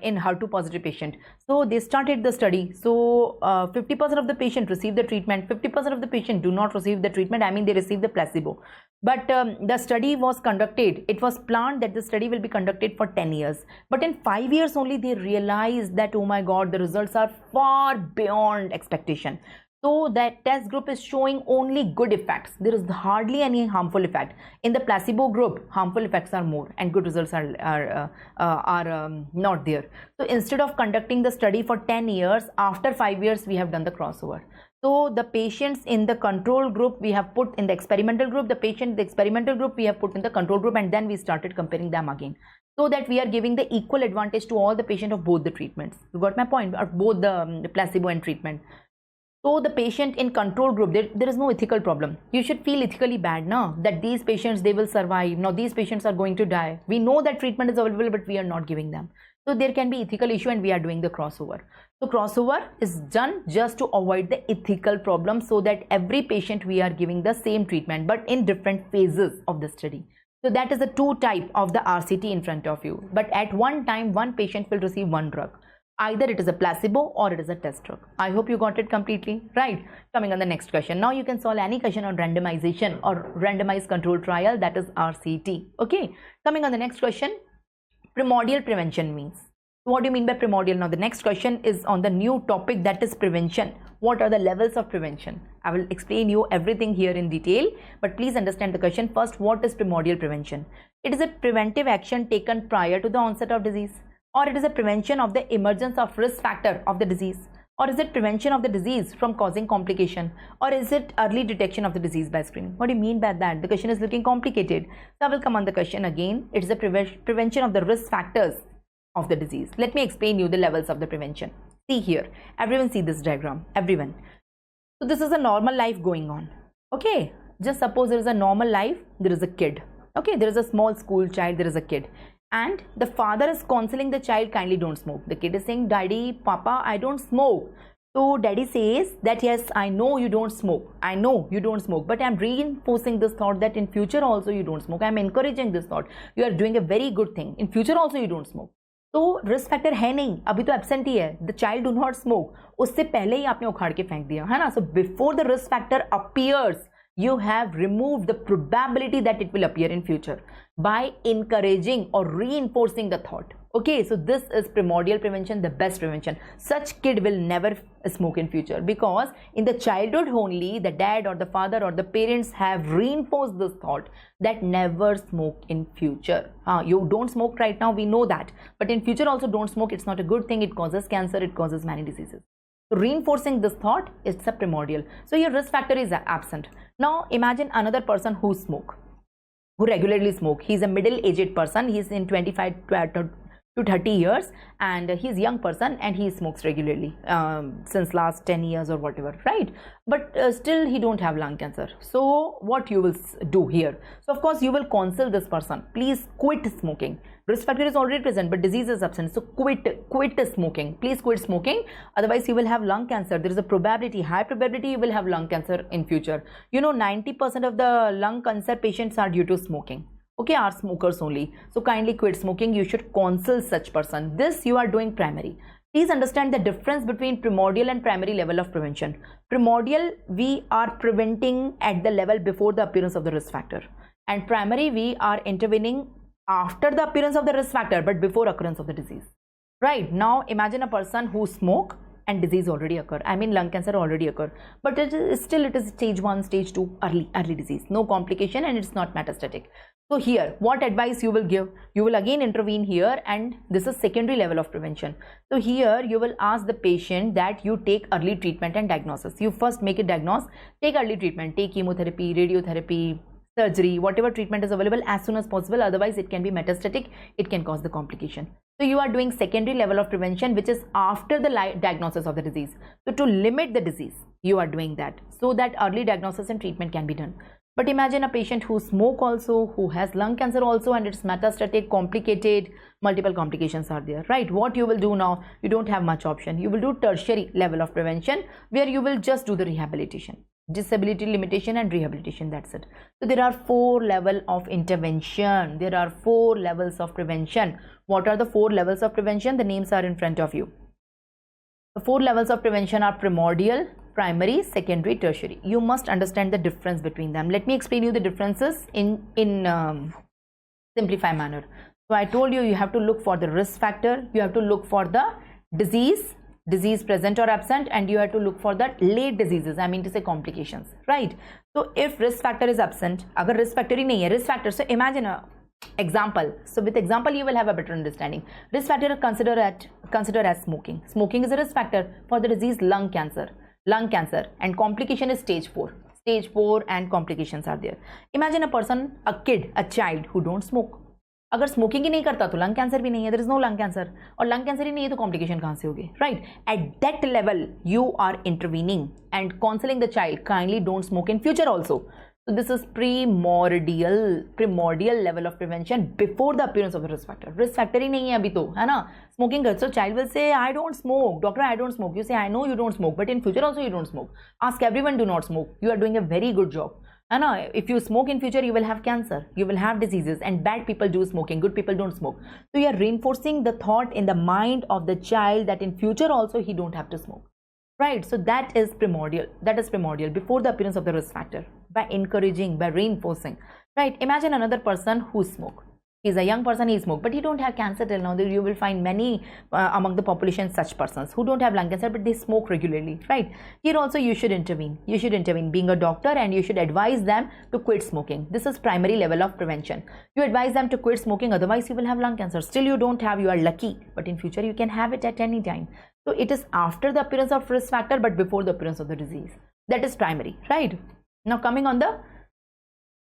in HER2 positive patient. So they started the study. So 50% of the patient receive the treatment, 50% of the patient do not receive the treatment. I mean, they receive the placebo. But the study was conducted. It was planned that the study will be conducted for 10 years. But in 5 years only, they realized that, oh my God, the results are far beyond expectation. So that test group is showing only good effects. There is hardly any harmful effect. In the placebo group, harmful effects are more and good results are not there. So instead of conducting the study for 10 years, after 5 years, we have done the crossover. So the patients in the control group we have put in the experimental group, the patient in the experimental group we have put in the control group, and then we started comparing them again, so that we are giving the equal advantage to all the patients of both the treatments. You got my point? Of both the placebo and treatment. So the patient in control group, there is no ethical problem. You should feel ethically bad now that these patients, they will survive. Now these patients are going to die. We know that treatment is available, but we are not giving them. So there can be ethical issue, and we are doing the crossover. So crossover is done just to avoid the ethical problem, so that every patient we are giving the same treatment, but in different phases of the study. So that is the two type of the RCT in front of you. But at one time, one patient will receive one drug. Either it is a placebo or it is a test drug. I hope you got it completely, right? Coming on the next question. Now you can solve any question on randomization or randomized control trial, that is RCT. Okay. Coming on the next question. Primordial prevention means. What do you mean by primordial? Now the next question is on the new topic, that is prevention. What are the levels of prevention? I will explain you everything here in detail, but please understand the question first. What is primordial prevention? It is a preventive action taken prior to the onset of disease, or it is a prevention of the emergence of risk factor of the disease, or is it prevention of the disease from causing complication, or is it early detection of the disease by screening? What do you mean by that? The question is looking complicated. So I will come on the question again. It is a prevention of the risk factors of the disease. Let me explain you the levels of the prevention. See here, everyone see this diagram, everyone. So this is a normal life going on. Okay, just suppose there is a normal life, there is a kid. Okay, there is a small school child, there is a kid. And the father is counseling the child, kindly don't smoke. The kid is saying, Daddy, Papa, I don't smoke. So daddy says that, yes, I know you don't smoke. I know you don't smoke, but I'm reinforcing this thought that in future also you don't smoke. I'm encouraging this thought. You are doing a very good thing. In future also you don't smoke. तो risk factor है नहीं, अभी तो absent ही है. The child do not smoke. उससे पहले ही आपने उखाड़ के फेंक दिया है ना. So before the risk factor appears, you have removed the probability that it will appear in future by encouraging or reinforcing the thought. Okay, so this is primordial prevention, the best prevention. Such kid will never smoke in future, because in the childhood only the dad or the father or the parents have reinforced this thought that never smoke in future. You don't smoke right now, we know that, but in future also don't smoke. It's not a good thing. It causes cancer, it causes many diseases. So reinforcing this thought, it's a primordial. So your risk factor is absent. Now imagine another person who regularly smoke. He's a middle-aged person. He's in 25 to 30 years, and he's a young person, and he smokes regularly since last 10 years or whatever, right? But still he don't have lung cancer. So what you will do here? So of course you will counsel this person, please quit smoking. Risk factor is already present, but disease is absent. So quit smoking. Please quit smoking. Otherwise, you will have lung cancer. There is a probability, high probability you will have lung cancer in future. You know, 90% of the lung cancer patients are due to smoking. Okay, are smokers only. So kindly quit smoking. You should counsel such person. This you are doing primary. Please understand the difference between primordial and primary level of prevention. Primordial, we are preventing at the level before the appearance of the risk factor, and primary, we are intervening after the appearance of the risk factor but before occurrence of the disease. Right, now imagine a person who smoke and disease already occur, I mean lung cancer already occur, but it is stage 1, stage 2 early disease, no complication, and it's not metastatic. So here, what advice you will give? You will again intervene here, and this is secondary level of prevention. So here you will ask the patient that you take early treatment and diagnosis. You first make it diagnose, take early treatment, take chemotherapy, radiotherapy, surgery, whatever treatment is available as soon as possible, otherwise it can be metastatic, it can cause the complication. So you are doing secondary level of prevention, which is after the diagnosis of the disease. So to limit the disease, you are doing that so that early diagnosis and treatment can be done. But imagine a patient who smoke also, who has lung cancer also, and it's metastatic, complicated, multiple complications are there, right? What you will do now, you don't have much option. You will do tertiary level of prevention, where you will just do the rehabilitation, disability limitation and rehabilitation, that's it. So there are 4 levels of intervention. There are 4 levels of prevention. What are the 4 levels of prevention? The names are in front of you. The 4 levels of prevention are primordial, primary, secondary, tertiary. You must understand the difference between them. Let me explain you the differences in simplified manner. So I told you, you have to look for the risk factor, you have to look for the disease present or absent, and you have to look for the late diseases, I mean to say complications, right? So if risk factor is absent, agar risk factor hi nahi hai, risk factor, so imagine a example. So with example you will have a better understanding. Risk factor consider as smoking. Smoking is a risk factor for the disease lung cancer, and complication is stage 4 and complications are there. Imagine a person, a child who don't smoke. अगर smoking ही नहीं करता तो lung cancer भी नहीं है, there is no lung cancer, और lung cancer ही नहीं है तो कॉम्प्लिकेशन कहाँ से होगी, right? At that level you are intervening and counselling the child, kindly don't smoke in future also. So this is primordial level of prevention before the appearance of the risk factor. Risk factor ही नहीं है अभी तो, है ना? Smoking कर, so child will say I don't smoke, doctor I don't smoke. You say I know you don't smoke, but in future also you don't smoke. Ask everyone do not smoke. You are doing a very good job. If you smoke in future, you will have cancer, you will have diseases, and bad people do smoking, good people don't smoke. So you are reinforcing the thought in the mind of the child that in future also he don't have to smoke, right? So that is primordial. That is primordial before the appearance of the risk factor, by encouraging, by reinforcing, right? Imagine another person who smoke. He's a young person, he smoked, but he don't have cancer till now. You will find many among the population such persons who don't have lung cancer, but they smoke regularly, right? Here also you should intervene. You should intervene being a doctor, and you should advise them to quit smoking. This is primary level of prevention. You advise them to quit smoking, otherwise you will have lung cancer. Still you don't have, you are lucky, but in future you can have it at any time. So it is after the appearance of risk factor, but before the appearance of the disease. That is primary, right? Now coming on the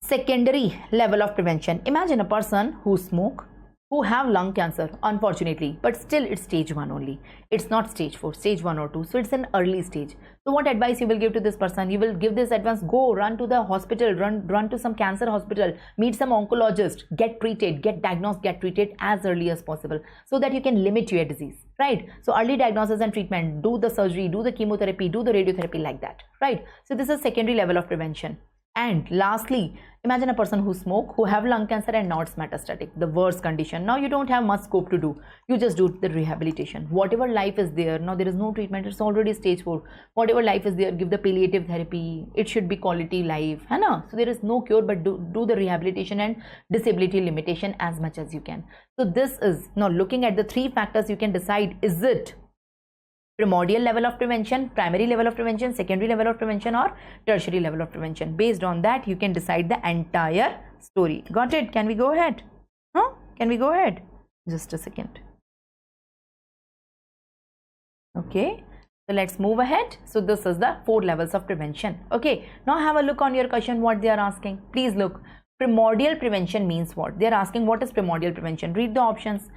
secondary level of prevention. Imagine a person who smoke, who have lung cancer, unfortunately, but still it's stage 1 only. It's not stage 4, stage 1 or 2. So it's an early stage. So what advice you will give to this person? You will give this advice, go run to the hospital, run to some cancer hospital, meet some oncologist, get treated, get diagnosed, get treated as early as possible, so that you can limit your disease, right? So early diagnosis and treatment, do the surgery, do the chemotherapy, do the radiotherapy, like that, right? So this is secondary level of prevention. And lastly, imagine a person who smoke, who have lung cancer and now it's metastatic, the worst condition. Now you don't have much scope to do. You just do the rehabilitation. Whatever life is there, now there is no treatment, it's already stage 4. Whatever life is there, give the palliative therapy. It should be quality life, है ना? So there is no cure, but do the rehabilitation and disability limitation as much as you can. So this is, now looking at the 3 factors, you can decide, is it primordial level of prevention, primary level of prevention, secondary level of prevention, or tertiary level of prevention. Based on that, you can decide the entire story. Got it? Can we go ahead? Can we go ahead? Just a second. Okay, so let's move ahead. So this is the 4 levels of prevention. Okay, now have a look on your question, what they are asking. Please look. Primordial prevention means what? They are asking, what is primordial prevention? Read the options.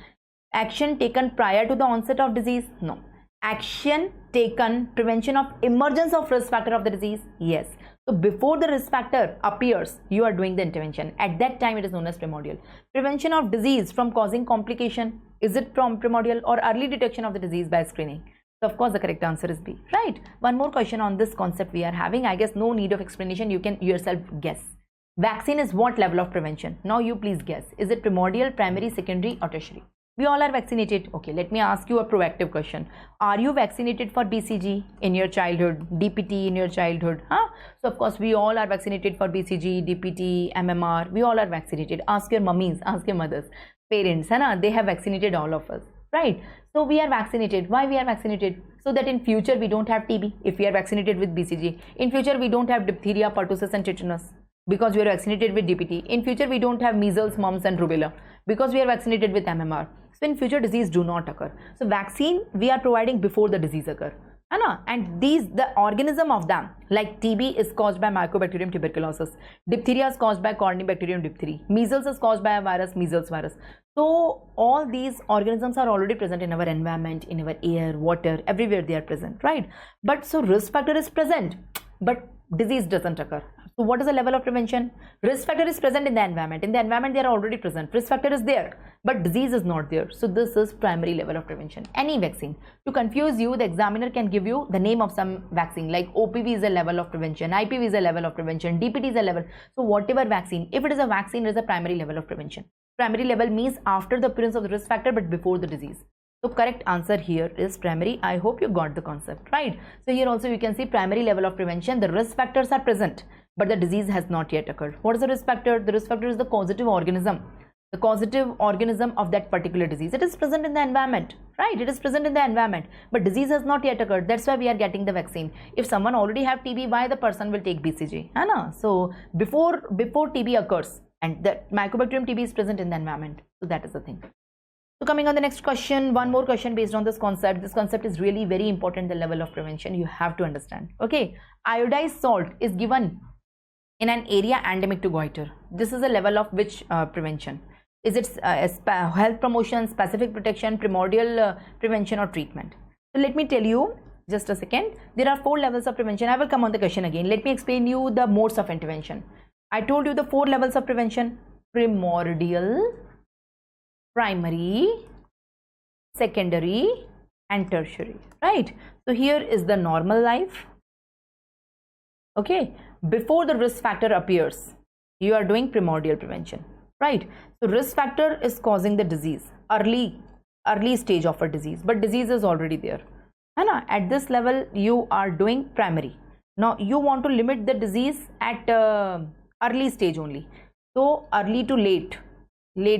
Action taken prior to the onset of disease? No. Action taken, prevention of emergence of risk factor of the disease? Yes. So before the risk factor appears, you are doing the intervention. At that time, it is known as primordial. Prevention of disease from causing complication, is it from primordial? Or early detection of the disease by screening? So of course the correct answer is B, right? One more question on this concept we are having. I guess no need of explanation, you can yourself guess. Vaccine is what level of prevention? Now you please guess. Is it primordial, primary, secondary, or tertiary? We all are vaccinated. Okay, let me ask you a proactive question. Are you vaccinated for BCG in your childhood, DPT in your childhood? So of course we all are vaccinated for BCG, DPT, MMR. We all are vaccinated. Ask your mummies, ask your mothers, parents, they have vaccinated all of us, right? So we are vaccinated. Why we are vaccinated? So that in future we don't have TB if we are vaccinated with BCG. In future we don't have diphtheria, pertussis and tetanus because we are vaccinated with DPT. In future we don't have measles, mumps and rubella because we are vaccinated with MMR. So in future disease do not occur. So vaccine we are providing before the disease occur. And the organism of them, like TB is caused by Mycobacterium tuberculosis, diphtheria is caused by Corynebacterium diphtheria, measles is caused by a virus, measles virus. So all these organisms are already present in our environment, in our air, water, everywhere they are present, right? But so risk factor is present, but disease doesn't occur. So what is the level of prevention? Risk factor is present in the environment. In the environment they are already present. Risk factor is there, but disease is not there. So this is primary level of prevention. Any vaccine. To confuse you, the examiner can give you the name of some vaccine, like OPV is a level of prevention, IPV is a level of prevention, DPT is a level. So whatever vaccine, if it is a vaccine, it is a primary level of prevention. Primary level means after the appearance of the risk factor but before the disease. So correct answer here is primary. I hope you got the concept, right? So here also you can see primary level of prevention. The risk factors are present, but the disease has not yet occurred. What is the risk factor? The risk factor is the causative organism. The causative organism of that particular disease. It is present in the environment, right? It is present in the environment, but disease has not yet occurred. That's why we are getting the vaccine. If someone already have TB, why the person will take BCG? So before TB occurs, and that Mycobacterium TB is present in the environment. So that is the thing. So coming on the next question, one more question based on this concept. This concept is really very important, the level of prevention. You have to understand. Okay, iodized salt is given in an area endemic to goiter. This is a level of which prevention? Is it health promotion, specific protection, primordial prevention or treatment? So let me tell you, just a second. There are 4 levels of prevention. I will come on the question again. Let me explain you the modes of intervention. I told you the 4 levels of prevention: primordial, primary, secondary and tertiary, right? So here is the normal life. Okay, before the risk factor appears, you are doing primordial prevention, right? So risk factor is causing the disease, early stage of a disease, but disease is already there. At this level you are doing primary. Now you want to limit the disease at early stage only. So early to late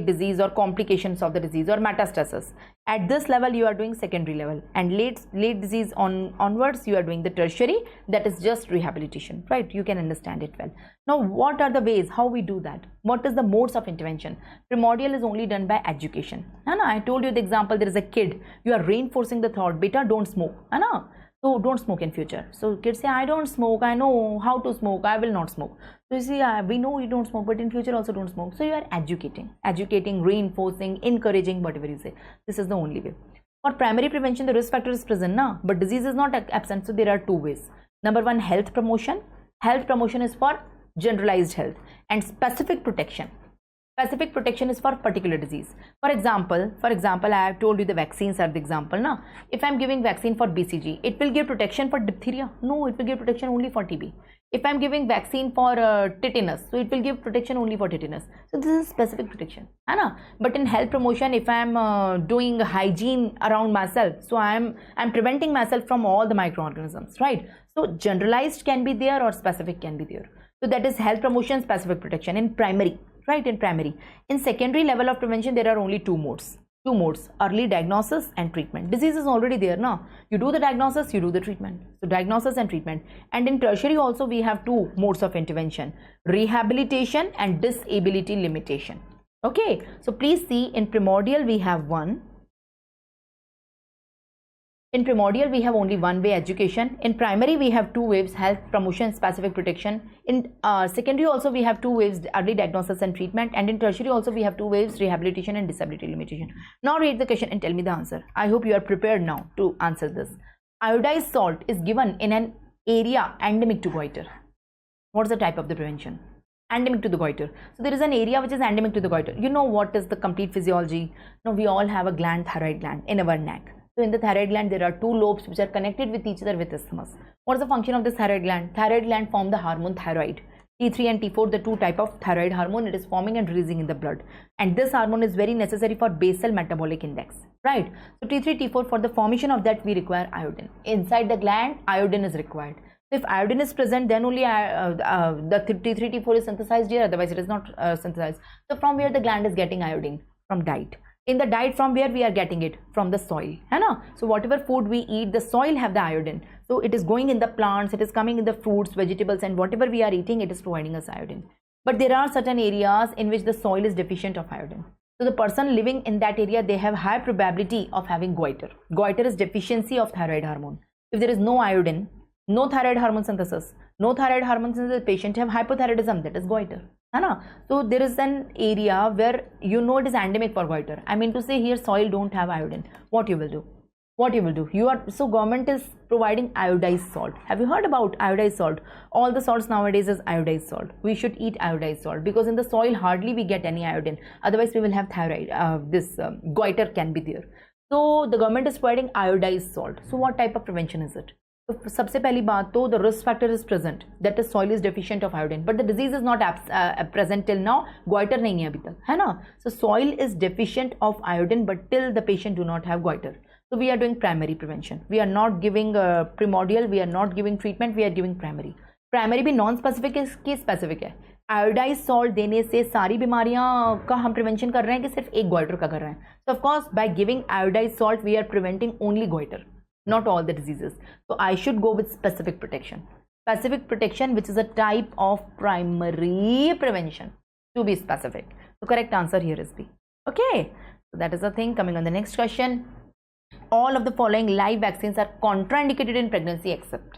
disease or complications of the disease or metastasis. At this level you are doing secondary level, and late disease onwards you are doing the tertiary, that is just rehabilitation, right? You can understand it well. Now what are the ways how we do that? What is the modes of intervention? Primordial is only done by education. I told you the example, there is a kid, you are reinforcing the thought, beta don't smoke, so don't smoke in future. So kids say, I don't smoke, I know how to smoke, I will not smoke. So you see, we know you don't smoke, but in future also don't smoke. So you are educating, reinforcing, encouraging, whatever you say. This is the only way. For primary prevention, the risk factor is present, but disease is not absent. So there are 2 ways. Number 1, health promotion. Health promotion is for generalized health, and specific protection. Specific protection is for particular disease. For example, I have told you the vaccines are the example. If I am giving vaccine for BCG, it will give protection for diphtheria? No, it will give protection only for TB. If I am giving vaccine for tetanus, so it will give protection only for tetanus. So this is specific protection. But in health promotion, if I am doing hygiene around myself, so I am preventing myself from all the microorganisms, right? So generalized can be there or specific can be there. So that is health promotion, specific protection in primary. Right, in primary. In secondary level of prevention, there are only 2 modes. 2 modes: early diagnosis and treatment. Disease is already there now. You do the diagnosis, you do the treatment. So diagnosis and treatment. And in tertiary also we have 2 modes of intervention: rehabilitation and disability limitation. Okay, so please see, in primordial we have 1. In primordial we have only 1 way, education. In primary we have 2 waves: health promotion, specific protection. In secondary also we have 2 waves: early diagnosis and treatment. And in tertiary also we have 2 waves: rehabilitation and disability limitation. Now read the question and tell me the answer. I hope you are prepared now to answer this. Iodized salt is given in an area endemic to goiter. What's the type of the prevention? Endemic to the goiter. So there is an area which is endemic to the goiter. You know what is the complete physiology? Now we all have a gland, thyroid gland, in our neck. So in the thyroid gland, there are 2 lobes which are connected with each other with isthmus. What is the function of this thyroid gland? Thyroid gland form the hormone thyroid. T3 and T4, the two type of thyroid hormone, it is forming and releasing in the blood, and this hormone is very necessary for basal metabolic index, right? So T3, T4, for the formation of that we require iodine. Inside the gland, iodine is required. If iodine is present, then only the T3, T4 is synthesized here, otherwise it is not synthesized. So from where the gland is getting iodine? From diet. In the diet, from where we are getting it? From the soil, है ना? So whatever food we eat, the soil have the iodine. So it is going in the plants, it is coming in the fruits, vegetables, and whatever we are eating, it is providing us iodine. But there are certain areas in which the soil is deficient of iodine. So the person living in that area, they have high probability of having goiter. Goiter is deficiency of thyroid hormone. If there is no iodine, no thyroid hormone synthesis, no thyroid hormone synthesis, the patient have hypothyroidism, that is goiter. So there is an area where you know it is endemic for goiter. I mean to say here soil don't have iodine. What you will do? What you will do? So government is providing iodized salt. Have you heard about iodized salt? All the salts nowadays is iodized salt. We should eat iodized salt because in the soil hardly we get any iodine. Otherwise we will have thyroid. Goiter can be there. So the government is providing iodized salt. So what type of prevention is it? So सबसे पहली बात तो the risk factor is present, that is soil is deficient of iodine, but the disease is not present till now. Goiter नहीं है अभी तक, है ना? So soil is deficient of iodine, but till the patient do not have goiter. So we are doing primary prevention. We are not giving primordial, we are not giving treatment, we are giving primary. Primary भी non-specific है कि specific है. Iodized salt देने से सारी बीमारियां का हम prevention कर रहे हैं कि सिर्फ एक goiter का कर रहे हैं. So of course by giving iodized salt we are preventing only goiter, not all the diseases. So I should go with specific protection. Specific protection, which is a type of primary prevention, to be specific. So correct answer here is B. Okay, so that is the thing. Coming on the next question. All of the following live vaccines are contraindicated in pregnancy except,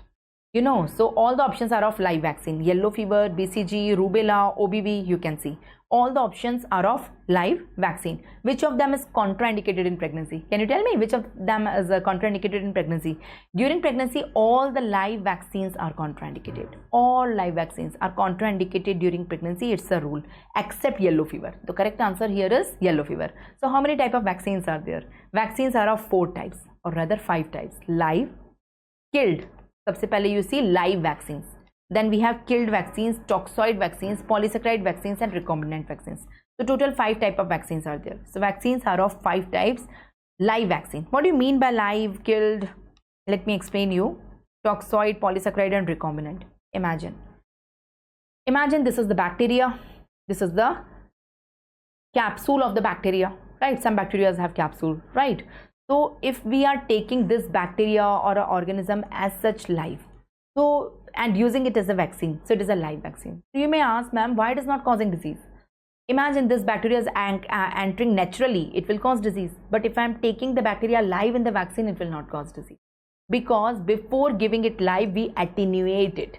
you know, so all the options are of live vaccine. Yellow fever, BCG, rubella, OBV, you can see. All the options are of live vaccine. Which of them is contraindicated in pregnancy? Can you tell me which of them is contraindicated in pregnancy? During pregnancy, all the live vaccines are contraindicated. All live vaccines are contraindicated during pregnancy. It's a rule, except yellow fever. The correct answer here is yellow fever. So how many type of vaccines are there? Vaccines are of 4 types, or rather 5 types. Live, killed. सबसे पहले you see live vaccines. Then we have killed vaccines, toxoid vaccines, polysaccharide vaccines, and recombinant vaccines. So total 5 type of vaccines are there. So vaccines are of 5 types. Live vaccine. What do you mean by live, killed? Let me explain you. Toxoid, polysaccharide, and recombinant. Imagine this is the bacteria. This is the capsule of the bacteria, right? Some bacteria have capsule, right? So if we are taking this bacteria or an organism as such live, so and using it as a vaccine, so it is a live vaccine. So you may ask, ma'am, why it is not causing disease? Imagine this bacteria is entering naturally, it will cause disease. But if I am taking the bacteria live in the vaccine, it will not cause disease. Because before giving it live, we attenuate it.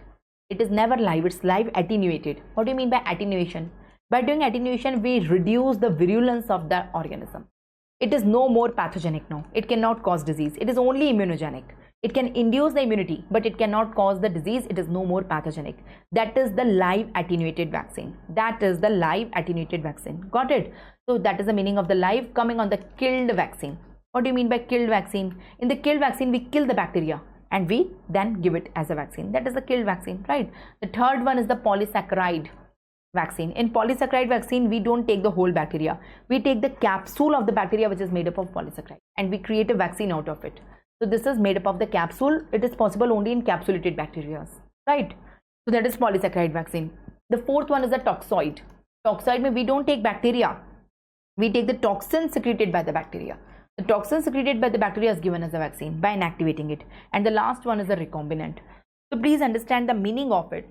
It is never live, it's live attenuated. What do you mean by attenuation? By doing attenuation, we reduce the virulence of the organism. It is no more pathogenic now. It cannot cause disease. It is only immunogenic. It can induce the immunity, but it cannot cause the disease. It is no more pathogenic. That is the live attenuated vaccine. That is the live attenuated vaccine. Got it? So that is the meaning of the live. Coming on the killed vaccine. What do you mean by killed vaccine? In the killed vaccine, we kill the bacteria and we then give it as a vaccine. That is the killed vaccine, right? The third one is the polysaccharide vaccine. In polysaccharide vaccine, we don't take the whole bacteria. We take the capsule of the bacteria, which is made up of polysaccharide, and we create a vaccine out of it. So this is made up of the capsule. It is possible only in capsulated bacteria, right? So that is polysaccharide vaccine. The fourth one is the toxoid. Toxoid means we don't take bacteria. We take the toxin secreted by the bacteria. The toxin secreted by the bacteria is given as a vaccine by inactivating it. And the last one is the recombinant. So please understand the meaning of it.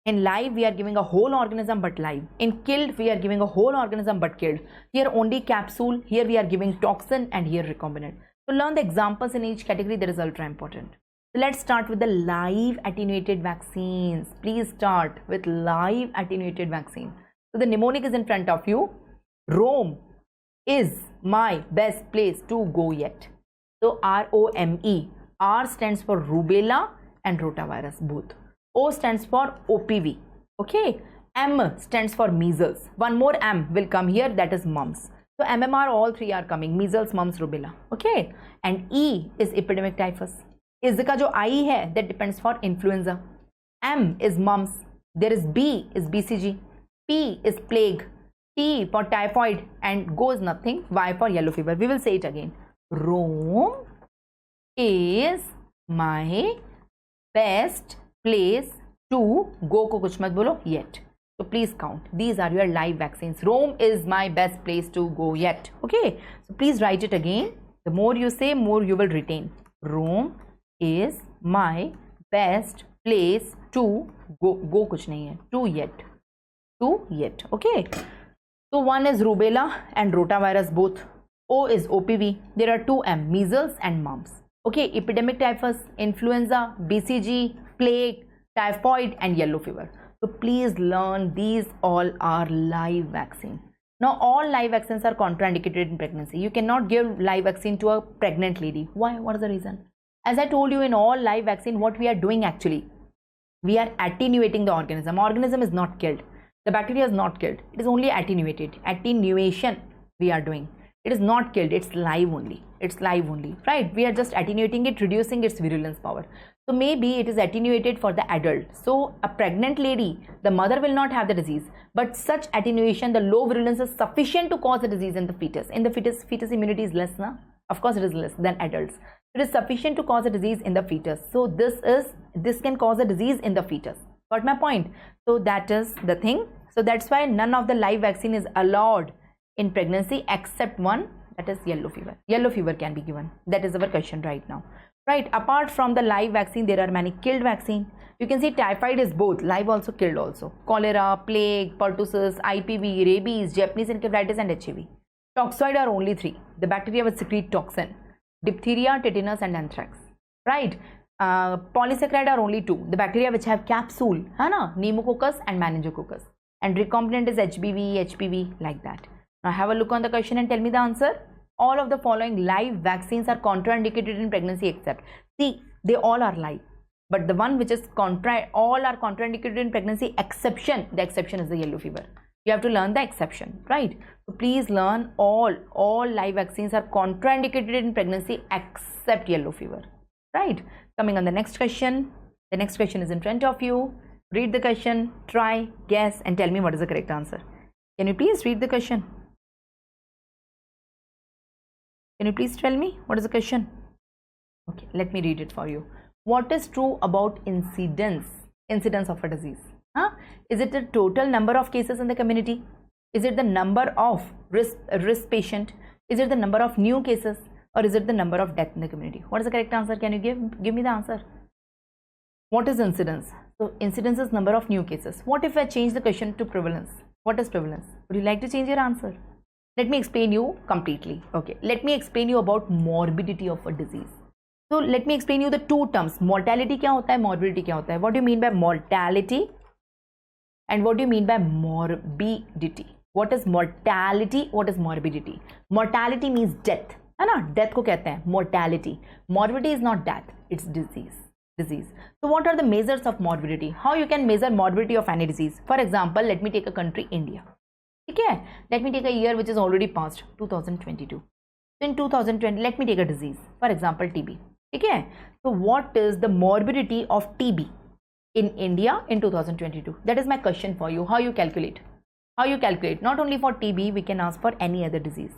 In live, we are giving a whole organism but live. In killed, we are giving a whole organism but killed. Here only capsule, here we are giving toxin, and here recombinant. So learn the examples in each category, that is ultra important. So let's start with the live attenuated vaccines. Please start with live attenuated vaccine. So the mnemonic is in front of you. Rome is my best place to go yet. So ROME. R stands for rubella and rotavirus both. O stands for OPV. Okay. M stands for measles. One more M will come here, that is mumps. So MMR, all 3 are coming. Measles, mumps, rubella. Okay. And E is epidemic typhus. Is का जो I है, that depends for influenza. M is mumps. There is B is BCG, P is plague, T for typhoid, and go is nothing, Y for yellow fever. We will say it again. Rome is my best place to go को कुछ मत बोलो yet. So please count. These are your live vaccines. Rome is my best place to go yet. Okay. So please write it again. The more you say, more you will retain. Rome is my best place to go. Go कुछ नहीं है. To yet. To yet. Okay. So one is rubella and rotavirus both. O is OPV. There are two M, measles and mumps. Okay. Epidemic typhus, influenza, BCG, plague, typhoid and yellow fever. So please learn these all are live vaccine. Now all live vaccines are contraindicated in pregnancy. You cannot give live vaccine to a pregnant lady. Why? What is the reason? As I told you, in all live vaccine, what we are doing actually, we are attenuating the organism. Organism is not killed. The bacteria is not killed. It is only attenuated. Attenuation we are doing. It is not killed. It's live only. It's live only, right? We are just attenuating it, reducing its virulence power. So maybe it is attenuated for the adult. So a pregnant lady, the mother will not have the disease, but such attenuation, the low virulence is sufficient to cause the disease in the fetus. In the fetus immunity is less, na? Of course it is less than adults. It is sufficient to cause a disease in the fetus. So this can cause a disease in the fetus. Got my point? So that is the thing. So that's why none of the live vaccine is allowed in pregnancy except one, that is yellow fever. Yellow fever can be given. That is our question right now. Right, apart from the live vaccine, there are many killed vaccine. You can see typhoid is both, live also, killed also. Cholera, plague, pertussis, 𝗵𝗵, rabies, Japanese encephalitis and 𝗬𝗵. Toxoid are only 3. The bacteria which secrete toxin. Diphtheria, tetanus and anthrax. Right, polysaccharide are only 2. The bacteria which have capsule, है ना? Pneumococcus and meningococcus. And recombinant is 𝗵𝗵, like that. Now have a look on the question and tell me the answer. All of the following live vaccines are contraindicated in pregnancy except. See, they all are live. But the one which is all are contraindicated in pregnancy exception. The exception is the yellow fever. You have to learn the exception, right? So please learn all live vaccines are contraindicated in pregnancy except yellow fever, right? Coming on the next question. The next question is in front of you. Read the question, try, guess and tell me what is the correct answer. Can you please read the question? Can you please tell me what is the question? Okay, let me read it for you. What is true about incidence of a disease? Is it the total number of cases in the community? Is it the number of risk patient? Is it the number of new cases? Or is it the number of death in the community? What is the correct answer? Can you give me the answer? What is incidence? So incidence is number of new cases. What if I change the question to prevalence? What is prevalence? Would you like to change your answer? Let me explain you completely. Okay, let me explain you about morbidity of a disease. So let me explain you the two terms. Mortality क्या होता है? Morbidity क्या होता है? What do you mean by mortality? And what do you mean by morbidity? What is mortality? What is morbidity? Mortality means death. है ना? Death को कहते हैं mortality. Morbidity is not death. It's disease. So what are the measures of morbidity? How you can measure morbidity of any disease? For example, let me take a country, India. Okay, let me take a year which is already past, 2022. So in 2020, let me take a disease, for example, TB. Okay, so what is the morbidity of TB in India in 2022? That is my question for you. How you calculate? Not only for TB, we can ask for any other disease.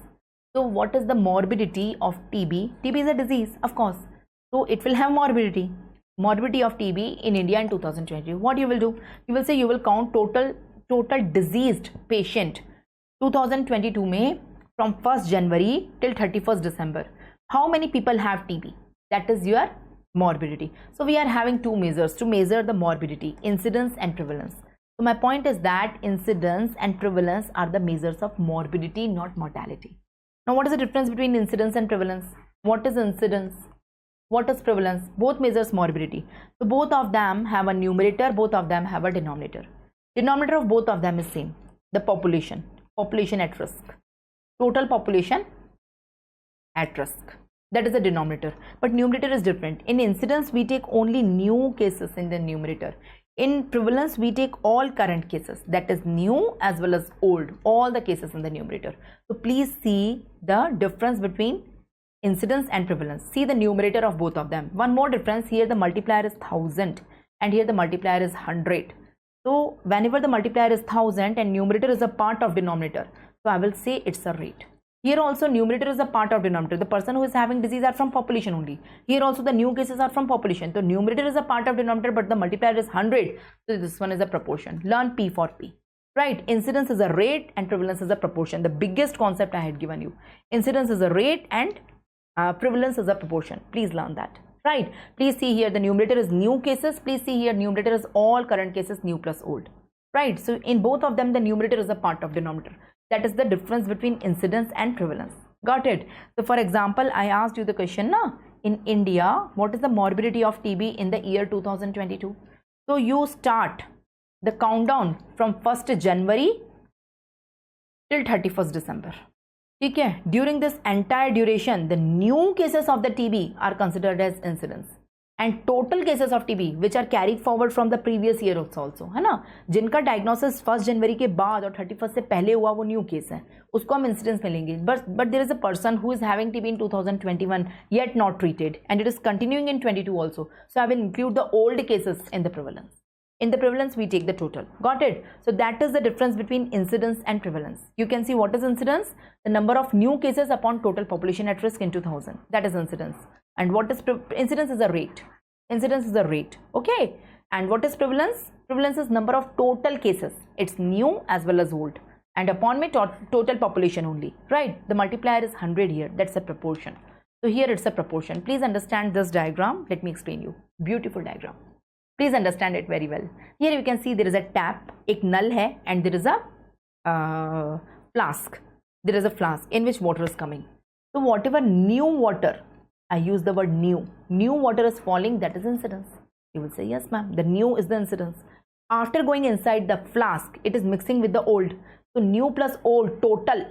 So what is the morbidity of TB? TB is a disease, of course. So it will have morbidity. Morbidity of TB in India in 2020. What you will do? You will say you will count total diseased patient 2022 May from 1st January till 31st December. How many people have TB? That is your morbidity. So we are having two measures to measure the morbidity, incidence and prevalence. So my point is that incidence and prevalence are the measures of morbidity, not mortality. Now what is the difference between incidence and prevalence? What is incidence? What is prevalence? Both measures morbidity. So both of them have a numerator, both of them have a denominator. Denominator of both of them is same. The population at risk. Total population at risk. That is the denominator. But numerator is different. In incidence, we take only new cases in the numerator. In prevalence, we take all current cases. That is new as well as old. All the cases in the numerator. So please see the difference between incidence and prevalence. See the numerator of both of them. One more difference. Here the multiplier is 1000 and here the multiplier is 100. So whenever the multiplier is 1000 and numerator is a part of denominator, so I will say it's a rate. Here also numerator is a part of denominator. The person who is having disease are from population only. Here also the new cases are from population. So numerator is a part of denominator, but the multiplier is 100. So this one is a proportion. Learn P for P. Right? Incidence is a rate and prevalence is a proportion. The biggest concept I had given you. Incidence is a rate and prevalence is a proportion. Please learn that. Right? Please see here the numerator is new cases. Please see here numerator is all current cases, new plus old. Right? So in both of them the numerator is a part of denominator. That is the difference between incidence and prevalence. Got it? So for example, I asked you the question, in India, what is the morbidity of TB in the year 2022? So you start the countdown from 1st January till 31st December. Okay? During this entire duration, the new cases of the TB are considered as incidence. And total cases of TB which are carried forward from the previous year also, है ना, जिनका diagnosis 1st January के बाद और 31st से पहले हुआ वो new case है, उसको हम incidence में लेंगे. But there is a person who is having TB in 2021 yet not treated and it is continuing in 22 also. So I will include the old cases in the prevalence. In the prevalence we take the total. Got it? So that is the difference between incidence and prevalence. You can see what is incidence? The number of new cases upon total population at risk in 2000. That is incidence. And what is incidence is a rate. Incidence is a rate. Okay. And what is prevalence? Prevalence is number of total cases. It's new as well as old. And upon my total population only. Right. The multiplier is 100 here. That's a proportion. So here it's a proportion. Please understand this diagram. Let me explain you. Beautiful diagram. Please understand it very well. Here you can see there is a tap, एक null है, and there is a flask. There is a flask in which water is coming. So whatever new water, I use the word new. New water is falling, that is incidence. You will say, yes ma'am, the new is the incidence. After going inside the flask, it is mixing with the old. So new plus old, total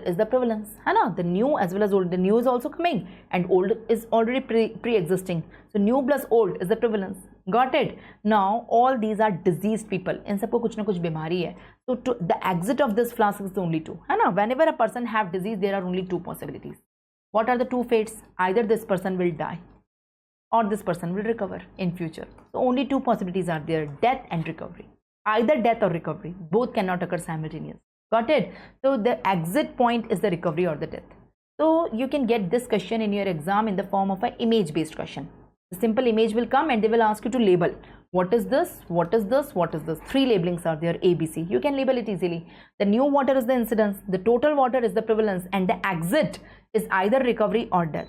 is the prevalence. है ना? The new as well as old. The new is also coming and old is already pre-existing. So new plus old is the prevalence. Got it? Now all these are diseased people. In सबको कुछ ना कुछ बीमारी है. So the exit of this flask is only two. है ना? Whenever a person have disease, there are only two possibilities. What are the two fates? Either this person will die or this person will recover in future. So only two possibilities are there, death and recovery. Either death or recovery. Both cannot occur simultaneously. Got it? So the exit point is the recovery or the death. So you can get this question in your exam in the form of an image based question. The simple image will come and they will ask you to label. What is this? What is this? What is this? Three labelings are there, A, B, C. You can label it easily. The new water is the incidence, the total water is the prevalence, and the exit is either recovery or death.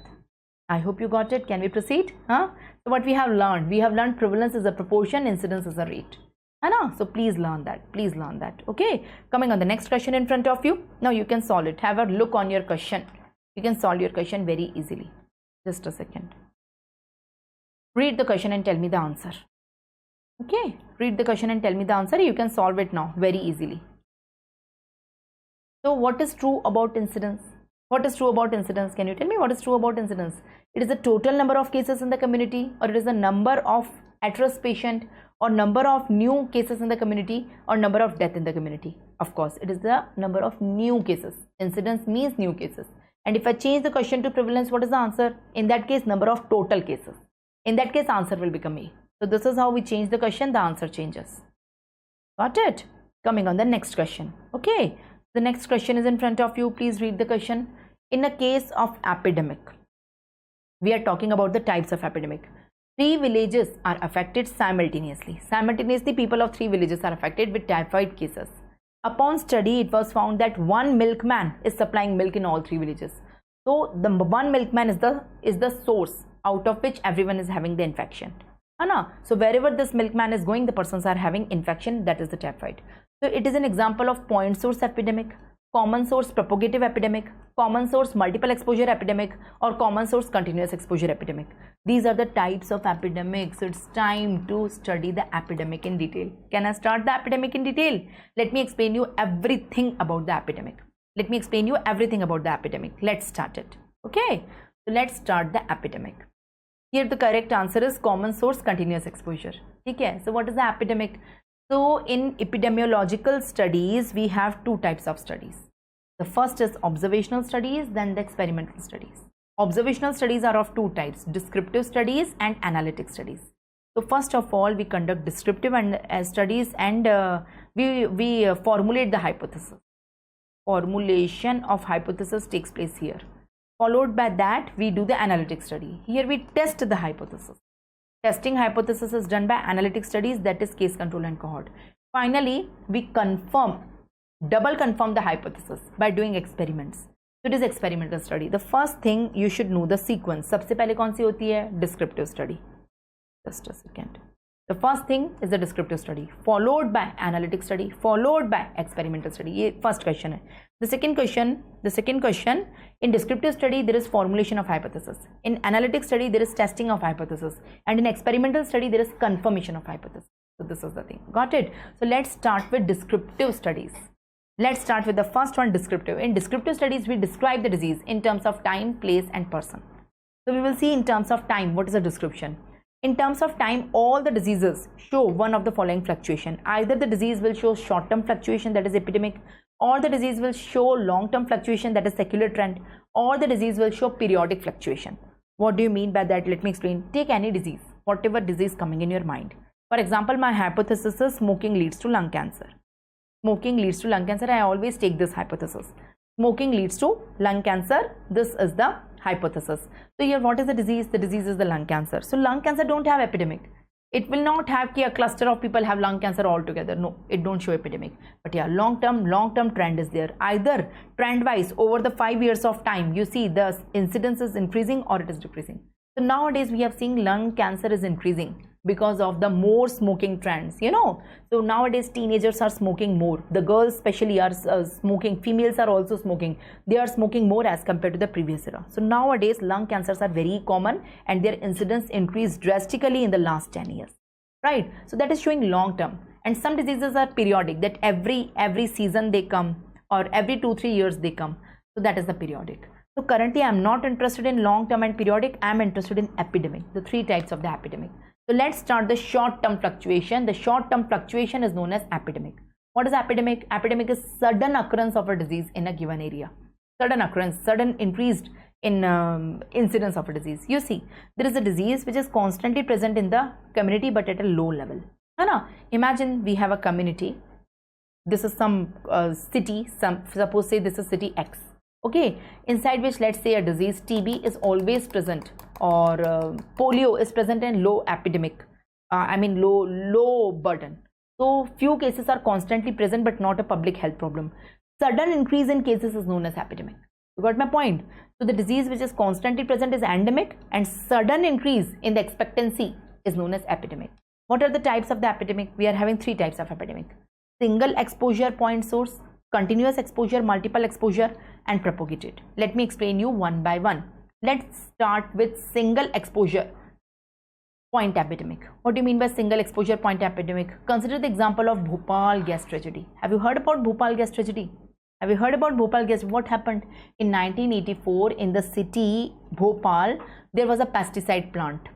I hope you got it. Can we proceed? So what we have learned? We have learned prevalence is a proportion, incidence is a rate. So please learn that. Please learn that. Okay. Coming on the next question in front of you. Now you can solve it. Have a look on your question. You can solve your question very easily. Just a second. Read the question and tell me the answer. Okay. Read the question and tell me the answer. You can solve it now very easily. So what is true about incidence? What is true about incidence? Can you tell me what is true about incidence? It is the total number of cases in the community, or it is the number of at-risk patient, or number of new cases in the community, or number of death in the community. Of course, it is the number of new cases. Incidence means new cases. And if I change the question to prevalence, what is the answer? In that case, number of total cases. In that case, answer will become A. So this is how we change the question, the answer changes. Got it? Coming on the next question. Okay. The next question is in front of you. Please read the question. In a case of epidemic, we are talking about the types of epidemic. 3 villages are affected simultaneously. Simultaneously, people of 3 villages are affected with typhoid cases. Upon study, it was found that one milkman is supplying milk in all 3 villages. So the one milkman is the source out of which everyone is having the infection. So wherever this milkman is going, the persons are having infection. That is the typhoid. So it is an example of point source epidemic, common source propagative epidemic, common source multiple exposure epidemic, or common source continuous exposure epidemic. These are the types of epidemics. It's time to study the epidemic in detail. Can I start the epidemic in detail? Let me explain you everything about the epidemic. Let me explain you everything about the epidemic. Let's start it. Okay. So let's start the epidemic. Here the correct answer is common source continuous exposure. Okay. So what is the epidemic? So in epidemiological studies, we have 2 types of studies. The first is observational studies, then the experimental studies. Observational studies are of 2 types, descriptive studies and analytic studies. So first of all, we conduct descriptive and studies, and we formulate the hypothesis. Formulation of hypothesis takes place here. Followed by that, we do the analytic study. Here we test the hypothesis. Testing hypothesis is done by analytic studies, that is case control and cohort. Finally, we confirm, double confirm the hypothesis by doing experiments. So it is experimental study. The first thing you should know the sequence. सबसे पहले कौन सी होती है? Descriptive study. Just a second. The first thing is the descriptive study, followed by analytic study, followed by experimental study. ये first question है. The second question, in descriptive study there is formulation of hypothesis. In analytic study there is testing of hypothesis, and in experimental study there is confirmation of hypothesis. So this is the thing. Got it? So let's start with descriptive studies. Let's start with the first one, descriptive. In descriptive studies, we describe the disease in terms of time, place, and person. So we will see in terms of time, what is the description? In terms of time, all the diseases show one of the following fluctuation. Either the disease will show short-term fluctuation, that is epidemic, or the disease will show long-term fluctuation, that is secular trend, or the disease will show periodic fluctuation. What do you mean by that? Let me explain. Take any disease, whatever disease coming in your mind. For example, my hypothesis is smoking leads to lung cancer. Smoking leads to lung cancer. I always take this hypothesis. Smoking leads to lung cancer. This is the hypothesis. So here, what is the disease? The disease is the lung cancer. So lung cancer don't have epidemic. It will not have a cluster of people have lung cancer altogether. No, it don't show epidemic. But yeah, long-term trend is there. Either trend-wise over the 5 years of time, you see the incidence is increasing or it is decreasing. So nowadays we have seen lung cancer is increasing because of the more smoking trends, you know. So nowadays teenagers are smoking more. The girls especially are smoking. Females are also smoking. They are smoking more as compared to the previous era. So nowadays lung cancers are very common and their incidence increased drastically in the last 10 years. Right? So that is showing long term. And some diseases are periodic, that every season they come, or every 2-3 years they come. So that is the periodic. So currently I am not interested in long term and periodic. I am interested in epidemic, the 3 types of the epidemic. So let's start the short-term fluctuation. The short-term fluctuation is known as epidemic. What is epidemic? Epidemic is sudden occurrence of a disease in a given area. Sudden occurrence, sudden increased in incidence of a disease. You see, there is a disease which is constantly present in the community but at a low level. Imagine we have a community. This is some city. Suppose say this is city X. Okay, inside which let's say a disease TB is always present, or polio is present in low epidemic, low burden. So few cases are constantly present but not a public health problem. Sudden increase in cases is known as epidemic. You got my point? So the disease which is constantly present is endemic, and sudden increase in the expectancy is known as epidemic. What are the types of the epidemic? We are having 3 types of epidemic: single exposure point source, continuous exposure, multiple exposure, and propagated. Let me explain you one by one. Let's start with single exposure point epidemic. What do you mean by single exposure point epidemic? Consider the example of Bhopal gas tragedy. Have you heard about Bhopal gas tragedy? Have you heard about Bhopal gas? What happened in 1984 in the city Bhopal? There was a pesticide plant.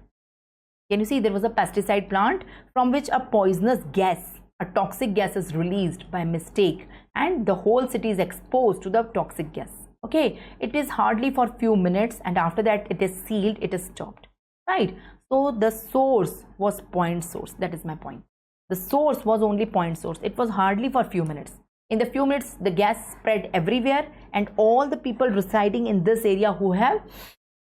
Can you see? There was a pesticide plant from which a poisonous gas, a toxic gas is released by mistake, and the whole city is exposed to the toxic gas. Okay, it is hardly for few minutes, and after that it is sealed, it is stopped. Right? So the source was point source. That is my point. The source was only point source. It was hardly for few minutes. In the few minutes, the gas spread everywhere, and all the people residing in this area who have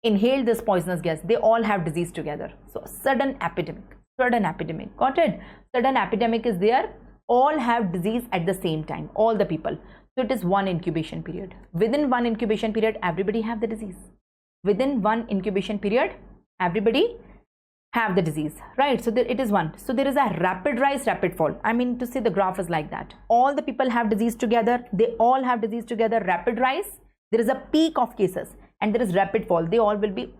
inhaled this poisonous gas, they all have disease together. So sudden epidemic. Sudden epidemic. Got it? Sudden epidemic is there. All have disease at the same time. All the people. So it is one incubation period. Within one incubation period, everybody have the disease. Within one incubation period, everybody have the disease, right? So it is one. So there is a rapid rise, rapid fall. I mean to say the graph is like that. All the people have disease together. They all have disease together. Rapid rise. There is a peak of cases, and there is rapid fall. They all will be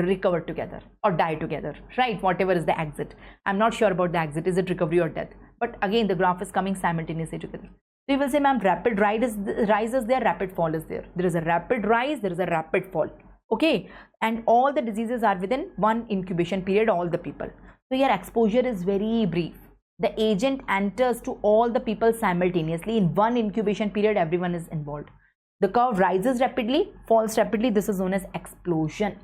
recovered together or die together, right? Whatever is the exit. I'm not sure about the exit. Is it recovery or death? But again, the graph is coming simultaneously together. So you will say, ma'am, rapid rise is there, rapid fall is there. There is a rapid rise, there is a rapid fall. Okay, and all the diseases are within one incubation period, all the people. So your exposure is very brief. The agent enters to all the people simultaneously. In one incubation period, everyone is involved. The curve rises rapidly, falls rapidly. This is known as explosion.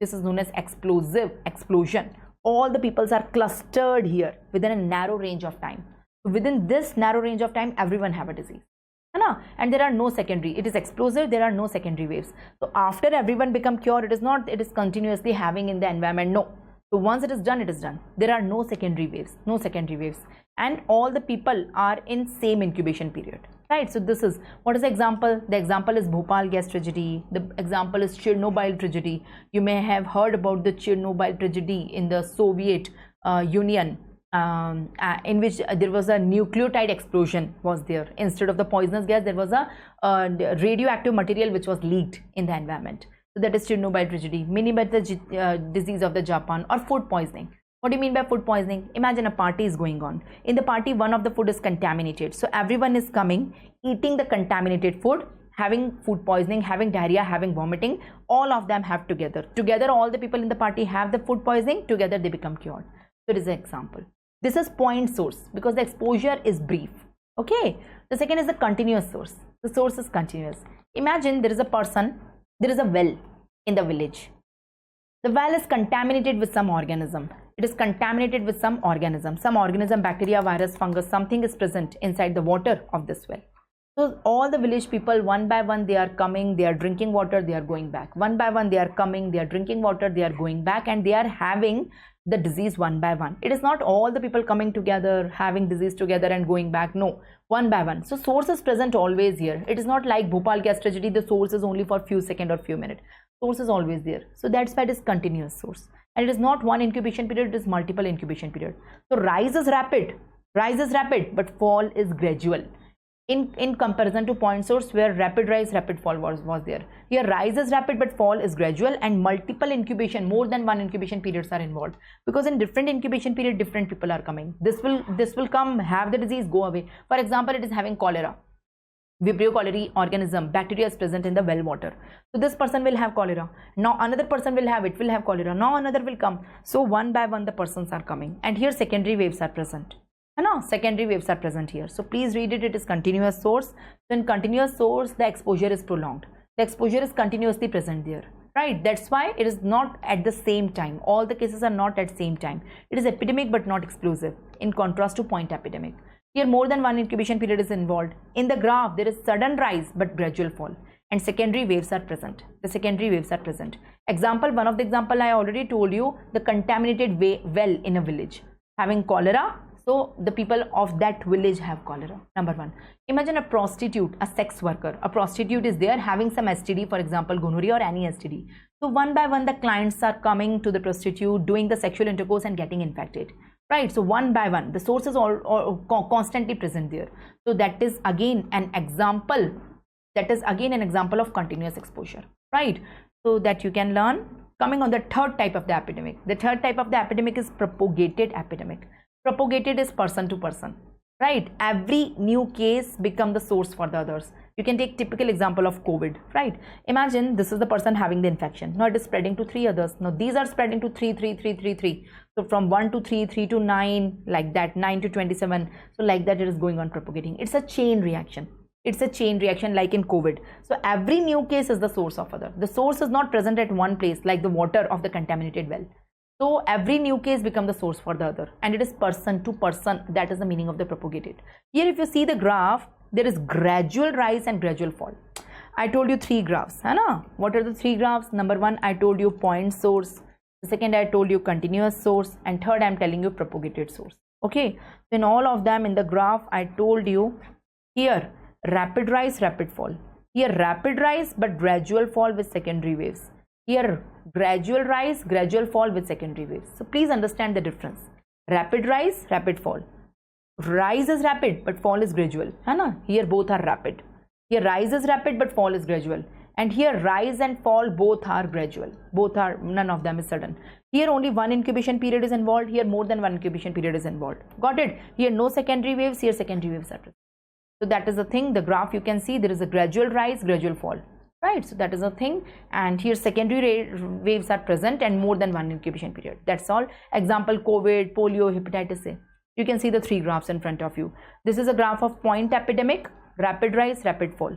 This is known as explosive explosion. all the peoples are clustered here within a narrow range of time. Within this narrow range of time, everyone have a disease. And there are no secondary, it is explosive, there are no secondary waves. So after everyone become cured, it is not, it is continuously having in the environment, no. So once it is done, it is done. There are no secondary waves, no secondary waves. And all the people are in same incubation period, right? So this is, what is the example? The example is Bhopal gas tragedy. The example is Chernobyl tragedy. You may have heard about the Chernobyl tragedy in the Soviet Union, in which there was a nucleotide explosion was there. Instead of the poisonous gas, there was a radioactive material which was leaked in the environment. So that is Chernobyl tragedy. Mini-Beta disease of the Japan, or food poisoning. What do you mean by food poisoning? Imagine a party is going on. In the party, one of the food is contaminated. So everyone is coming, eating the contaminated food, having food poisoning, having diarrhea, having vomiting. All of them have together. Together, all the people in the party have the food poisoning. Together, they become cured. So it is an example. This is point source because the exposure is brief. Okay. The second is the continuous source. The source is continuous. Imagine there is a person, there is a well in the village. The well is contaminated with some organism. It is contaminated with some organism, bacteria, virus, fungus, something is present inside the water of this well. So all the village people, one by one, they are coming, they are drinking water, they are going back. One by one, they are coming, they are drinking water, they are going back, and they are having the disease one by one. It is not all the people coming together, having disease together and going back. No, one by one. So source is present always here. It is not like Bhopal gas tragedy, the source is only for few seconds or few minutes. Source is always there. So that's why it is continuous source. And it is not one incubation period, it is multiple incubation period. So rise is rapid, but fall is gradual. In comparison to point source where rapid rise, rapid fall was there. Here rise is rapid but fall is gradual, and multiple incubation, more than one incubation periods are involved. Because in different incubation period, different people are coming. This will come, have the disease, go away. For example, it is having cholera. Vibrio cholerae organism, bacteria is present in the well water. So this person will have cholera. Now another person will have cholera. Now another will come. So one by one the persons are coming. And here secondary waves are present. Secondary waves are present here. So please read it. It is continuous source. So in continuous source, the exposure is prolonged. The exposure is continuously present there. Right? That's why it is not at the same time. All the cases are not at the same time. It is epidemic but not explosive. In contrast to point epidemic. Here more than one incubation period is involved. In the graph, there is sudden rise but gradual fall. And secondary waves are present. The secondary waves are present. Example, one of the example I already told you, the contaminated well in a village. Having cholera, so the people of that village have cholera. Number one. Imagine a prostitute, a sex worker. A prostitute is there having some STD, for example, gonorrhea or any STD. So one by one the clients are coming to the prostitute, doing the sexual intercourse and getting infected. Right, so one by one, the source is all constantly present there. So that is again an example. That is again an example of continuous exposure. Right, so that you can learn. Coming on the third type of the epidemic. The third type of the epidemic is propagated epidemic. Propagated is person to person. Right, every new case become the source for the others. You can take typical example of COVID, right? Imagine this is the person having the infection. Now it is spreading to 3 others. Now these are spreading to 3. So from 1 to 3, 3 to 9, like that, 9 to 27. So like that it is going on propagating. It's a chain reaction. It's a chain reaction like in COVID. So every new case is the source of other. The source is not present at one place like the water of the contaminated well. So every new case becomes the source for the other. And it is person to person. That is the meaning of the propagated. Here if you see the graph, there is gradual rise and gradual fall. I told you 3 graphs. What are the 3 graphs? Number 1, I told you point source. The second, I told you continuous source. And third, I am telling you propagated source. Okay. In all of them in the graph, I told you here rapid rise, rapid fall. Here rapid rise but gradual fall with secondary waves. Here gradual rise, gradual fall with secondary waves. So please understand the difference. Rapid rise, rapid fall. Rise is rapid but fall is gradual. Here both are rapid. Here rise is rapid but fall is gradual. And here rise and fall both are gradual. Both are, none of them is sudden. Here only one incubation period is involved. Here more than one incubation period is involved. Got it? Here no secondary waves. Here secondary waves are present. So that is the thing. The graph you can see there is a gradual rise, gradual fall. Right? So that is a thing. And here secondary waves are present and more than one incubation period. That's all. Example COVID, polio, hepatitis A. You can see the 3 graphs in front of you. This is a graph of point epidemic, rapid rise, rapid fall.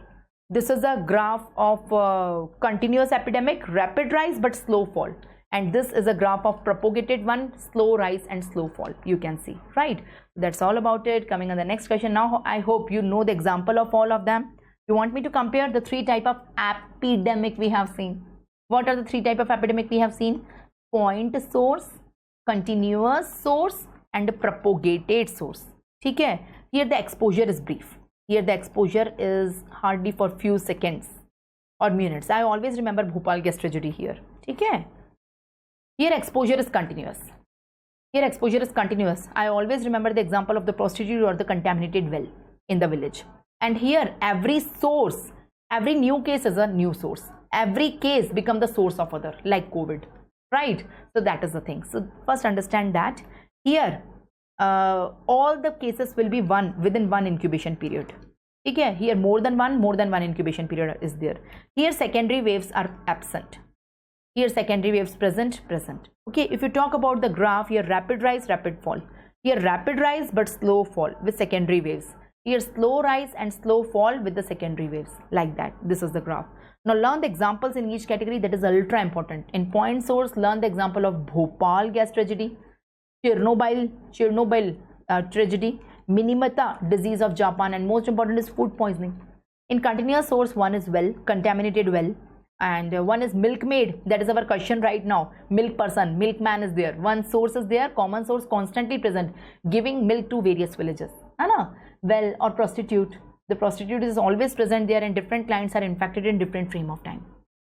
This is a graph of continuous epidemic, rapid rise but slow fall. and this is a graph of propagated one, slow rise and slow fall, you can see, right? That's all about it. Coming on the next question. Now I hope you know the example of all of them. You want me to compare the three type of epidemic we have seen. What are the three type of epidemic we have seen? Point source, continuous source and propagated source. Okay? Here the exposure is brief. Here the exposure is hardly for few seconds or minutes. I always remember Bhopal gas tragedy here. Okay? Here exposure is continuous. Here exposure is continuous. I always remember the example of the prostitute or the contaminated well in the village. And here every source, every new case is a new source. Every case become the source of other, like COVID, right? So that is the thing. So first understand that here all the cases will be within one incubation period. Okay? Here more than one incubation period is there. Here secondary waves are absent. Here secondary waves present. Okay, if you talk about the graph, here rapid rise, rapid fall. Here rapid rise but slow fall with secondary waves. Here slow rise and slow fall with the secondary waves, like that. This is the graph. Now learn the examples in each category, that is ultra important. In point source, learn the example of Bhopal gas tragedy, Chernobyl tragedy, Minamata disease of Japan, and most important is food poisoning. In continuous source, one is well, contaminated well, and one is milkmaid. That is our question right now. Milk person, milkman is there. One source is there, common source constantly present, giving milk to various villages. Well, or prostitute. The prostitute is always present there, and different clients are infected in different frame of time.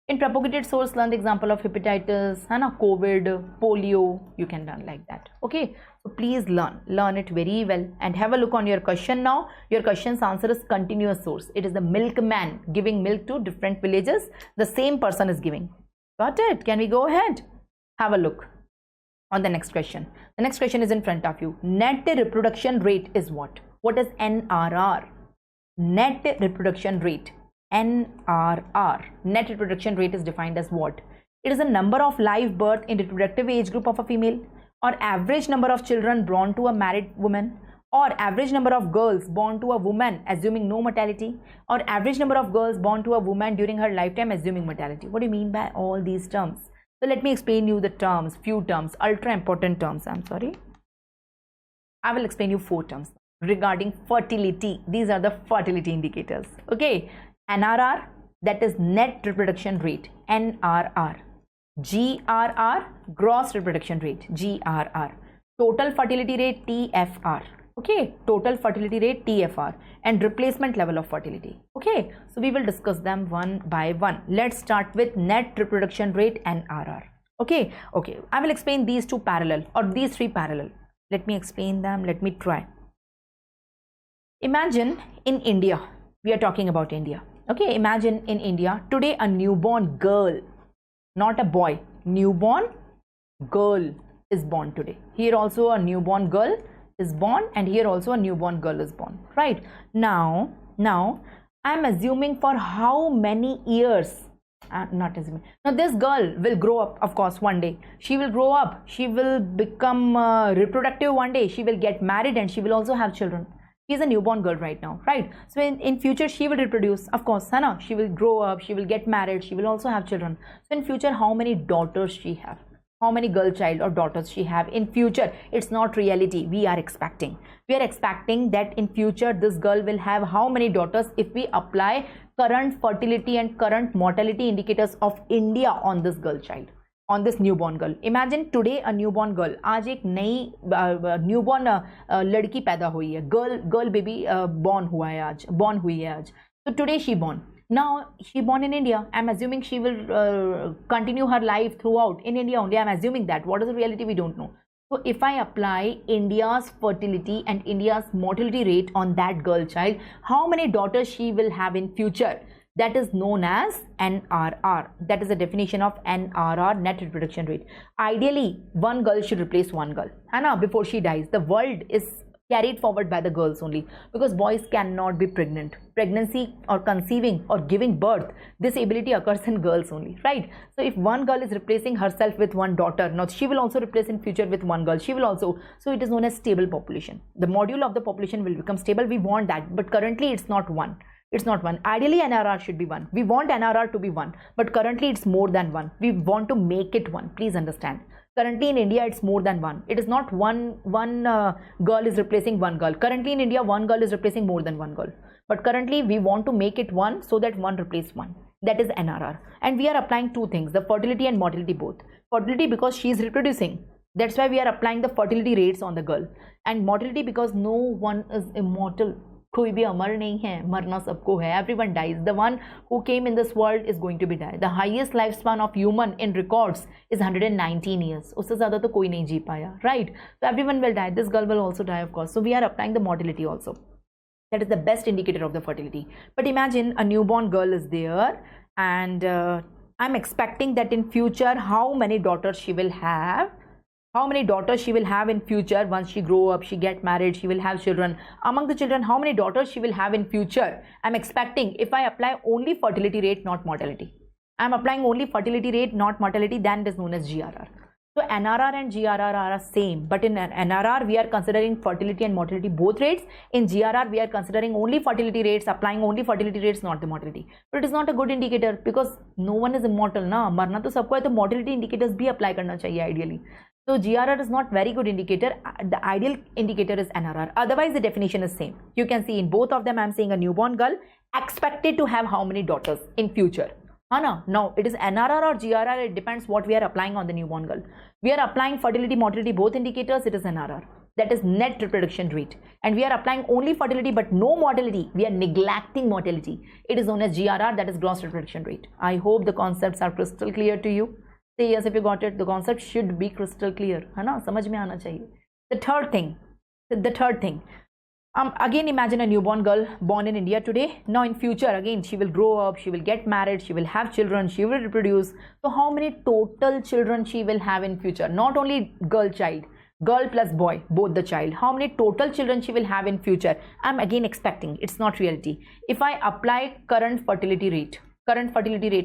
In propagated source, learn the example of hepatitis, COVID, polio. You can learn like that. Okay, so please learn it very well and have a look on your question now. Your question's answer is continuous source. It is the milkman giving milk to different villages. The same person is giving. Got it? Can we go ahead? Have a look on the next question. The next question is in front of you. Net reproduction rate is what? What is NRR? Net reproduction rate. NRR. Net reproduction rate is defined as what? It is the number of live birth in reproductive age group of a female, or average number of children born to a married woman, or average number of girls born to a woman assuming no mortality, or average number of girls born to a woman during her lifetime assuming mortality. What do you mean by all these terms? So let me explain you the terms, few terms, ultra important terms. I'm sorry. I will explain you 4 terms regarding fertility. These are the fertility indicators. Okay. NRR, that is net reproduction rate, NRR. GRR, gross reproduction rate, GRR. Total fertility rate, TFR. Okay, total fertility rate, TFR. And replacement level of fertility. Okay, so we will discuss them one by one. Let's start with net reproduction rate, NRR. Okay, I will explain these 2 parallel, or these 3 parallel. Let me explain them. Let me try. Imagine in India, we are talking about India. Okay, imagine in India today a newborn girl, not a boy, newborn girl is born today. Here also a newborn girl is born, and here also a newborn girl is born, right? Now I'm assuming for how many years, not assuming. Now this girl will grow up, of course, one day. She will grow up, she will become reproductive one day, she will get married, and she will also have children. She's a newborn girl right now, right? So in future she will reproduce, of course, she will grow up, she will get married, she will also have children. So in future, how many daughters she have? How many girl child or daughters she have in future? It's not reality. We are expecting that in future this girl will have how many daughters if we apply current fertility and current mortality indicators of India on this girl child, on this newborn girl. Imagine today a newborn girl. आज एक नई newborn लड़की पैदा हुई है, girl baby born हुई है आज. So today she born. Now she born in India. I'm assuming she will continue her life throughout in India only. I'm assuming that. What is the reality? We don't know. So if I apply India's fertility and India's mortality rate on that girl child, how many daughters she will have in future? That is known as NRR. That is the definition of NRR, net reproduction rate. Ideally, one girl should replace one girl, before she dies. The world is carried forward by the girls only, because boys cannot be pregnant. Pregnancy or conceiving or giving birth, this ability occurs in girls only, right? So if one girl is replacing herself with one daughter, now she will also replace in future with one girl. She will also, so it is known as stable population. The module of the population will become stable. We want that, but currently it's not one. It's not 1. Ideally, NRR should be 1. We want NRR to be 1, but currently it's more than 1. We want to make it 1. Please understand. Currently in India, it's more than 1. It is not one girl is replacing one girl. Currently in India, one girl is replacing more than one girl. But currently, we want to make it 1 so that 1 replaces 1. That is NRR. And we are applying two things, the fertility and mortality both. Fertility because she is reproducing. That's why we are applying the fertility rates on the girl. And mortality because no one is immortal. कोई भी अमर नहीं है, मरना सबको है. Everyone dies. The one who came in this world is going to be die. The highest lifespan of human in records is 119 years. उससे ज़्यादा तो कोई नहीं जी पाया, right? So everyone will die. This girl will also die, of course. So we are applying the mortality also. That is the best indicator of the fertility. But imagine a newborn girl is there, and I'm expecting that in future how many daughters she will have. How many daughters she will have in future once she grow up, she get married, she will have children. Among the children, how many daughters she will have in future? I'm expecting if I apply only fertility rate, not mortality. I'm applying only fertility rate, not mortality, then it is known as GRR. So NRR and GRR are same, but in NRR we are considering fertility and mortality both rates. In GRR we are considering only fertility rates, applying only fertility rates, not the mortality. But it is not a good indicator because no one is immortal ना, मरना तो सबको है, तो mortality indicators भी apply करना चाहिए ideally. So GRR is not very good indicator. The ideal indicator is NRR. Otherwise, the definition is same. You can see in both of them, I'm saying a newborn girl expected to have how many daughters in future. Now, it is NRR or GRR. It depends what we are applying on the newborn girl. We are applying fertility, mortality, both indicators. It is NRR. That is net reproduction rate. And we are applying only fertility but no mortality. We are neglecting mortality. It is known as GRR. That is gross reproduction rate. I hope the concepts are crystal clear to you. Say yes if you got it. The concept should be crystal clear, है ना, समझ में आना चाहिए. The third thing, again imagine a newborn girl born in India today. Now in future again she will grow up, she will get married, she will have children, she will reproduce. So how many total children she will have in future? Not only girl child, girl plus boy, both the child. How many total children she will have in future? I'm again expecting. It's not reality. If I apply current fertility rate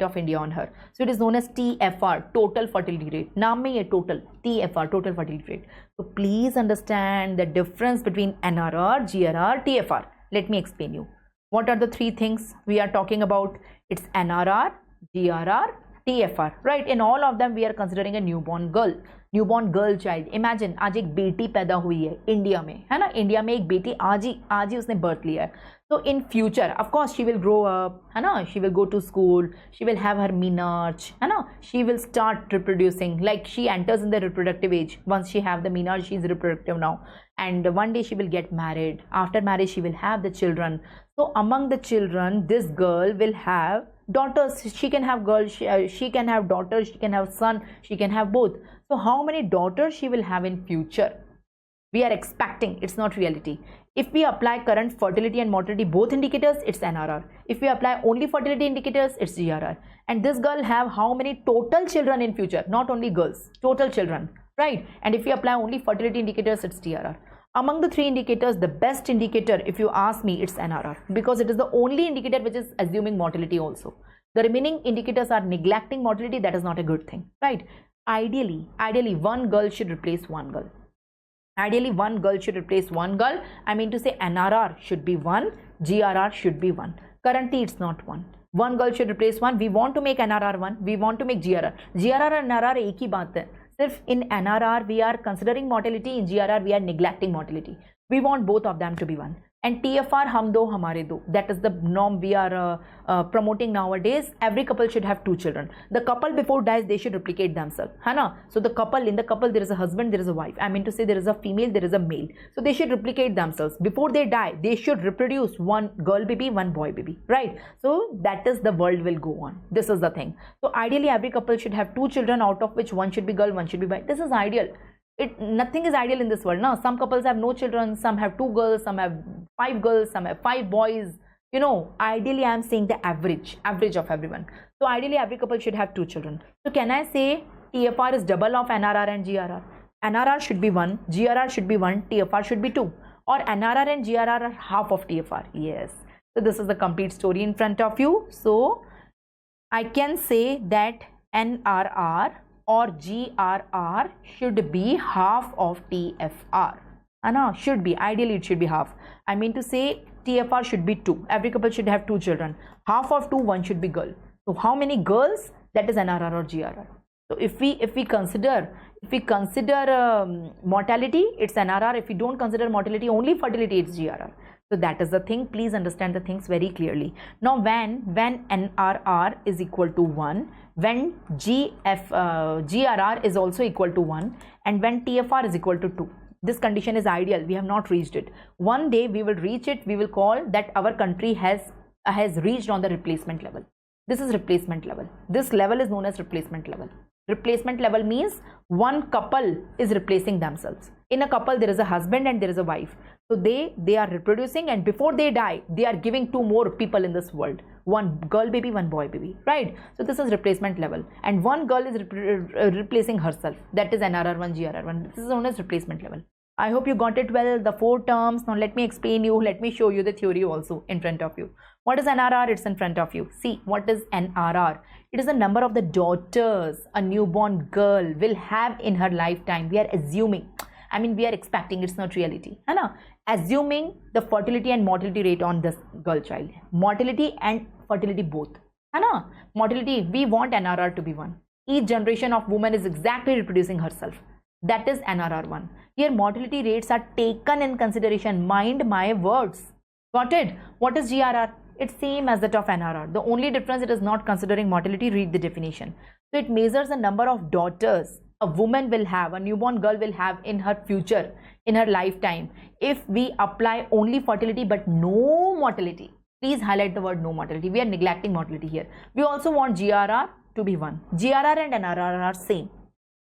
of India on her, so it is known as TFR, total fertility rate. नाम में ये total, TFR, total fertility rate. So please understand the difference between NRR, GRR, TFR. Let me explain you. What are the three things we are talking about? It's NRR, GRR, TFR, right? In all of them we are considering a newborn girl child. Imagine आज एक बेटी पैदा हुई है India में, है ना, India में एक बेटी आज ही उसने बर्थ लिया है. So in future, of course, she will grow up, है ना, she will go to school, she will have her menarche, है ना, she will start reproducing, like she enters in the reproductive age. Once she have the menarche, she is reproductive now, and one day she will get married. After marriage, she will have the children. So among the children, this girl will have daughters. She can have girls, she can have daughters, she can have son, she can have both. So how many daughters she will have in future? We are expecting. It's not reality. If we apply current fertility and mortality both indicators, it's NRR. If we apply only fertility indicators, it's GRR. And this girl have how many total children in future? Not only girls, total children, right? And if we apply only fertility indicators, it's TRR. Among the three indicators, the best indicator, if you ask me, it's NRR, because it is the only indicator which is assuming mortality also. The remaining indicators are neglecting mortality. That is not a good thing, right? Ideally, one girl should replace one girl. Ideally, one girl should replace one girl. I mean to say NRR should be 1, GRR should be 1. Currently, it's not 1. One girl should replace one. We want to make NRR 1. We want to make GRR. GRR and NRR एक ही बात है. सिर्फ in NRR we are considering mortality. In GRR we are neglecting mortality. We want both of them to be 1. And TFR हम दो हमारे दो. That is the norm we are promoting nowadays. Every couple should have 2 children. The couple before dies, they should replicate themselves, है ना? So the couple, in the couple there is a husband, there is a wife. I mean to say there is a female, there is a male. So they should replicate themselves. Before they die, they should reproduce one girl baby, one boy baby, right? So that is the world will go on. This is the thing. So ideally every couple should have 2 children, out of which one should be girl, one should be boy. This is ideal. Nothing is ideal in this world. Now, some couples have no children, some have 2 girls, some have 5 girls, some have 5 boys. You know, ideally I am saying the average of everyone. So ideally every couple should have 2 children. So can I say TFR is double of NRR and GRR? NRR should be 1, GRR should be 1, TFR should be 2. Or NRR and GRR are half of TFR. Yes. So this is the complete story in front of you. So I can say that NRR or GRR should be half of TFR. Should be. Ideally it should be half. I mean to say TFR should be 2. Every couple should have 2 children. Half of 2, 1 should be girl. So how many girls? That is NRR or GRR. So if we consider mortality, it's NRR. If we don't consider mortality, only fertility, it's GRR. So that is the thing. Please understand the things very clearly. Now when NRR is equal to 1, when GRR is also equal to 1, and when TFR is equal to 2. This condition is ideal. We have not reached it. One day we will reach it. We will call that our country has reached on the replacement level. This is replacement level. This level is known as replacement level. Replacement level means one couple is replacing themselves. In a couple, there is a husband and there is a wife. So they are reproducing, and before they die, they are giving 2 more people in this world. 1 girl baby, 1 boy baby, right? So this is replacement level. And one girl is replacing herself. That is NRR1, GRR1. This is known as replacement level. I hope you got it well, the 4 terms. Now let me explain you, let me show you the theory also in front of you. What is NRR? It's in front of you. See, what is NRR? It is the number of the daughters a newborn girl will have in her lifetime. We are assuming, I mean we are expecting, it's not reality. Assuming the fertility and mortality rate on this girl child. Mortality and fertility both. Mortality, we want NRR to be 1. Each generation of woman is exactly reproducing herself. That is NRR1. Here mortality rates are taken in consideration. Mind my words. Got it? What is GRR? It's same as that of NRR. The only difference, it is not considering mortality. Read the definition. So it measures the number of daughters a woman will have, a newborn girl will have in her future, in her lifetime, if we apply only fertility but no mortality. Please highlight the word no mortality. We are neglecting mortality here. We also want GRR to be 1. GRR and NRR are same.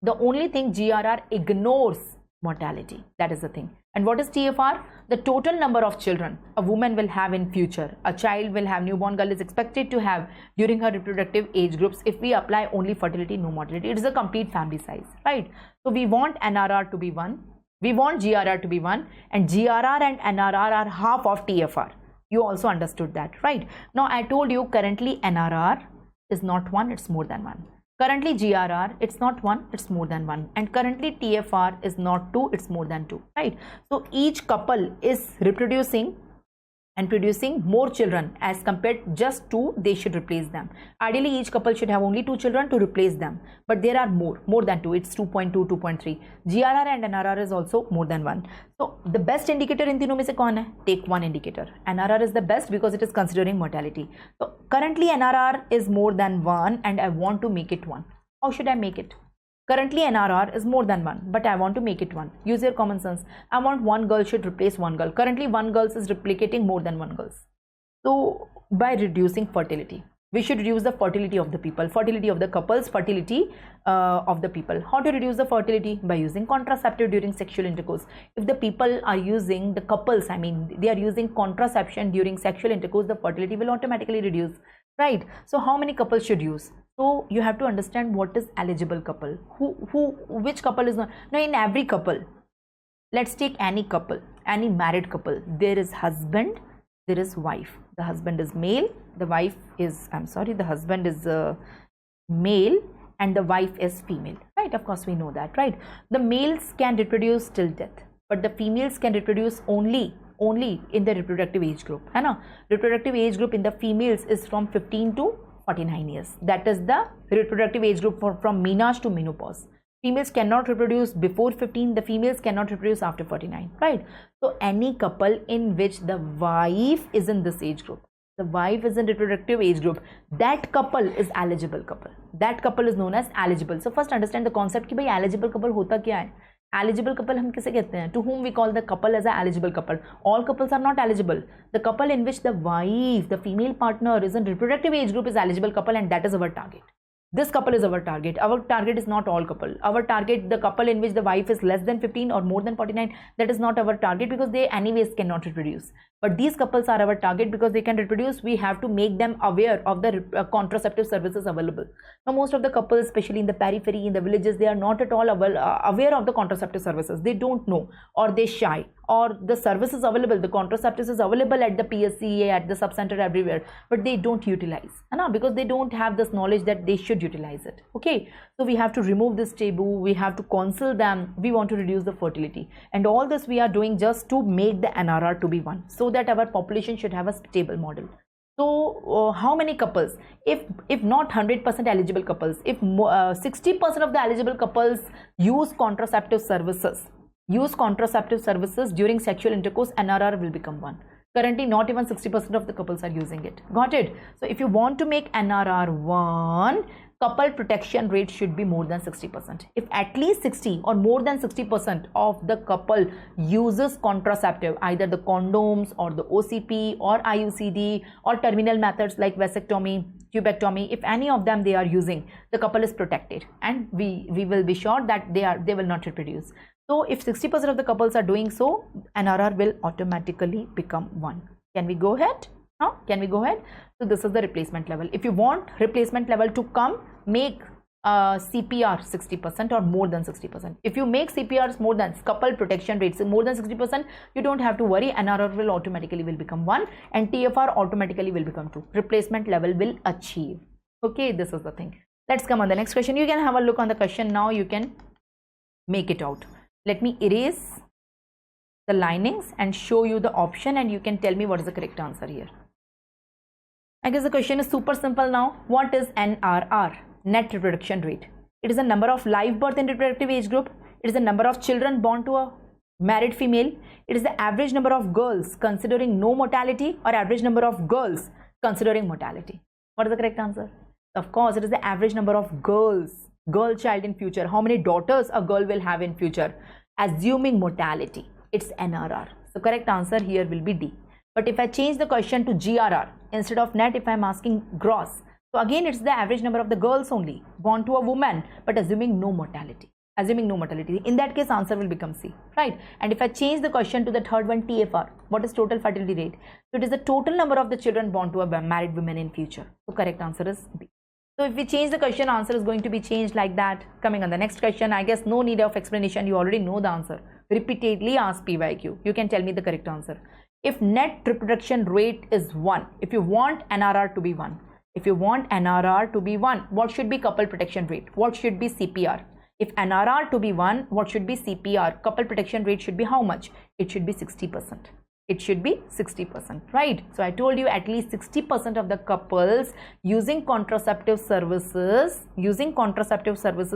The only thing, GRR ignores mortality. That is the thing. And what is TFR? The total number of children a woman will have in future. A child will have, newborn girl is expected to have during her reproductive age groups if we apply only fertility, no mortality. It is a complete family size, right? So we want NRR to be 1. We want GRR to be 1. And GRR and NRR are half of TFR. You also understood that, right? Now I told you currently NRR is not 1, it's more than 1. Currently GRR, it's not 1, it's more than 1. And currently TFR is not 2, it's more than 2, right? So each couple is reproducing and producing more children as compared just 2, they should replace them. Ideally, each couple should have only 2 children to replace them. But there are more than 2, it's 2.2, 2.3. GRR and NRR is also more than 1. So the best indicator in तीनों में से कौन है? Take one indicator. NRR is the best because it is considering mortality. So currently NRR is more than 1 and I want to make it 1. How should I make it? Currently NRR is more than 1, but I want to make it 1. Use your common sense. I want 1 girl should replace 1 girl. Currently 1 girl is replicating more than 1 girl. So by reducing fertility, we should reduce the fertility of the people, fertility of the couples, fertility of the people. How to reduce the fertility? By using contraceptive during sexual intercourse. If the people are using, the couples, I mean, they are using contraception during sexual intercourse, the fertility will automatically reduce, right? So how many couples should use? So you have to understand what is eligible couple, which couple is not. Now in every couple, let's take any couple, any married couple, there is husband, there is wife. The husband is male, the wife is, the husband is male and the wife is female, right? Of course we know that, right? The males can reproduce till death, but the females can reproduce only in the reproductive age group. Reproductive age group in the females is from 15 to 49 years. That is the reproductive age group from menarche to menopause. Females cannot reproduce before 15, the females cannot reproduce after 49, right? So any couple in which the wife is in this age group, the wife is in reproductive age group, that couple is eligible couple. That couple is known as eligible. So first understand the concept कि भाई eligible couple होता क्या है? Eligible couple हम किसे कहते हैं? To whom we call the couple as a eligible couple. All couples are not eligible. The couple in which the wife, the female partner is in reproductive age group is eligible couple, and that is our target. This couple is our target. Our target is not all couple. Our target, the couple in which the wife is less than 15 or more than 49, that is not our target because they anyways cannot reproduce. But these couples are our target because they can reproduce. We have to make them aware of the contraceptive services available. Now most of the couples, especially in the periphery, in the villages, they are not at all aware of the contraceptive services. They don't know, or they shy, or the services available, the contraceptives is available at the PSCA, at the sub-center, everywhere, but they don't utilize, because they don't have this knowledge that they should utilize it. Okay, so we have to remove this taboo, we have to counsel them, we want to reduce the fertility, and all this we are doing just to make the NRR to be 1, so that our population should have a stable model. So how many couples, if not 100% eligible couples, if 60% of the eligible couples use contraceptive services during sexual intercourse, NRR will become 1. Currently not even 60% of the couples are using it. Got it? So if you want to make NRR 1, couple protection rate should be more than 60%. If at least 60 or more than 60% of the couple uses contraceptive, either the condoms or the OCP or IUCD or terminal methods like vasectomy, tubectomy, if any of them they are using, the couple is protected, and we will be sure that they will not reproduce. So if 60% of the couples are doing so, NRR will automatically become 1. Can we go ahead? Can we go ahead? So this is the replacement level. If you want replacement level to come, make CPR 60% or more than 60%. If you make CPRs more than couple protection rates more than 60%, you don't have to worry. NRR will automatically become 1 and TFR automatically will become 2. Replacement level will achieve. Okay, this is the thing. Let's come on the next question. You can have a look on the question now. You can make it out. Let me erase the linings and show you the option, and you can tell me what is the correct answer here. I guess the question is super simple now. What is NRR? Net reproduction rate. It is the number of live birth in reproductive age group. It is the number of children born to a married female. It is the average number of girls considering no mortality or average number of girls considering mortality. What is the correct answer? Of course, it is the average number of girls, girl child in future. How many daughters a girl will have in future, assuming mortality. It's NRR. So correct answer here will be D. But if I change the question to GRR, instead of net, if I am asking gross, so again it's the average number of the girls only born to a woman, but assuming no mortality. In that case, answer will become C, right? And if I change the question to the third one, TFR, what is total fertility rate? So it is the total number of the children born to a married woman in future. So correct answer is B. So if we change the question, answer is going to be changed like that. Coming on the next question, I guess no need of explanation. You already know the answer. Repeatedly ask PYQ. You can tell me the correct answer. If net reproduction rate is 1, if you want NRR to be 1, what should be couple protection rate? What should be CPR? If NRR to be 1, what should be CPR? Couple protection rate should be how much? It should be 60%. It should be 60%, right? So I told you at least 60% of the couples using contraceptive services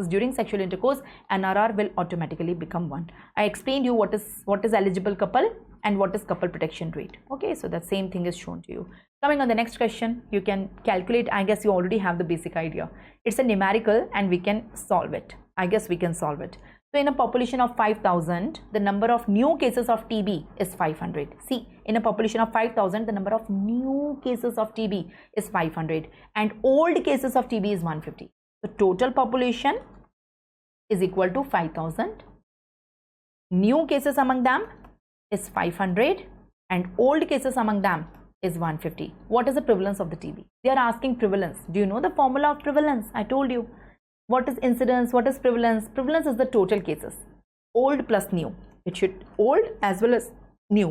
during sexual intercourse, NRR will automatically become 1. I explained you what is eligible couple and what is couple protection rate. Okay, so the same thing is shown to you. Coming on the next question, you can calculate. I guess you already have the basic idea. It's a numerical and we can solve it. I guess we can solve it. So in a population of 5,000, the number of new cases of TB is 500. See, in a population of 5,000, the number of new cases of TB is 500 and old cases of TB is 150. The total population is equal to 5,000. New cases among them is 500 and old cases among them is 150. What is the prevalence of the TB? They are asking prevalence. Do you know the formula of prevalence? I told you. What is incidence? What is prevalence? Prevalence is the total cases. Old plus new. It should old as well as new.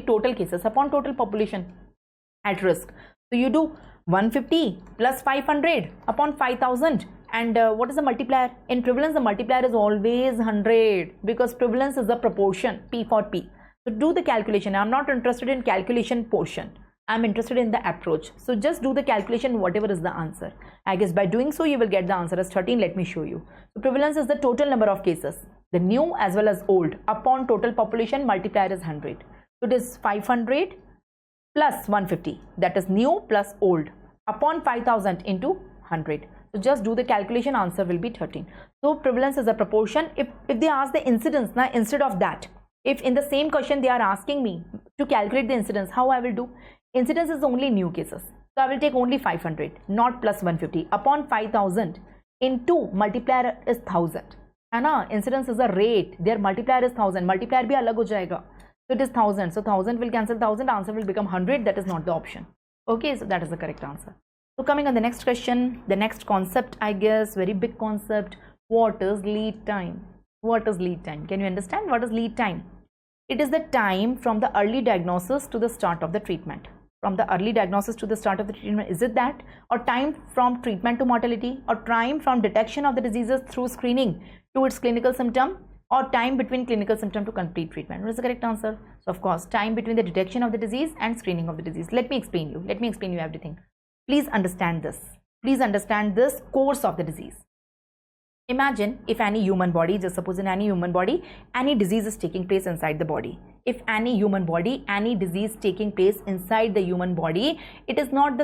Total cases upon total population at risk. So you do 150 plus 500 upon 5,000. And what is the multiplier? In prevalence, the multiplier is always 100 because prevalence is the proportion, P for P. So do the calculation. I'm not interested in calculation portion. I'm interested in the approach. So just do the calculation, whatever is the answer. I guess by doing so, you will get the answer as 13. Let me show you. So prevalence is the total number of cases, the new as well as old. Upon total population, multiplier is 100. So it is 500 plus 150. That is new plus old. Upon 5,000 into 100. So just do the calculation, answer will be 13. So prevalence is a proportion. If they ask the incidence, now instead of that, if in the same question they are asking me to calculate the incidence, how I will do? Incidence is only new cases. So I will take only 500, not plus 150. Upon 5,000 into multiplier is 1,000. Incidence is a rate. Their multiplier is 1,000. Multiplier bhi alag ho jayega. So it is 1,000. So 1,000 will cancel 1,000. Answer will become 100. That is not the option. Okay, so that is the correct answer. So coming on the next question, the next concept, I guess, very big concept. What is lead time? What is lead time? Can you understand what is lead time? It is the time from the early diagnosis to the start of the treatment. From the early diagnosis to the start of the treatment, is it that? Or time from treatment to mortality? Or time from detection of the diseases through screening to its clinical symptom? or time between clinical symptom to complete treatment? What is the correct answer? So of course, time between the detection of the disease and screening of the disease. Let me explain you everything. Please understand this. Please understand this course of the disease. Imagine if any human body, just suppose in any human body, any disease is taking place inside the body. If any human body, any disease taking place inside the human body, it is not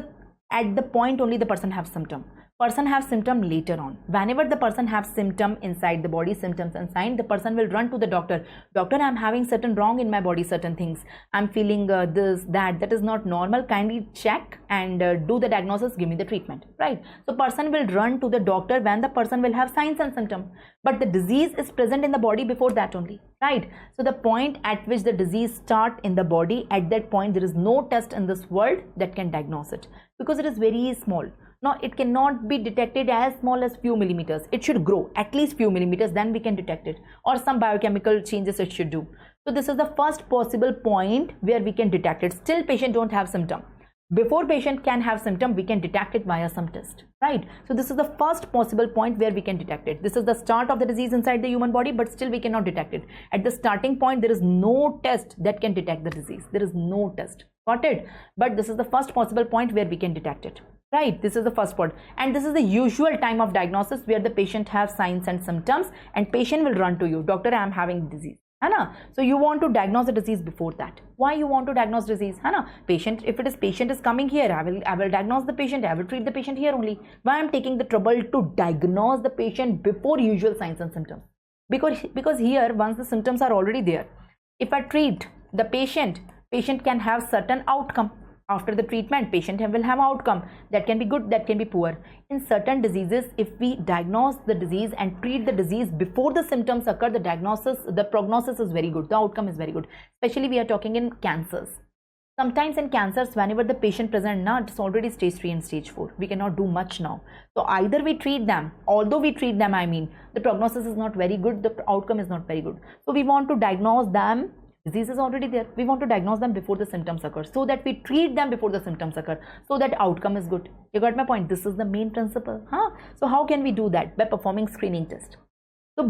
at the point only the person have symptom. Person have symptom later on. Whenever the person have symptom inside the body, symptoms and sign, the person will run to the doctor. Doctor, I am having certain wrong in my body, certain things. I am feeling this, that is not normal. Kindly check and do the diagnosis, give me the treatment, right? So person will run to the doctor when the person will have signs and symptom. But the disease is present in the body before that only, right? So the point at which the disease start in the body, at that point there is no test in this world that can diagnose it, because it is very small. Now it cannot be detected as small as few millimeters. It should grow at least few millimeters, then we can detect it, or some biochemical changes it should do. So this is the first possible point where we can detect it. Still patient don't have symptom. Before patient can have symptom, we can detect it via some test, right? So this is the first possible point where we can detect it. This is the start of the disease inside the human body, but still we cannot detect it. At the starting point, there is no test that can detect the disease. There is no test. Got it? But this is the first possible point where we can detect it. Right, this is the first point, and this is the usual time of diagnosis where the patient have signs and symptoms, and patient will run to you, doctor, I am having disease. So you want to diagnose the disease before that. Why you want to diagnose disease? Patient, if it is patient is coming here, I will diagnose the patient, I will treat the patient here only. Why I am taking the trouble to diagnose the patient before usual signs and symptoms? Because here, once the symptoms are already there, if I treat the patient can have certain outcome. After the treatment, patient will have outcome that can be good, that can be poor. In certain diseases, if we diagnose the disease and treat the disease before the symptoms occur, the prognosis is very good, the outcome is very good. Especially we are talking in cancers. Sometimes in cancers, whenever the patient present, it's already stage 3 and stage 4. We cannot do much now. So either we treat them, although we treat them, the prognosis is not very good, the outcome is not very good. So we want to diagnose them. Disease is already there. We want to diagnose them before the symptoms occur, so that we treat them before the symptoms occur, so that outcome is good. You got my point? This is the main principle. So how can we do that? By performing screening test. So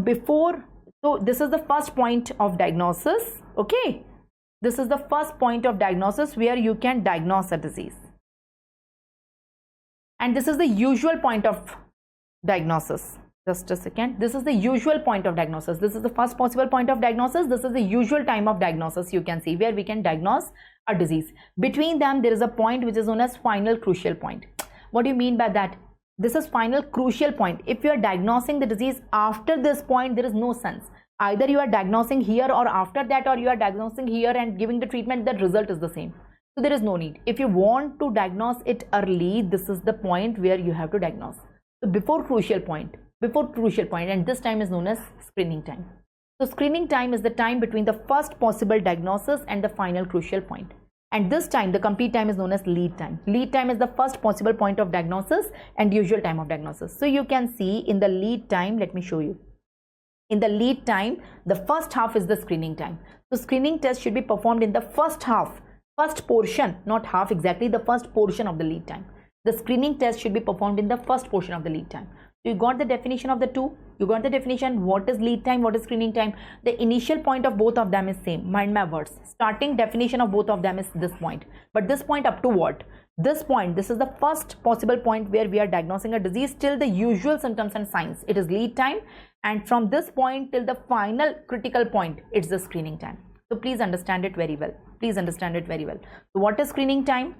this is the first point of diagnosis. Okay, this is the first point of diagnosis where you can diagnose a disease, and this is the usual point of diagnosis. Just a second. This is the usual point of diagnosis. This is the first possible point of diagnosis. This is the usual time of diagnosis, you can see, where we can diagnose a disease. Between them, there is a point which is known as final crucial point. What do you mean by that? This is final crucial point. If you are diagnosing the disease after this point, there is no sense. Either you are diagnosing here or after that, or you are diagnosing here and giving the treatment, that result is the same. So there is no need. If you want to diagnose it early, this is the point where you have to diagnose. So before crucial point, and this time is known as screening time. So screening time is the time between the first possible diagnosis and the final crucial point. And this time, the complete time, is known as lead time. Lead time is the first possible point of diagnosis and usual time of diagnosis. So you can see in the lead time, let me show you. In the lead time, the first half is the screening time. So screening test should be performed in the first half, first portion, not half exactly, the first portion of the lead time. The screening test should be performed in the first portion of the lead time. You got the definition of the two. You got the definition. What is lead time? What is screening time? The initial point of both of them is same. Mind my words. Starting definition of both of them is this point. But this point up to what? This point. This is the first possible point where we are diagnosing a disease till the usual symptoms and signs. It is lead time. And from this point till the final critical point, it's the screening time. So please understand it very well. Please understand it very well. So what is screening time?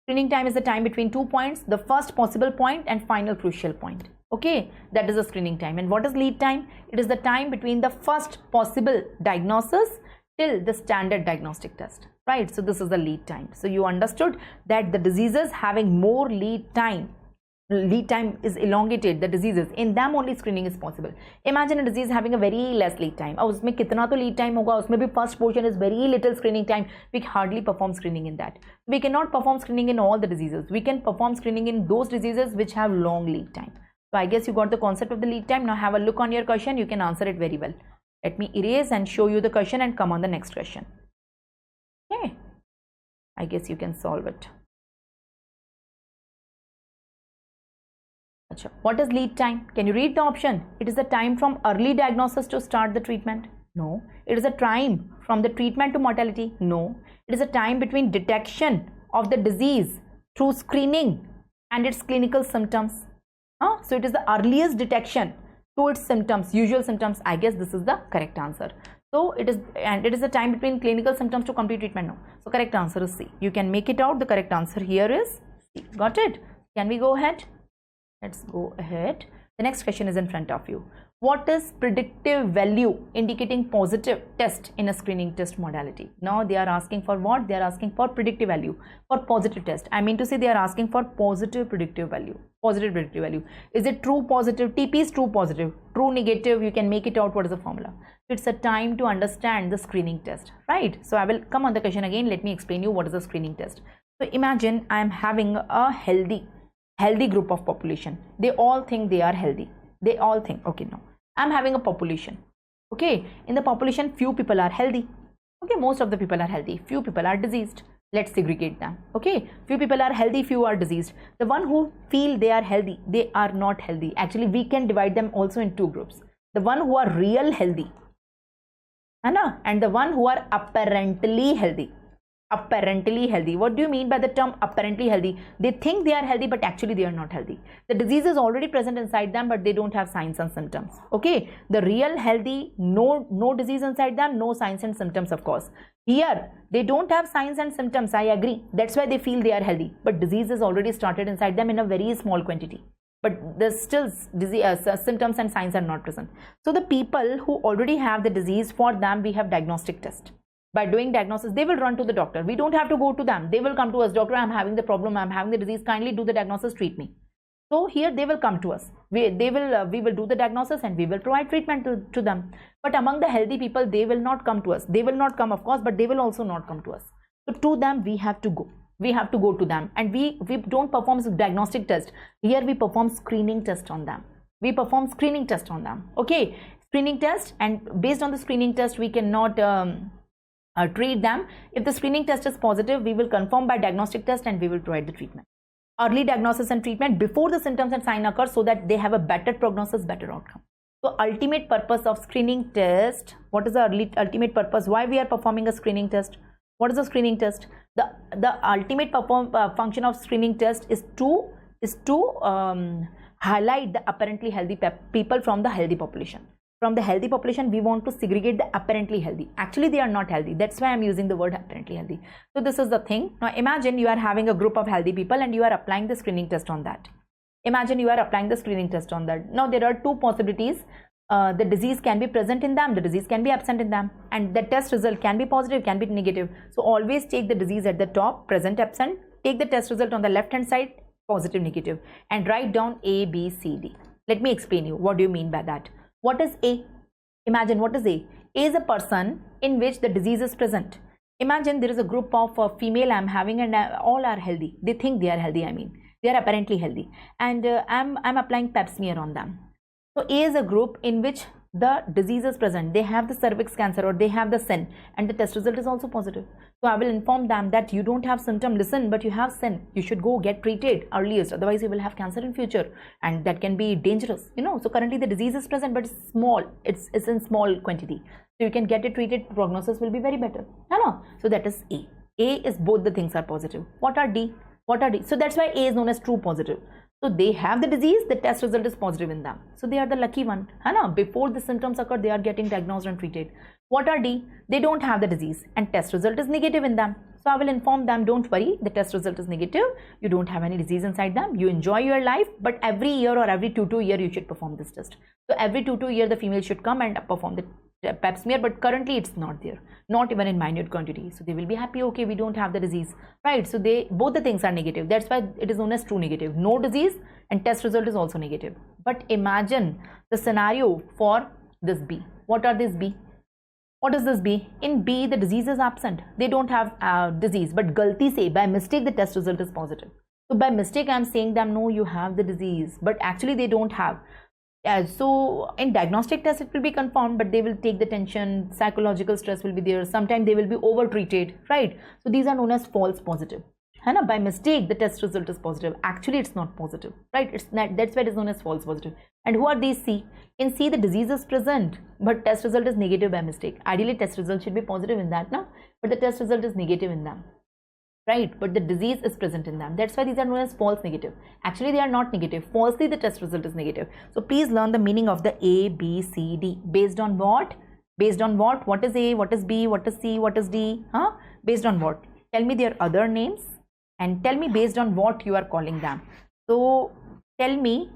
Screening time is the time between 2 points, the first possible point and final crucial point. Okay, that is the screening time. And what is lead time? It is the time between the first possible diagnosis till the standard diagnostic test, right? So this is the lead time. So you understood that the diseases having more lead time is elongated, the diseases, in them only screening is possible. Imagine a disease having a very less lead time. और उसमें कितना तो lead time होगा, उसमें भी first portion is very little screening time. We hardly perform screening in that. We cannot perform screening in all the diseases. We can perform screening in those diseases which have long lead time. So I guess you got the concept of the lead time. Now have a look on your question. You can answer it very well. Let me erase and show you the question and come on the next question. Okay. I guess you can solve it. What is lead time? Can you read the option? It is the time from early diagnosis to start the treatment. No. It is a time from the treatment to mortality. No. It is a time between detection of the disease through screening and its clinical symptoms. So it is the earliest detection to its symptoms, usual symptoms. I guess this is the correct answer. So it is, and it is the time between clinical symptoms to complete treatment. No. So correct answer is C. You can make it out. The correct answer here is C. Got it? Can we go ahead? Let's go ahead. The next question is in front of you. What is predictive value indicating positive test in a screening test modality? Now they are asking for what? They are asking for predictive value for positive test. I mean to say they are asking for positive predictive value. Positive predictive value. Is it true positive? TP is true positive. True negative, you can make it out. What is the formula? It's a time to understand the screening test, right? So I will come on the question again. Let me explain you what is a screening test. So imagine I am having a healthy group of population. They all think they are healthy. They all think, okay, no, I'm having a population. Okay, in the population, few people are healthy. Okay, most of the people are healthy. Few people are diseased. Let's segregate them. Okay, few people are healthy, few are diseased. The one who feel they are healthy, they are not healthy. Actually, we can divide them also in two groups. The one who are real healthy, and the one who are apparently healthy. Apparently healthy. What do you mean by the term apparently healthy? They think they are healthy, but actually they are not healthy. The disease is already present inside them, but they don't have signs and symptoms. Okay, the real healthy, no disease inside them, no signs and symptoms, of course. Here they don't have signs and symptoms. I agree. That's why they feel they are healthy, but disease is already started inside them in a very small quantity. But there's still disease, symptoms and signs are not present. So the people who already have the disease, for them we have diagnostic test. By doing diagnosis, they will run to the doctor. We don't have to go to them. They will come to us. Doctor, I'm having the problem. I'm having the disease. Kindly do the diagnosis. Treat me. So here they will come to us. We will do the diagnosis and we will provide treatment to them. But among the healthy people, they will not come to us. They will not come, of course, but they will also not come to us. So to them, we have to go. We have to go to them, and we don't perform diagnostic test. Here we perform screening test on them. We perform screening test on them. Okay, screening test, and based on the screening test, we cannot treat them. If the screening test is positive, we will confirm by diagnostic test and we will provide the treatment. Early diagnosis and treatment before the symptoms and sign occur, so that they have a better prognosis, better outcome. So ultimate purpose of screening test, what is the ultimate purpose? Why we are performing a screening test? What is the screening test? The ultimate function of screening test is to highlight the apparently healthy people from the healthy population. From the healthy population, we want to segregate the apparently healthy. Actually, they are not healthy. That's why I'm using the word apparently healthy. So this is the thing. Now imagine you are having a group of healthy people and you are applying the screening test on that. Imagine you are applying the screening test on that. Now there are two possibilities. The disease can be present in them, the disease can be absent in them, and the test result can be positive, can be negative. So always take the disease at the top, present, absent. Take the test result on the left hand side, positive, negative, and write down A, B, C, D. Let me explain you. What do you mean by that? What is A? Imagine what is A? A is a person in which the disease is present. Imagine there is a group of female I'm having, and all are healthy. They think they are healthy. I mean, they are apparently healthy, and I'm applying pap smear on them. So A is a group in which the disease is present. They have the cervix cancer or they have the SIN, and the test result is also positive. So I will inform them that you don't have symptom, listen, but you have SIN. You should go get treated earliest, otherwise you will have cancer in future, and that can be dangerous. So currently the disease is present, but it's small. It's in small quantity. So you can get it treated. Prognosis will be very better. So that is A. A is both the things are positive. What are D? What are D? So that's why A is known as true positive. So they have the disease, the test result is positive in them. So they are the lucky one. Before the symptoms occur, they are getting diagnosed and treated. What are D? They don't have the disease and test result is negative in them. So I will inform them, don't worry, the test result is negative. You don't have any disease inside them. You enjoy your life, but every year or every 2 year you should perform this test. So every 2 year the female should come and perform the pap smear, but currently it's not there, not even in minute quantity. So they will be happy, okay, we don't have the disease, right? So both the things are negative. That's why it is known as true negative. No disease and test result is also negative. But imagine the scenario for this B. What are this B? What is this B? In B, the disease is absent. They don't have disease, but 𝗙𝗲𝗃, by mistake the test result is positive. So by mistake I'm saying them, no, you have the disease, but actually they don't have. So in diagnostic test it will be confirmed, but they will take the tension, psychological stress will be there. Sometimes they will be over treated, right? So these are known as false positive. है ना, by mistake the test result is positive. Actually it's not positive, right? It's not, that's why it is known as false positive. And who are these? C. In C the disease is present but test result is negative by mistake. Ideally test result should be positive in that, no? But the test result is negative in them, right? But the disease is present in them. That's why these are known as false negative. Actually they are not negative. Falsely the test result is negative. So please learn the meaning of the A, B, C, D. Based on what? Based on what? What is A? What is B? What is C? What is D? Huh? Based on what? Tell me their other names and tell me based on what you are calling them. So tell me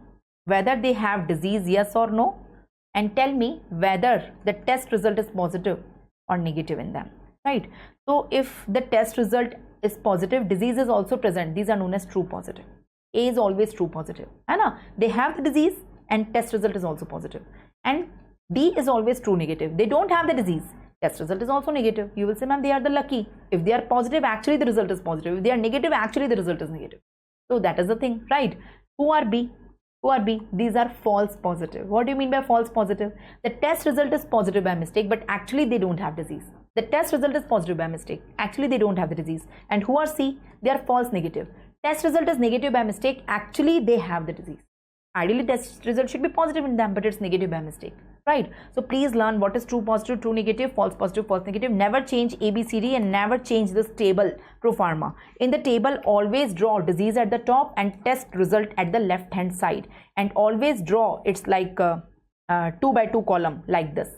whether they have disease, yes or no, and tell me whether the test result is positive or negative in them, right? So if the test result is positive, disease is also present, these are known as true positive. A is always true positive, है they have the disease and test result is also positive. And D is always true negative, they don't have the disease, test result is also negative. You will say, ma'am, they are the lucky. If they are positive, actually the result is positive. If they are negative, actually the result is negative. So that is the thing, right? Who are B? Who are B? These are false positive. What do you mean by false positive? The test result is positive by mistake, but actually they don't have disease. The test result is positive by mistake. Actually they don't have the disease. And who are C? They are false negative. Test result is negative by mistake. Actually they have the disease. Ideally test result should be positive in them, but it's negative by mistake, right? So please learn what is true positive, true negative, false positive, false negative. Never change ABCD and never change this table pro forma. In the table always draw disease at the top and test result at the left hand side, and always draw it's like a 2 by 2 column like this.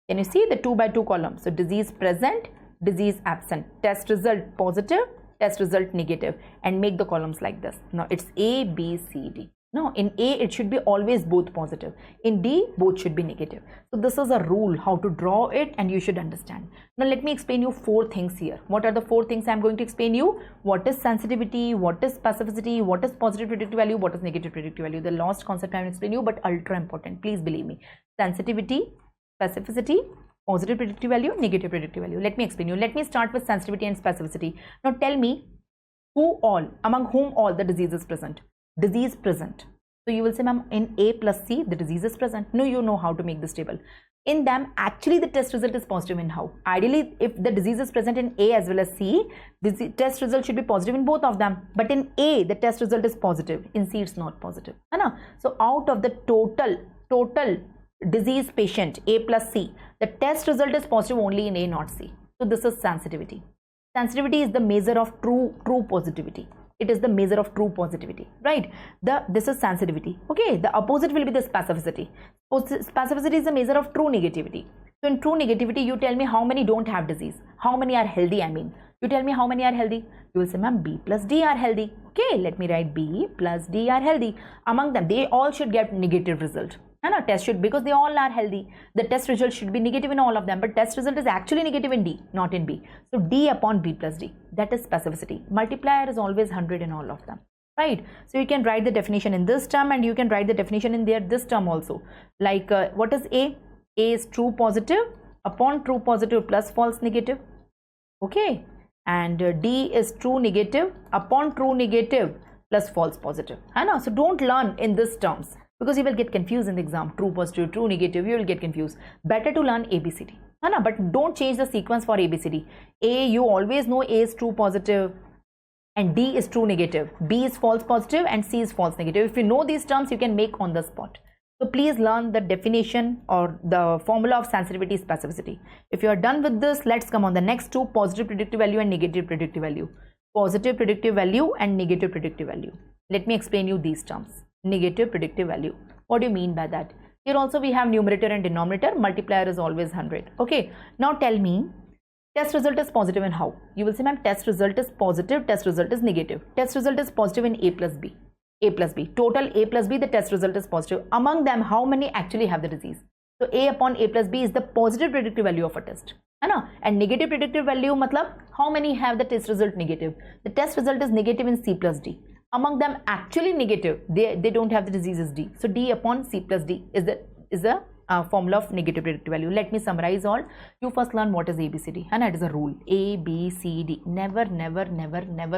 Can you see the 2 by 2 column? So disease present, disease absent, test result positive, test result negative, and make the columns like this. Now it's A, B, C, D. No, in A it should be always both positive. In D both should be negative. So this is a rule how to draw it, and you should understand. Now let me explain you 4 things here. What are the 4 things I am going to explain you? What is sensitivity? What is specificity? What is positive predictive value? What is negative predictive value? The last concept I will explain you, but ultra important. Please believe me. Sensitivity, specificity, positive predictive value, negative predictive value. Let me explain you. Let me start with sensitivity and specificity. Now tell me among whom all the disease is present. Disease present. So you will say, ma'am, in A plus C the disease is present. No, you know how to make this table. In them actually the test result is positive. In how? Ideally if the disease is present in A as well as C, the test result should be positive in both of them. But in A the test result is positive, in C it's not positive. So out of the total disease patient A plus C, the test result is positive only in A, not C. So this is sensitivity. Sensitivity is the measure of true positivity. It is the measure of true positivity, right? This is sensitivity. Okay, the opposite will be the specificity. Specificity is the measure of true negativity. So in true negativity, you tell me how many don't have disease, how many are healthy. I mean, you tell me how many are healthy. You will say, ma'am, B plus D are healthy. Okay, let me write B plus D are healthy. Among them, they all should get negative result. And test should, because they all are healthy, the test result should be negative in all of them, but test result is actually negative in D, not in B. So D upon B plus D, that is specificity. Multiplier is always 100 in all of them, right? So you can write the definition in this term and you can write the definition in this term also. Like what is A? A is true positive upon true positive plus false negative. Okay, and D is true negative upon true negative plus false positive. So don't learn in these terms, because you will get confused in the exam. True positive, true negative, you will get confused. Better to learn ABCD. But don't change the sequence for ABCD. A, you always know A is true positive and D is true negative. B is false positive and C is false negative. If you know these terms, you can make on the spot. So please learn the definition or the formula of sensitivity, specificity. If you are done with this, let's come on the next 2, positive predictive value and negative predictive value. Positive predictive value and negative predictive value. Let me explain you these terms. Negative predictive value. What do you mean by that? Here also we have numerator and denominator. Multiplier is always 100. Okay. Now tell me, test result is positive in how? You will say, ma'am, test result is positive, test result is negative. Test result is positive in A plus B. A plus B. Total A plus B, the test result is positive. Among them, how many actually have the disease? So A upon A plus B is the positive predictive value of a test. And negative predictive value, matlab, how many have the test result negative? The test result is negative in C plus D. Among them actually negative, they don't have the disease is D. So D upon C plus D is the formula of negative predictive value. Let me summarize all. You first learn what is ABCD, and it is a rule. A, B, C, D. Never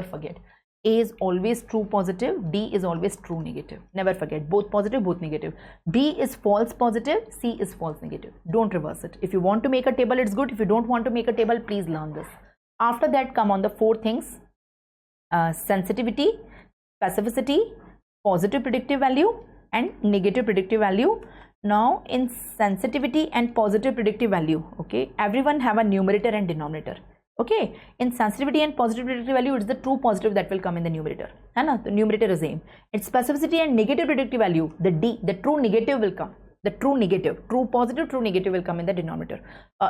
forget. A is always true positive, D is always true negative. Never forget, both positive, both negative. B is false positive, C is false negative. Don't reverse it. If you want to make a table, it's good. If you don't want to make a table, please learn this. After that, come on the 4 things. sensitivity, specificity, positive predictive value and negative predictive value. Now in sensitivity and positive predictive value, okay, everyone have a numerator and denominator. Okay, in sensitivity and positive predictive value, it's the true positive that will come in the numerator. The numerator is same. In specificity and negative predictive value, the true negative will come. The true negative, true positive, true negative will come in the denominator.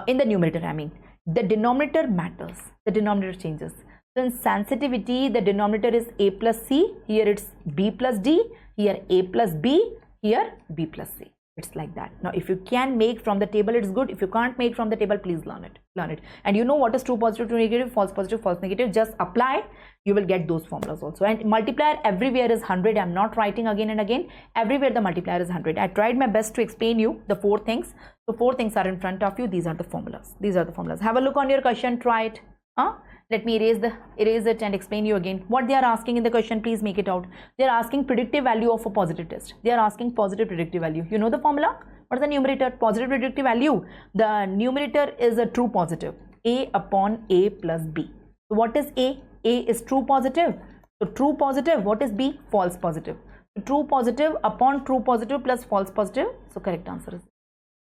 In the numerator, I mean, the denominator matters. The denominator changes. So in sensitivity, the denominator is a plus c. Here it's b plus d. Here a plus b. Here b plus c. It's like that. Now, if you can make from the table, it's good. If you can't make from the table, please learn it. And you know what is true positive, true negative, false positive, false negative. Just apply. You will get those formulas also. And multiplier everywhere is 100. I'm not writing again and again. Everywhere the multiplier is 100. I tried my best to explain you the 4 things. So 4 things are in front of you. These are the formulas. These are the formulas. Have a look on your question. Try it. Let me erase it and explain you again. What they are asking in the question, please make it out. They are asking predictive value of a positive test. They are asking positive predictive value. You know the formula? What is the numerator? Positive predictive value. The numerator is a true positive. A upon A plus B. So what is A? A is true positive. So true positive. What is B? False positive. So true positive upon true positive plus false positive. So correct answer is.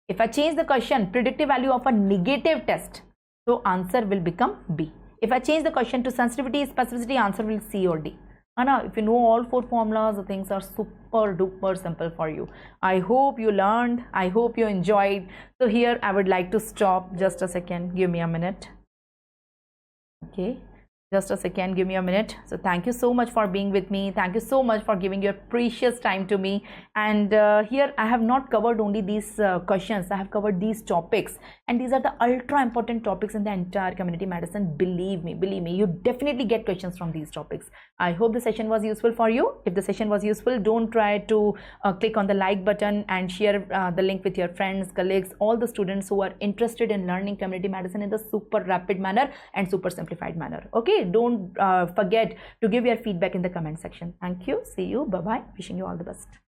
If I change the question, predictive value of a negative test, so answer will become B. If I change the question to sensitivity, specificity, answer will C or D. If you know all 4 formulas, the things are super duper simple for you. I hope you learned. I hope you enjoyed. So here I would like to stop. Just a second. Give me a minute. Okay. Just a second, give me a minute. So thank you so much for being with me. Thank you so much for giving your precious time to me. And here I have not covered only these questions. I have covered these topics. And these are the ultra important topics in the entire community medicine. Believe me, you definitely get questions from these topics. I hope the session was useful for you. If the session was useful, don't try to click on the like button and share the link with your friends, colleagues, all the students who are interested in learning community medicine in the super rapid manner and super simplified manner. Okay. Don't forget to give your feedback in the comment section. Thank you. See you. Bye-bye. Wishing you all the best.